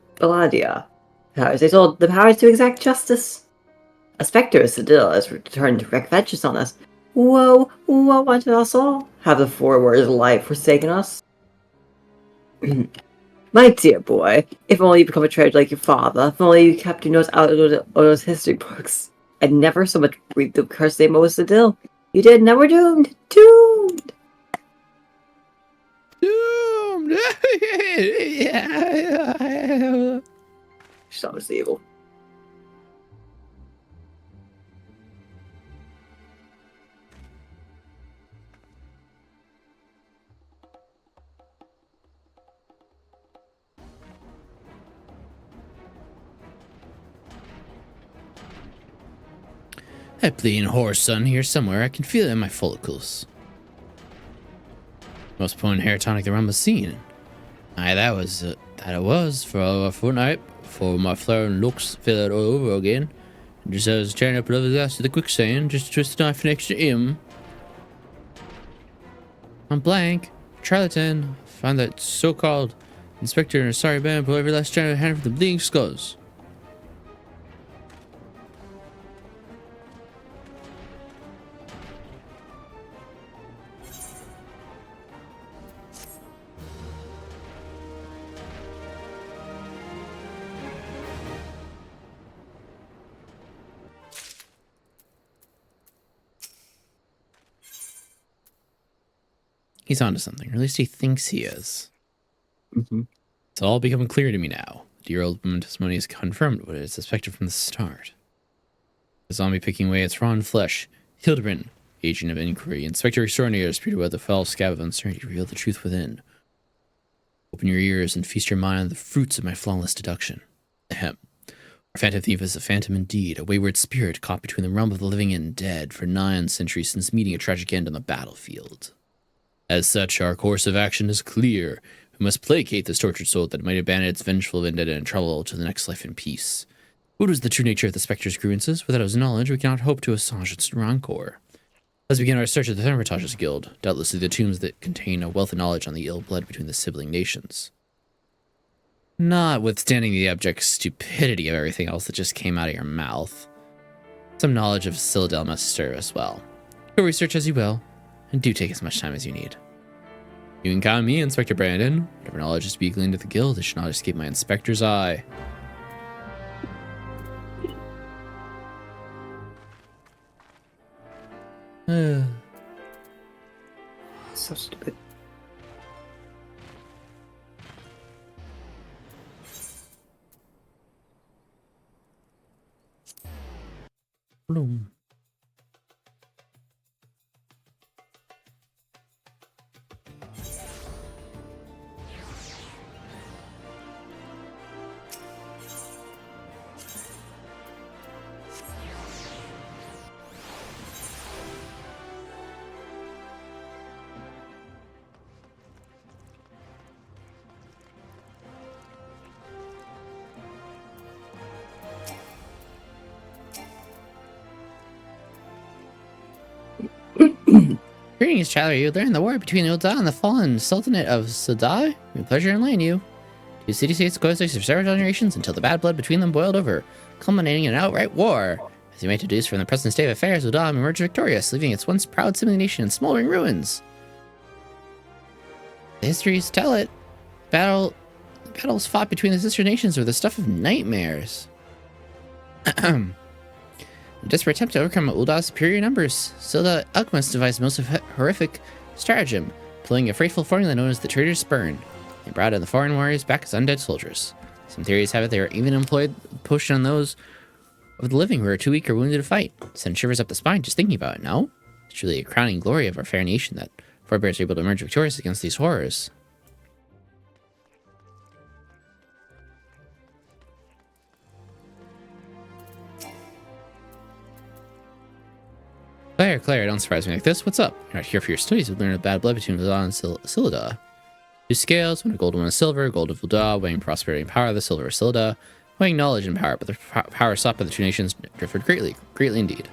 Powers they told the powers to exact justice. A spectre of Sildil has returned to wreak vengeance on us. Whoa, what wanted us all? Have the four words of life forsaken us? My dear boy, if only you become a treasure like your father, if only you kept your nose out of those history books. I'd never so much read the cursed name of Sildil. You did, now we're doomed. Doomed! Doomed! She's obviously evil. That bleeding horse sun here somewhere. I can feel it in my follicles. Most potent hair tonic the realm has seen. Aye, that it was for a fortnight before my flowering looks fell out all over again. Just as I was tearing up another glass of the quicksand, just to twist the knife next to him. I'm blank. Charlatan. Find that so-called inspector and a sorry band pull every last strand of hand from the bleeding skulls. He's onto something, or at least he thinks he is. Mm-hmm. It's all becoming clear to me now. The dear old woman testimony has confirmed what I had suspected from the start. The zombie picking away its raw flesh. Hildibrand, agent of inquiry, inspector extraordinaire, disputed about the foul scab of uncertainty to reveal the truth within. Open your ears and feast your mind on the fruits of my flawless deduction. Ahem. Our phantom thief is a phantom indeed, a wayward spirit caught between the realm of the living and dead for 9 centuries since meeting a tragic end on the battlefield. As such, our course of action is clear. We must placate this tortured soul that might abandon its vengeful vendetta and travel to the next life in peace. What is the true nature of the spectre's grievances? Without his knowledge, we cannot hope to assuage its rancor. Let's begin our search at the Hermitage's Guild, doubtlessly the tombs that contain a wealth of knowledge on the ill blood between the sibling nations. Notwithstanding the abject stupidity of everything else that just came out of your mouth, some knowledge of Citadel must serve us well. Go research as you will, and do take as much time as you need. You can count on me, Inspector Brandon. Whatever knowledge is to be gleaned at the guild, it should not escape my inspector's eye. So stupid. Bloom. Greetings, Chatter. You learned the war between Ul'dah and the fallen Sultanate of Sadai. We pleasure in laying you. Two city-states coexisted for several generations until the bad blood between them boiled over, culminating in an outright war. As you may deduce from the present state of affairs, Ul'dah emerged victorious, leaving its once proud sibling nation in smoldering ruins. The histories tell it. The battles fought between the sister nations were the stuff of nightmares. In a desperate attempt to overcome Ul'dah's superior numbers, Silda Alchemist devised the most horrific stratagem, employing a frightful formula known as the Traitor's Spurn. They brought in the foreign warriors back as undead soldiers. Some theories have it they were even employed potion on those of the living who are too weak or wounded to fight. Send shivers up the spine just thinking about it, no? It's truly a crowning glory of our fair nation that forebears are able to emerge victorious against these horrors. Claire, don't surprise me like this. What's up? You're not here for your studies. You've learned of bad blood between Ul'dah and Silda. Two scales, one of gold and one of silver. Gold of Ul'dah, weighing prosperity and power. The silver of Silda, weighing knowledge and power. But the power sought by the two nations differed greatly indeed.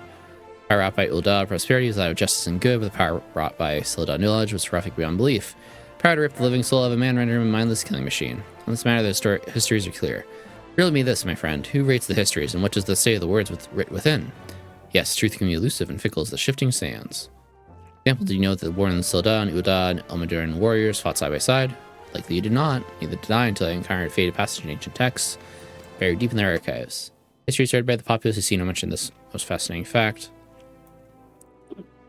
Power wrought by Ul'dah, prosperity, was that of justice and good, but the power wrought by Silda, knowledge, was terrific beyond belief. Power to rip the living soul of a man, render him a mindless killing machine. On this matter, the histories are clear. Riddle me this, my friend. Who rates the histories, and what does the say of the words writ within? Yes, truth can be elusive and fickle as the shifting sands. For example, did you know that the Warren Silda and Ul'dah and Elmaduran warriors fought side by side? Likely you did not. Neither did I until I encountered faded passage in ancient texts, buried deep in their archives. History is read by the populace who see no mention of this most fascinating fact.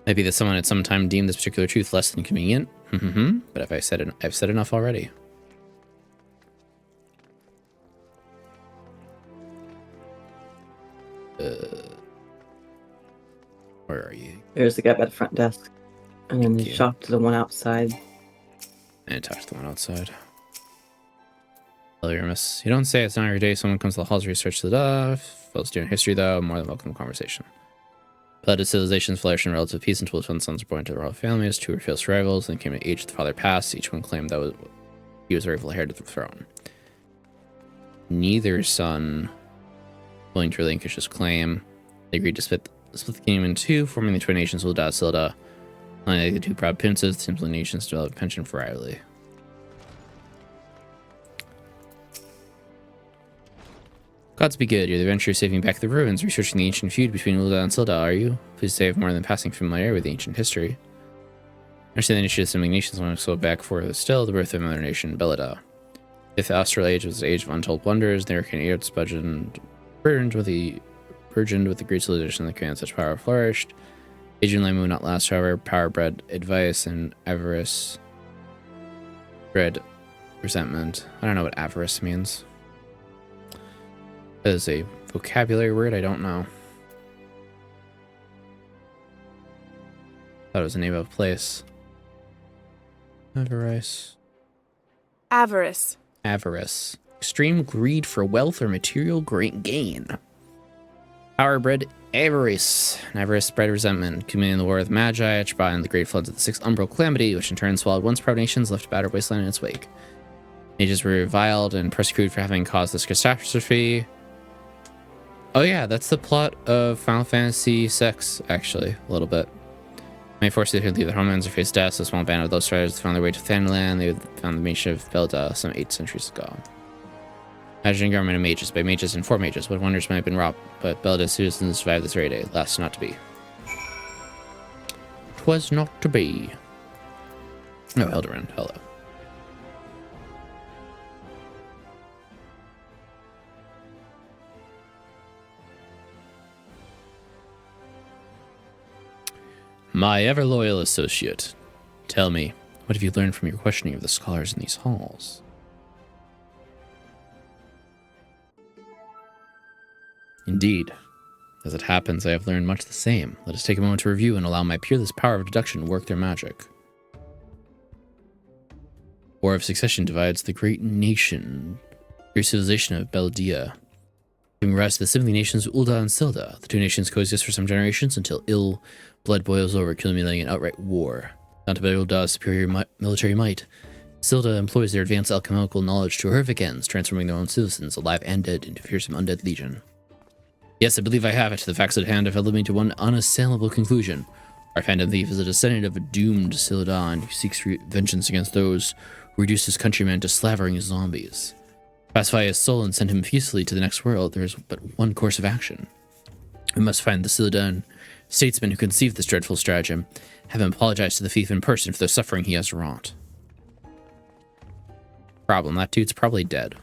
Maybe that someone at some time deemed this particular truth less than convenient. But I've said enough already. Where are you? There's the guy by the front desk. And then the shop to the one outside. And talk to the one outside. Hello, miss. You don't say it's not every day someone comes to the halls to research the duff. Well, doing history, though, more than welcome to conversation. Blooded civilizations flourished in relative peace until one sons were born to the royal families. Two were fierce rivals, then came to age the father passed. Each one claimed that he was the rightful heir to the throne. Neither son willing to relinquish his claim. They agreed to split the kingdom in two, forming the twin nations Ul'dah and Silda. Unlike the two proud princes, the simple nations developed a penchant for rivalry. Gods be good. You're the adventurer saving back the ruins, researching the ancient feud between Ul'dah and Silda, are you? Please say I have more than passing familiarity with the ancient history. I understand the initiative of assembling nations want to go back for still the birth of another nation, Belida. If the Austral Age was the age of untold wonders, the American Earth's burgeoned with the great civilization that command such power flourished. Age and life will not last, however. Power bred advice and avarice bred resentment. I don't know what avarice means. That is a vocabulary word I don't know. Thought it was the name of a place. Avarice. Avarice. Extreme greed for wealth or material gain. Power bred avarice. And avarice bred resentment. Committing the war of the Magi, which brought in the great floods of the Sixth Umbral Calamity, which in turn swallowed once proud nations, left a battered wasteland in its wake. Mages were reviled and persecuted for having caused this catastrophe. Oh yeah, that's the plot of Final Fantasy VI, actually, a little bit. May force you to leave their homelands or face death, so a small band of those riders found their way to Thanaland. They found the nation of Belda some 8 centuries ago. Imagining government of mages, by mages and for mages, what wonders might have been wrought, but Belda's citizens survived this very day. Last not to be. 'Twas not to be. Oh, Hildibrand, hello. My ever-loyal associate, tell me, what have you learned from your questioning of the scholars in these halls? Indeed. As it happens, I have learned much the same. Let us take a moment to review and allow my peerless power of deduction to work their magic. War of Succession divides the great nation, great civilization of Beldia, giving rise to the sibling nations Ulda and Silda. The two nations coexist for some generations until ill blood boils over, culminating in outright war. Counted by Ulda's superior military might, Silda employs their advanced alchemical knowledge to horrific ends, transforming their own citizens, alive and dead, into fearsome undead legion. Yes, I believe I have it. The facts at hand have led me to one unassailable conclusion. Our phantom thief is a descendant of a doomed Sildan who seeks vengeance against those who reduce his countrymen to slavering zombies. Pacify his soul and send him peacefully to the next world. There is but one course of action. We must find the Sildan statesman who conceived this dreadful stratagem, have him apologize to the thief in person for the suffering he has wrought. Problem, that dude's probably dead.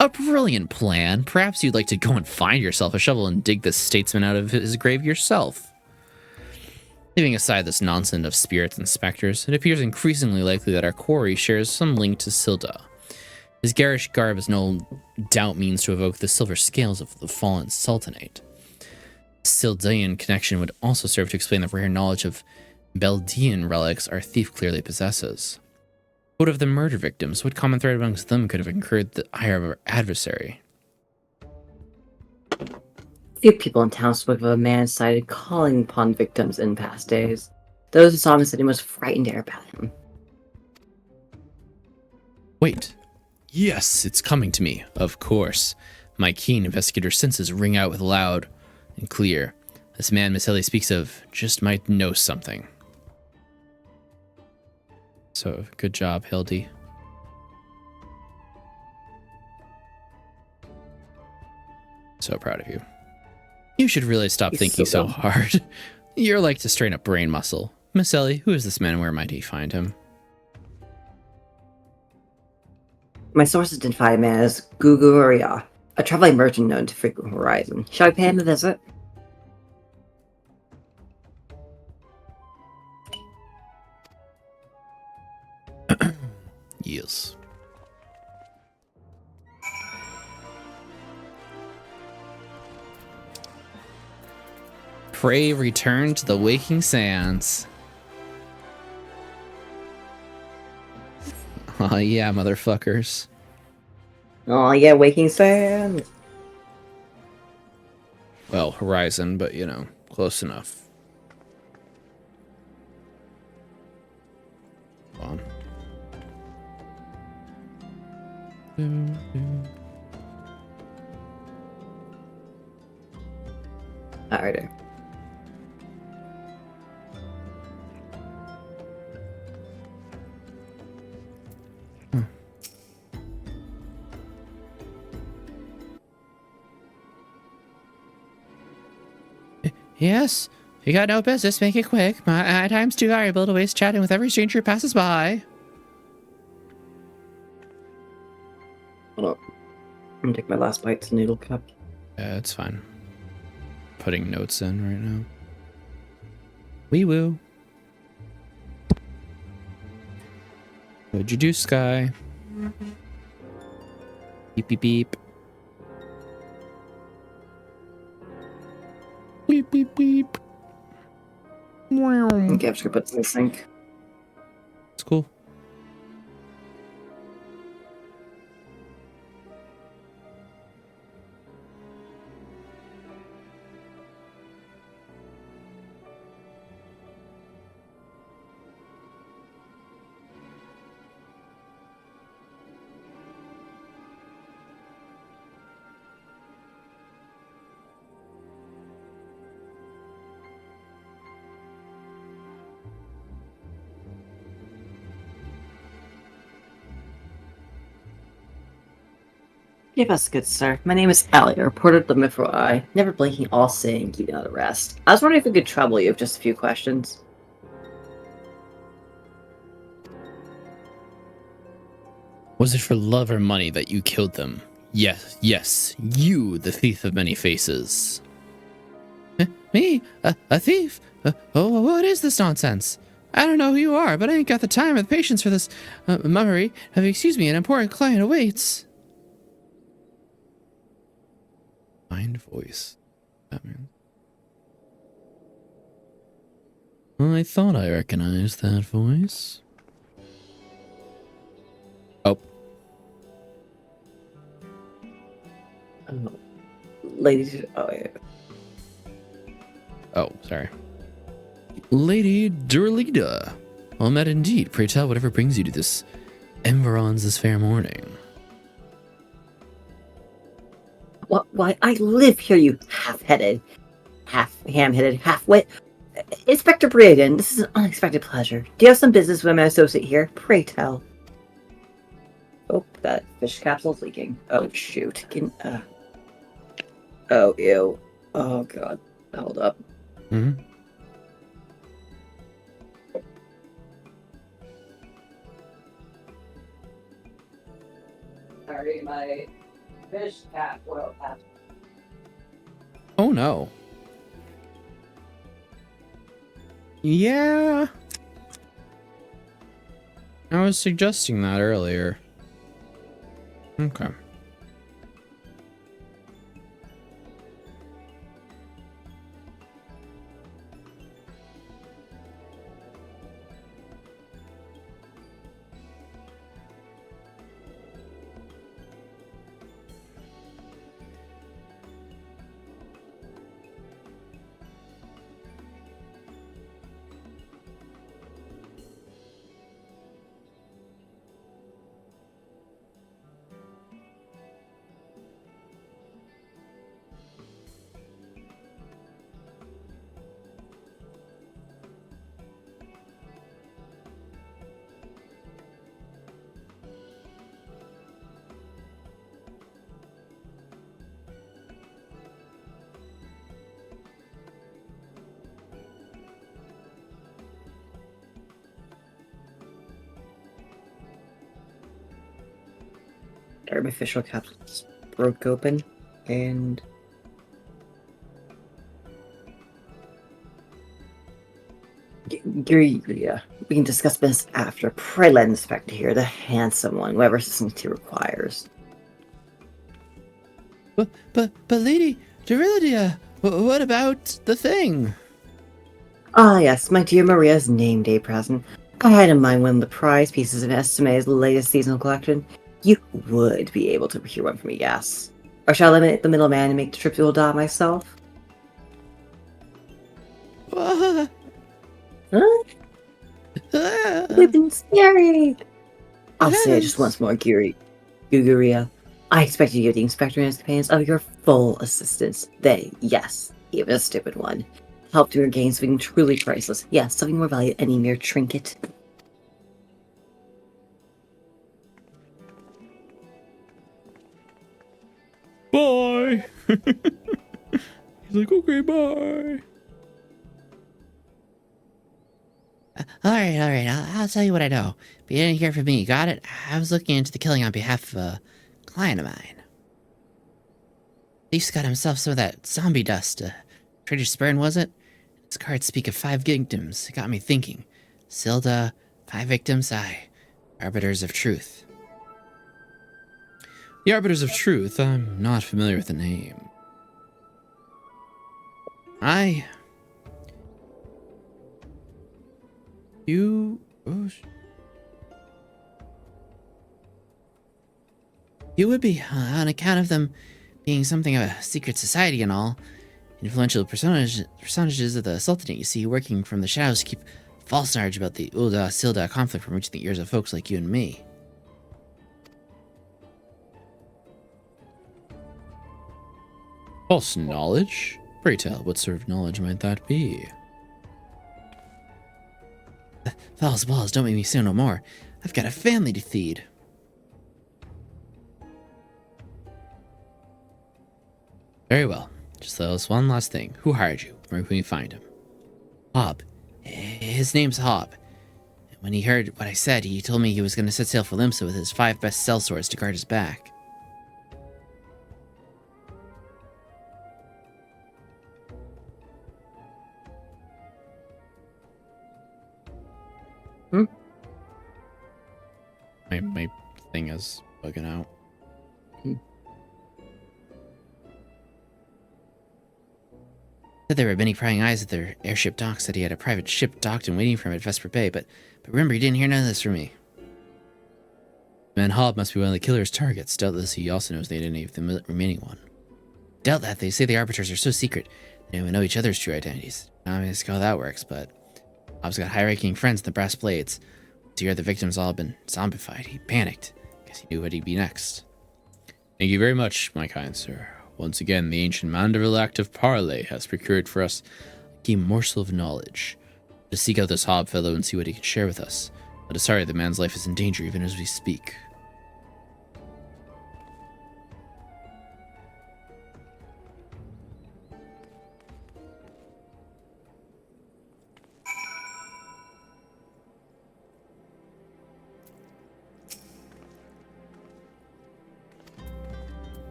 A brilliant plan. Perhaps you'd like to go and find yourself a shovel and dig this statesman out of his grave yourself. Leaving aside this nonsense of spirits and specters, it appears increasingly likely that our quarry shares some link to Silda. His garish garb is no doubt means to evoke the silver scales of the fallen sultanate. Sildian connection would also serve to explain the rare knowledge of Beldian relics our thief clearly possesses. What of the murder victims? What common thread amongst them could have incurred the ire of our adversary? Few people in town spoke of a man cited calling upon victims in past days. Those who saw him said he was frightened air about him. Wait. Yes, it's coming to me. Of course. My keen investigator senses ring out with loud and clear. This man Miss Ellie speaks of just might know something. So, good job, Hildy. So proud of you. You should really stop thinking so hard. You're like to strain a brain muscle. Miss Ellie, who is this man and where might he find him? My sources identify a man as Guguria, a traveling merchant known to frequent Horizon. Shall I pay him a visit? Yes. Pray return to the waking sands. Oh yeah, motherfuckers. Oh yeah, Waking Sand. Well, Horizon, but you know, close enough. Hold on. Alright. Yes, if you got no business, make it quick. My time's too valuable to waste chatting with every stranger who passes by. Hold up. I'm gonna take my last bite to Noodle Cup. It's fine. Putting notes in right now. Wee woo. What'd you do, Sky? Beep beep beep. Beep beep beep. Wow. Okay, I'm just gonna put this in the sink. It's cool. Give us good sir. My name is Allie, a reporter of the Mithril Eye, never blinking, all seeing, keeping out the rest. I was wondering if we could trouble you with just a few questions. Was it for love or money that you killed them? Yes, yes, you, the thief of many faces. Me? A thief? Oh, what is this nonsense? I don't know who you are, but I ain't got the time or the patience for this mummery. Excuse me, an important client awaits. Mind voice. That means... I thought I recognized that voice. Oh. Ladies, oh yeah. Oh, sorry. Lady Durlida. Well met indeed. Pray tell whatever brings you to this Environs this fair morning. What? Why? I live here, you half-headed, half-ham-headed, half-wit. Inspector Braden, this is an unexpected pleasure. Do you have some business with my associate here? Pray tell. Oh, that fish capsule's leaking. Oh, shoot. Oh, ew. Oh, God. Hold up. Mm-hmm. Sorry, my fish capsule. Oh no. Yeah. I was suggesting that earlier. Okay. Artificial capsules broke open, and Gary, yeah, we can discuss this after. Pray let Inspector here, the handsome one, whatever assistance he requires. But Lady Durilia, what about the thing? Ah, yes, my dear Maria's name day present. I had in mind one of the prize pieces of Estime's latest seasonal collection. You would be able to procure one for me, yes. Or shall I limit the middleman and make the trip to Oda myself? Huh? We've been scary! I'll say it just once more, Guguria. I expect you to give the Inspector and his companions of your full assistance. They, yes, even a stupid one, help to your gain something truly priceless. Yes, something more valuable than any mere trinket. Bye. He's like, okay, bye. All right. I'll tell you what I know. But you didn't hear from me. Got it? I was looking into the killing on behalf of a client of mine. Thief's got himself some of that zombie dust. Trader Spurn, was it? His cards speak of 5 victims. It got me thinking. Silda, 5 victims, aye. Arbiters of Truth. The Arbiters of Truth? I'm not familiar with the name. You would be, on account of them being something of a secret society and all. Influential personages of the Sultanate, you see, working from the shadows to keep false knowledge about the Ulda-Silda conflict from reaching the ears of folks like you and me. False knowledge? Pray tell, what sort of knowledge might that be? False balls, don't make me say no more. I've got a family to feed. Very well. Just tell us one last thing. Who hired you? Where can we find him? Hob. His name's Hob. When he heard what I said, he told me he was going to set sail for Limsa with his 5 best sellswords to guard his back. My thing is bugging out. Said there were many prying eyes at their airship dock. Said he had a private ship docked and waiting for him at Vesper Bay, but remember, he didn't hear none of this from me. Man Hobb must be one of the killer's targets. Doubtless he also knows the identity of the remaining one. Doubt that. They say the Arbiters are so secret. They don't even know each other's true identities. I mean, it's how that works, but Hobb's got high-ranking friends in the Brass Blades. To hear the victims all been zombified, he panicked. Guess he knew what he'd be next. Thank you very much, my kind sir. Once again, the ancient Mandeville Act of Parley has procured for us a key morsel of knowledge. To seek out this Hobb fellow and see what he can share with us. But sorry, the man's life is in danger even as we speak.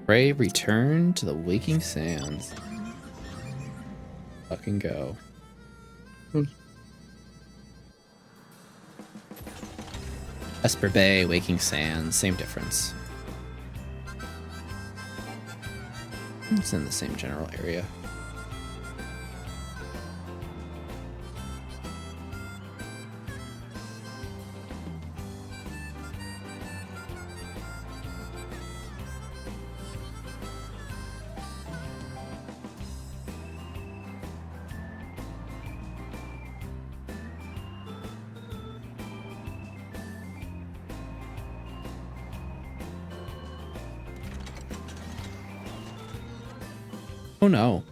Pray return to the waking sands. Fucking go. Vesper Bay, Waking Sands, same difference. It's in the same general area. Oh no.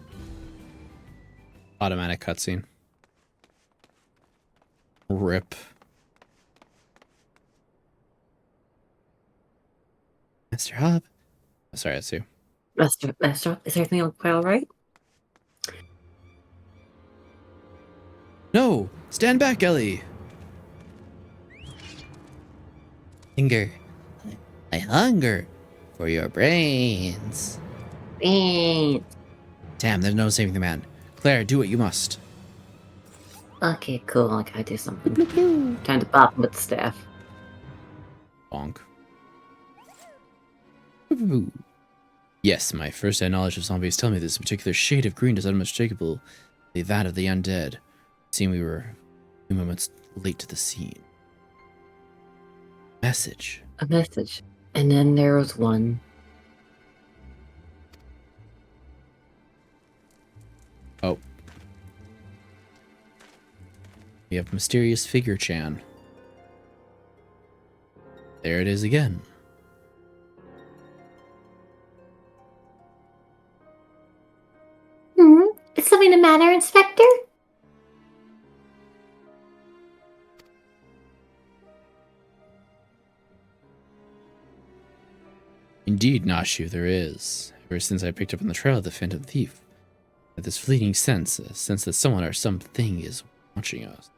Automatic cutscene. Rip. Mr. Hobb. Oh, sorry, that's you. Master, is everything quite all right? No! Stand back, Ellie! Hunger. I hunger for your brains. Damn, there's no saving the man. Claire, do what you must. Okay, cool. I gotta do something. Time to pop him with the staff. Bonk. Yes, my first-hand knowledge of zombies tell me this particular shade of green is unmistakable. That of the undead. It seemed we were a few moments late to the scene. Message. A message. And then there was one. Oh. We have mysterious figure Chan. There it is again. Is something the matter, Inspector? Indeed, Nashu, there is. Ever since I picked up on the trail of the phantom thief, I had this fleeting sense, a sense that someone or something is watching us.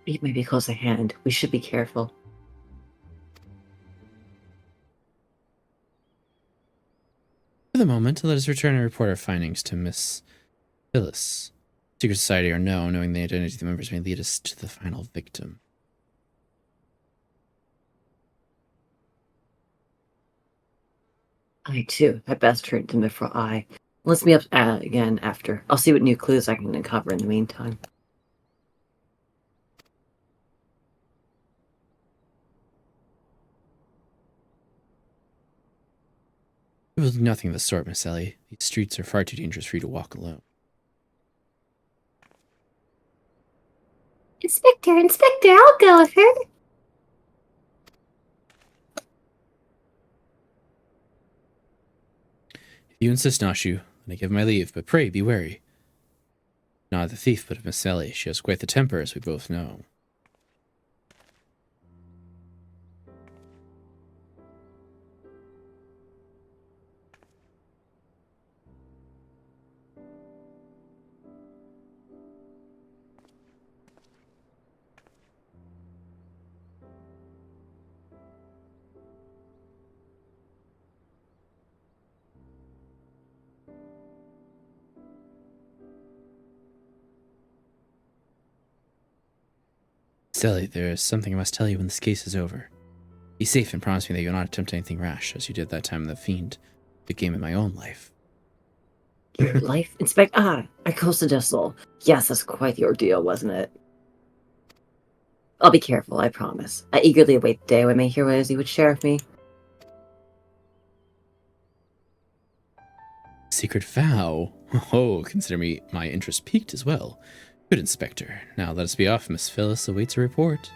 It may be close at hand. We should be careful. For the moment, let us return and report our findings to Miss Phyllis. Secret Society or no, knowing the identity of the members may lead us to the final victim. I too had best turn to Mithril Eye. Let's meet up again after. I'll see what new clues I can uncover in the meantime. It was nothing of the sort, Miss Ellie. These streets are far too dangerous for you to walk alone. Inspector, I'll go with her. If you insist, Nashu, then I give my leave, but pray be wary. Not the thief, but of Miss Ellie. She has quite the temper, as we both know. Sally, there is something I must tell you when this case is over. Be safe and promise me that you'll not attempt anything rash, as you did that time in the Fiend. The game in my own life. Your life inspect icosodistal. Yes, that's quite the ordeal, wasn't it? I'll be careful, I promise. I eagerly await the day when I may hear what it is you would share with me. Secret vow? Oh, consider me my interest piqued as well. Good, Inspector. Now let us be off. Miss Phyllis awaits a report.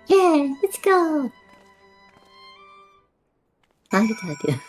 Yeah, let's go. Tugga.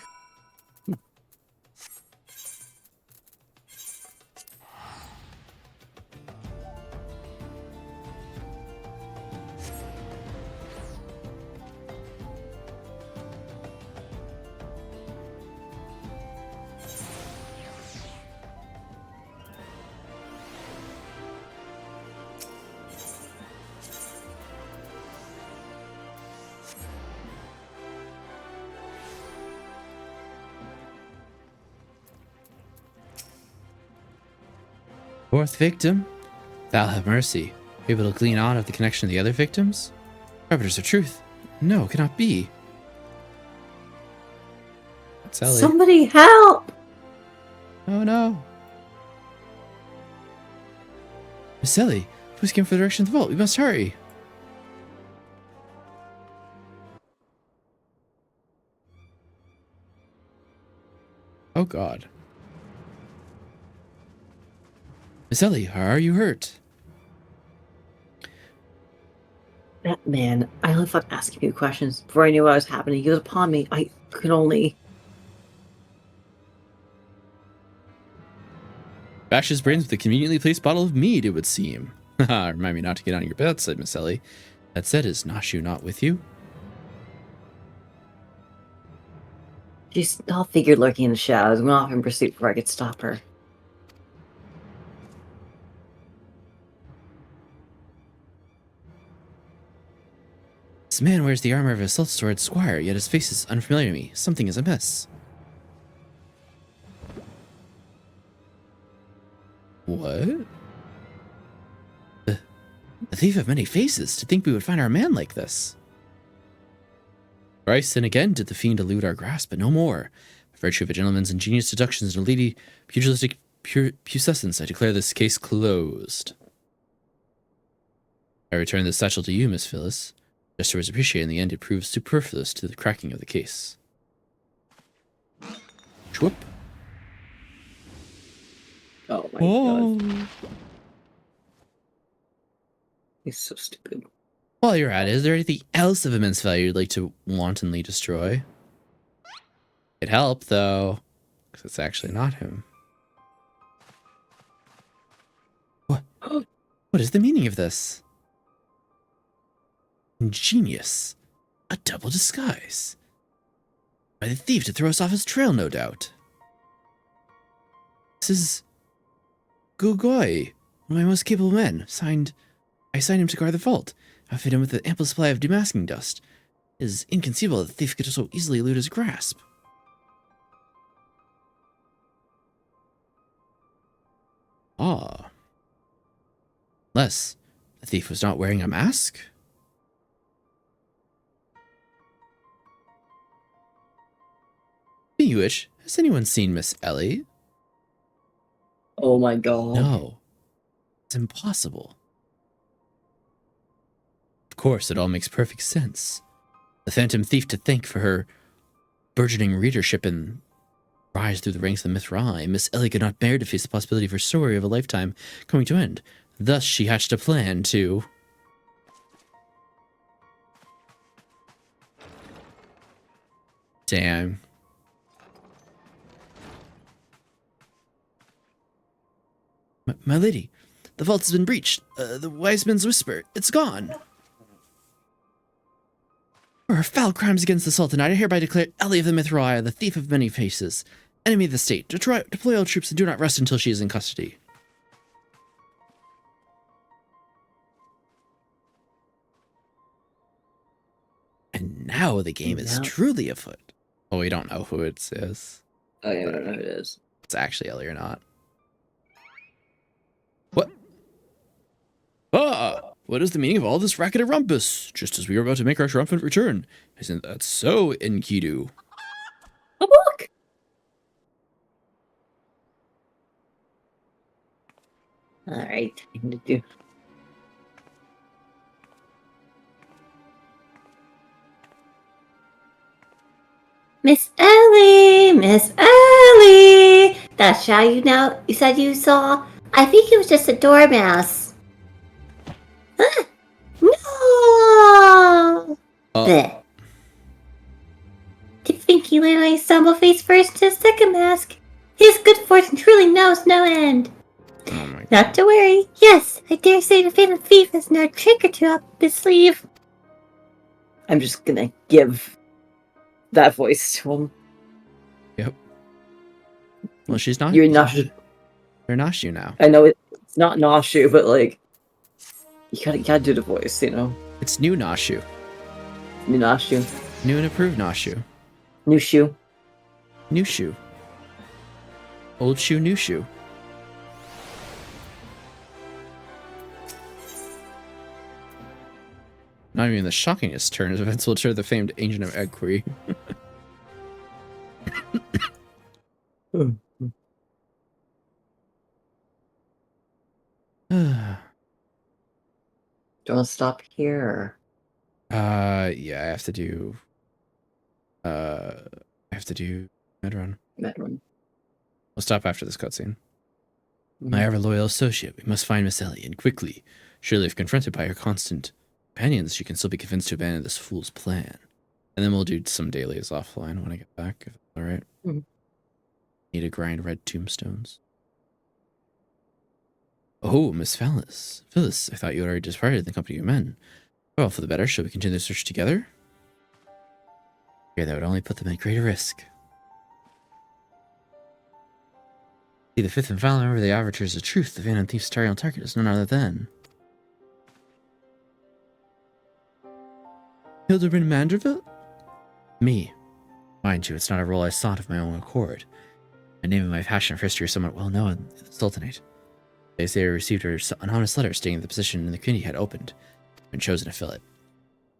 Fourth victim? Thou have mercy. Able to glean on of the connection of the other victims? Arbiters of truth. No, cannot be. That's Ellie. Somebody help! Oh no. Miss Ellie, please come for the direction of the vault. We must hurry. Oh god. Miss Ellie, are you hurt? That man, I only thought asking you questions before I knew what was happening. He was upon me. I could only. Bash his brains with a conveniently placed bottle of mead, it would seem. Haha, remind me not to get on your bed, said Miss Ellie. That said, is Nashu not with you? She's all figured lurking in the shadows, went off in pursuit before I could stop her. This man wears the armor of a self-stored squire, yet his face is unfamiliar to me. Something is amiss. What? The thief of many faces. To think we would find our man like this. Thrice and again did the fiend elude our grasp, but no more. By virtue of a gentleman's ingenious deductions and a lady pugilistic puissance, I declare this case closed. I return this satchel to you, Miss Phyllis. Gesture was appreciated. In the end, it proves superfluous to the cracking of the case. Schwhoop. Oh my god. He's so stupid. While you're at it, is there anything else of immense value you'd like to wantonly destroy? It'd help, though, because it's actually not him. What? What is the meaning of this? Ingenious. A double disguise. By the thief to throw us off his trail, no doubt. This is Gugoi, one of my most capable men. I signed him to guard the vault. I fit him with an ample supply of demasking dust. It is inconceivable that the thief could so easily elude his grasp. Ah. Unless the thief was not wearing a mask? Speaking of which, has anyone seen Miss Ellie? Oh my god. No. It's impossible. Of course, it all makes perfect sense. The Phantom Thief to thank for her burgeoning readership and rise through the ranks of the Mithrai. Miss Ellie could not bear to face the possibility of her story of a lifetime coming to end. Thus, she hatched a plan to... Damn. My lady, the vault has been breached. The wise man's whisper, it's gone. For her foul crimes against the Sultanate, I hereby declare Ellie of the Mithrai the thief of many faces, enemy of the state. Deploy all troops and do not rest until she is in custody. And now the game is truly afoot. Oh, we don't know who it is. Oh yeah, I don't know who it is. It's actually Ellie or not. What? Ah! What is the meaning of all this racket and rumpus? Just as we were about to make our triumphant return. Isn't that so, Enkidu? A book. All right. I'm gonna do. Miss Ellie! That's how you know you said you saw. I think it was just a dormouse. Ah, no! Bleh. To think he literally stumbled face first into a second mask. His good fortune truly knows no end. Oh my god. Not to worry. Yes, I dare say the Phantom Thief has no trick or two up his sleeve. I'm just gonna give that voice to him. Yep. Well, she's not. You're not. You're Nashu now. I know it's not Noshu, but like, you gotta do the voice, you know. It's new Nashu. New Noshu, New and approved Nashu. new shoe. New shoe. Old shoe, new shoe. Not even the shockingest turn of events will trigger the famed Ancient of Egg query. Do you want to stop here? Yeah, I have to do. Medrun. That one. We'll stop after this cutscene. My ever loyal associate, we must find Miss Ellie, and quickly. Surely, if confronted by her constant companions, she can still be convinced to abandon this fool's plan. And then we'll do some dailies offline when I get back, if that's alright. Mhm. Need to grind red tombstones. Oh, Miss Phyllis. Phyllis, I thought you had already departed in the company of men. Well, for the better, shall we continue the search together? Here, that would only put them at greater risk. See, the fifth and final member of the Arbiters of Truth, the Phantom Thief's target is none other than Hildibrand Mandeville? Me. Mind you, it's not a role I sought of my own accord. My name and my passion for history are somewhat well known in the Sultanate. They say I received an anonymous letter stating the position in the community had opened, and chosen to fill it.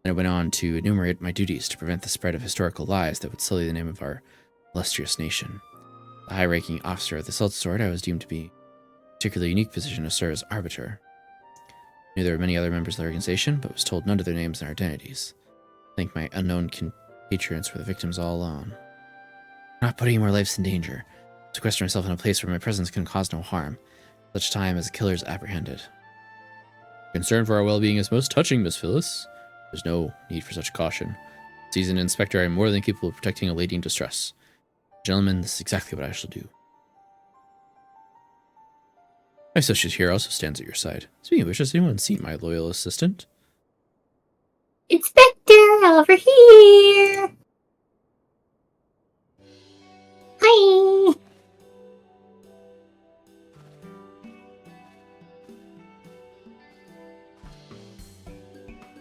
Then I went on to enumerate my duties to prevent the spread of historical lies that would sully the name of our illustrious nation. The high-ranking officer of the Sultan Sword, I was deemed to be a particularly unique position to serve as arbiter. I knew there were many other members of the organization, but was told none of their names and identities. I think my unknown compatriots were the victims all along. Not putting more lives in danger. Sequester myself in a place where my presence can cause no harm, such time as the killer is apprehended. Concern for our well-being is most touching, Miss Phyllis. There's no need for such caution. Seasoned inspector, I am more than capable of protecting a lady in distress. Gentlemen, this is exactly what I shall do. My associate here also stands at your side. Speaking of which, has anyone seen my loyal assistant? Inspector, over here! Hi!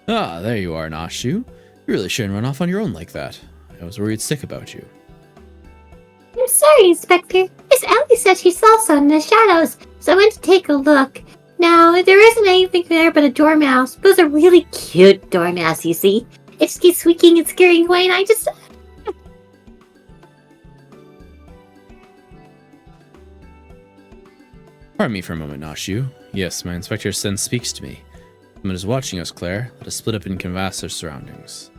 Ah, there you are, Nashu. You really shouldn't run off on your own like that. I was worried sick about you. I'm sorry, Inspector. Miss Ellie said she saw something in the shadows, so I went to take a look. Now, there isn't anything there but a dormouse, but it's a really cute dormouse, you see. It just keeps squeaking and scaring away, and I just... Pardon me for a moment, Nashu. Yes, my inspector's sense speaks to me. Someone is watching us, Claire. Let us split up and canvass our surroundings.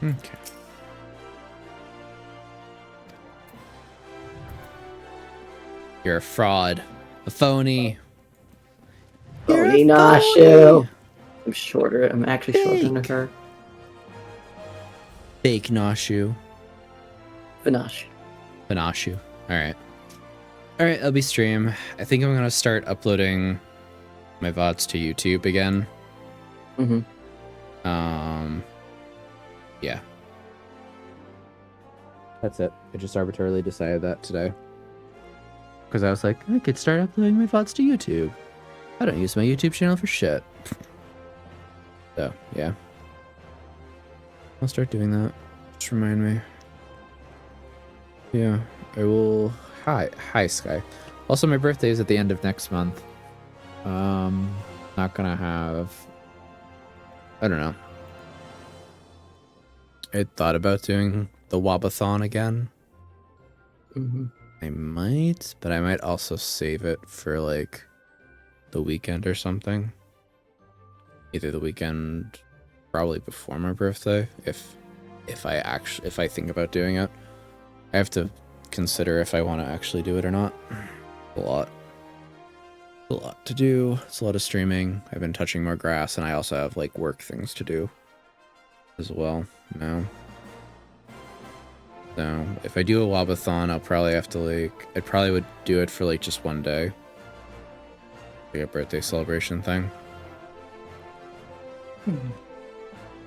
Okay. You're a fraud. A phony. Phony Noshu. I'm shorter. I'm actually shorter than her. Fake Nashu. Vinash. Banashu. Alright. Alright, I'll be stream. I think I'm gonna start uploading my VODs to YouTube again. Mm-hmm. Yeah. That's it. I just arbitrarily decided that today. Because I was like, I could start uploading my VODs to YouTube. I don't use my YouTube channel for shit. So, yeah. I'll start doing that. Just remind me. Yeah, I will. Hi, Sky. Also, my birthday is at the end of next month. Not gonna have. I don't know. I thought about doing the Wabathon again. I might, but I might also save it for like the weekend or something. Either the weekend, probably before my birthday, if I think about doing it. I have to consider if I want to actually do it or not. A lot to do. It's a lot of streaming. I've been touching more grass, and I also have like work things to do as well now. So if I do a Wabathon, I'll probably have to like, I probably would do it for like just one day, like a birthday celebration thing.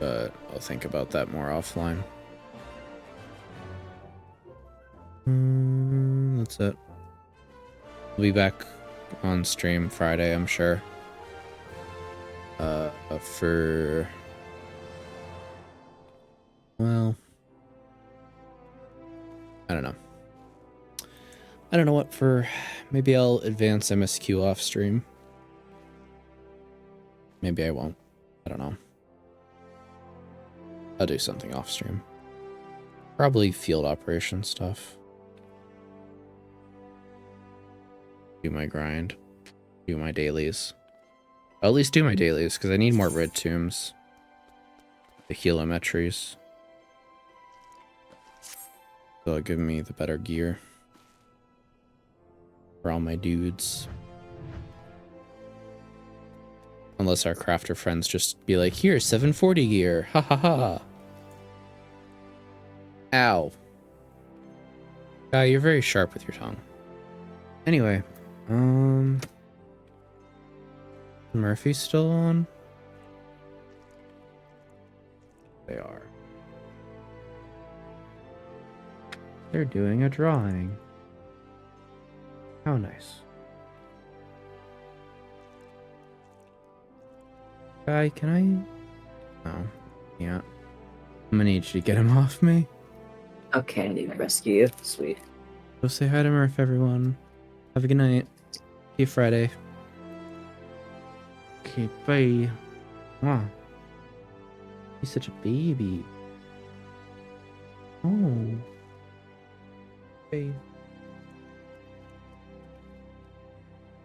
But I'll think about that more offline. That's it. We'll be back on stream Friday, I'm sure. For... Well... I don't know. I don't know what for... Maybe I'll advance MSQ off stream. Maybe I won't. I don't know. I'll do something off stream. Probably field operation stuff. Do my grind. Do my dailies. I'll at least do my dailies, because I need more red tombs. The helometries. That'll give me the better gear. For all my dudes. Unless our crafter friends just be like, here, 740 gear. Ha ha ha. Ow. You're very sharp with your tongue. Anyway. Murphy's still on? They are. They're doing a drawing. How nice. Guy, can I? Oh, yeah. I'm gonna need you to get him off me. Okay, I need to rescue you. Sweet. Go say hi to Murph, everyone. Have a good night. See you Friday. Okay, bye. Wow. He's such a baby. Oh. Bye.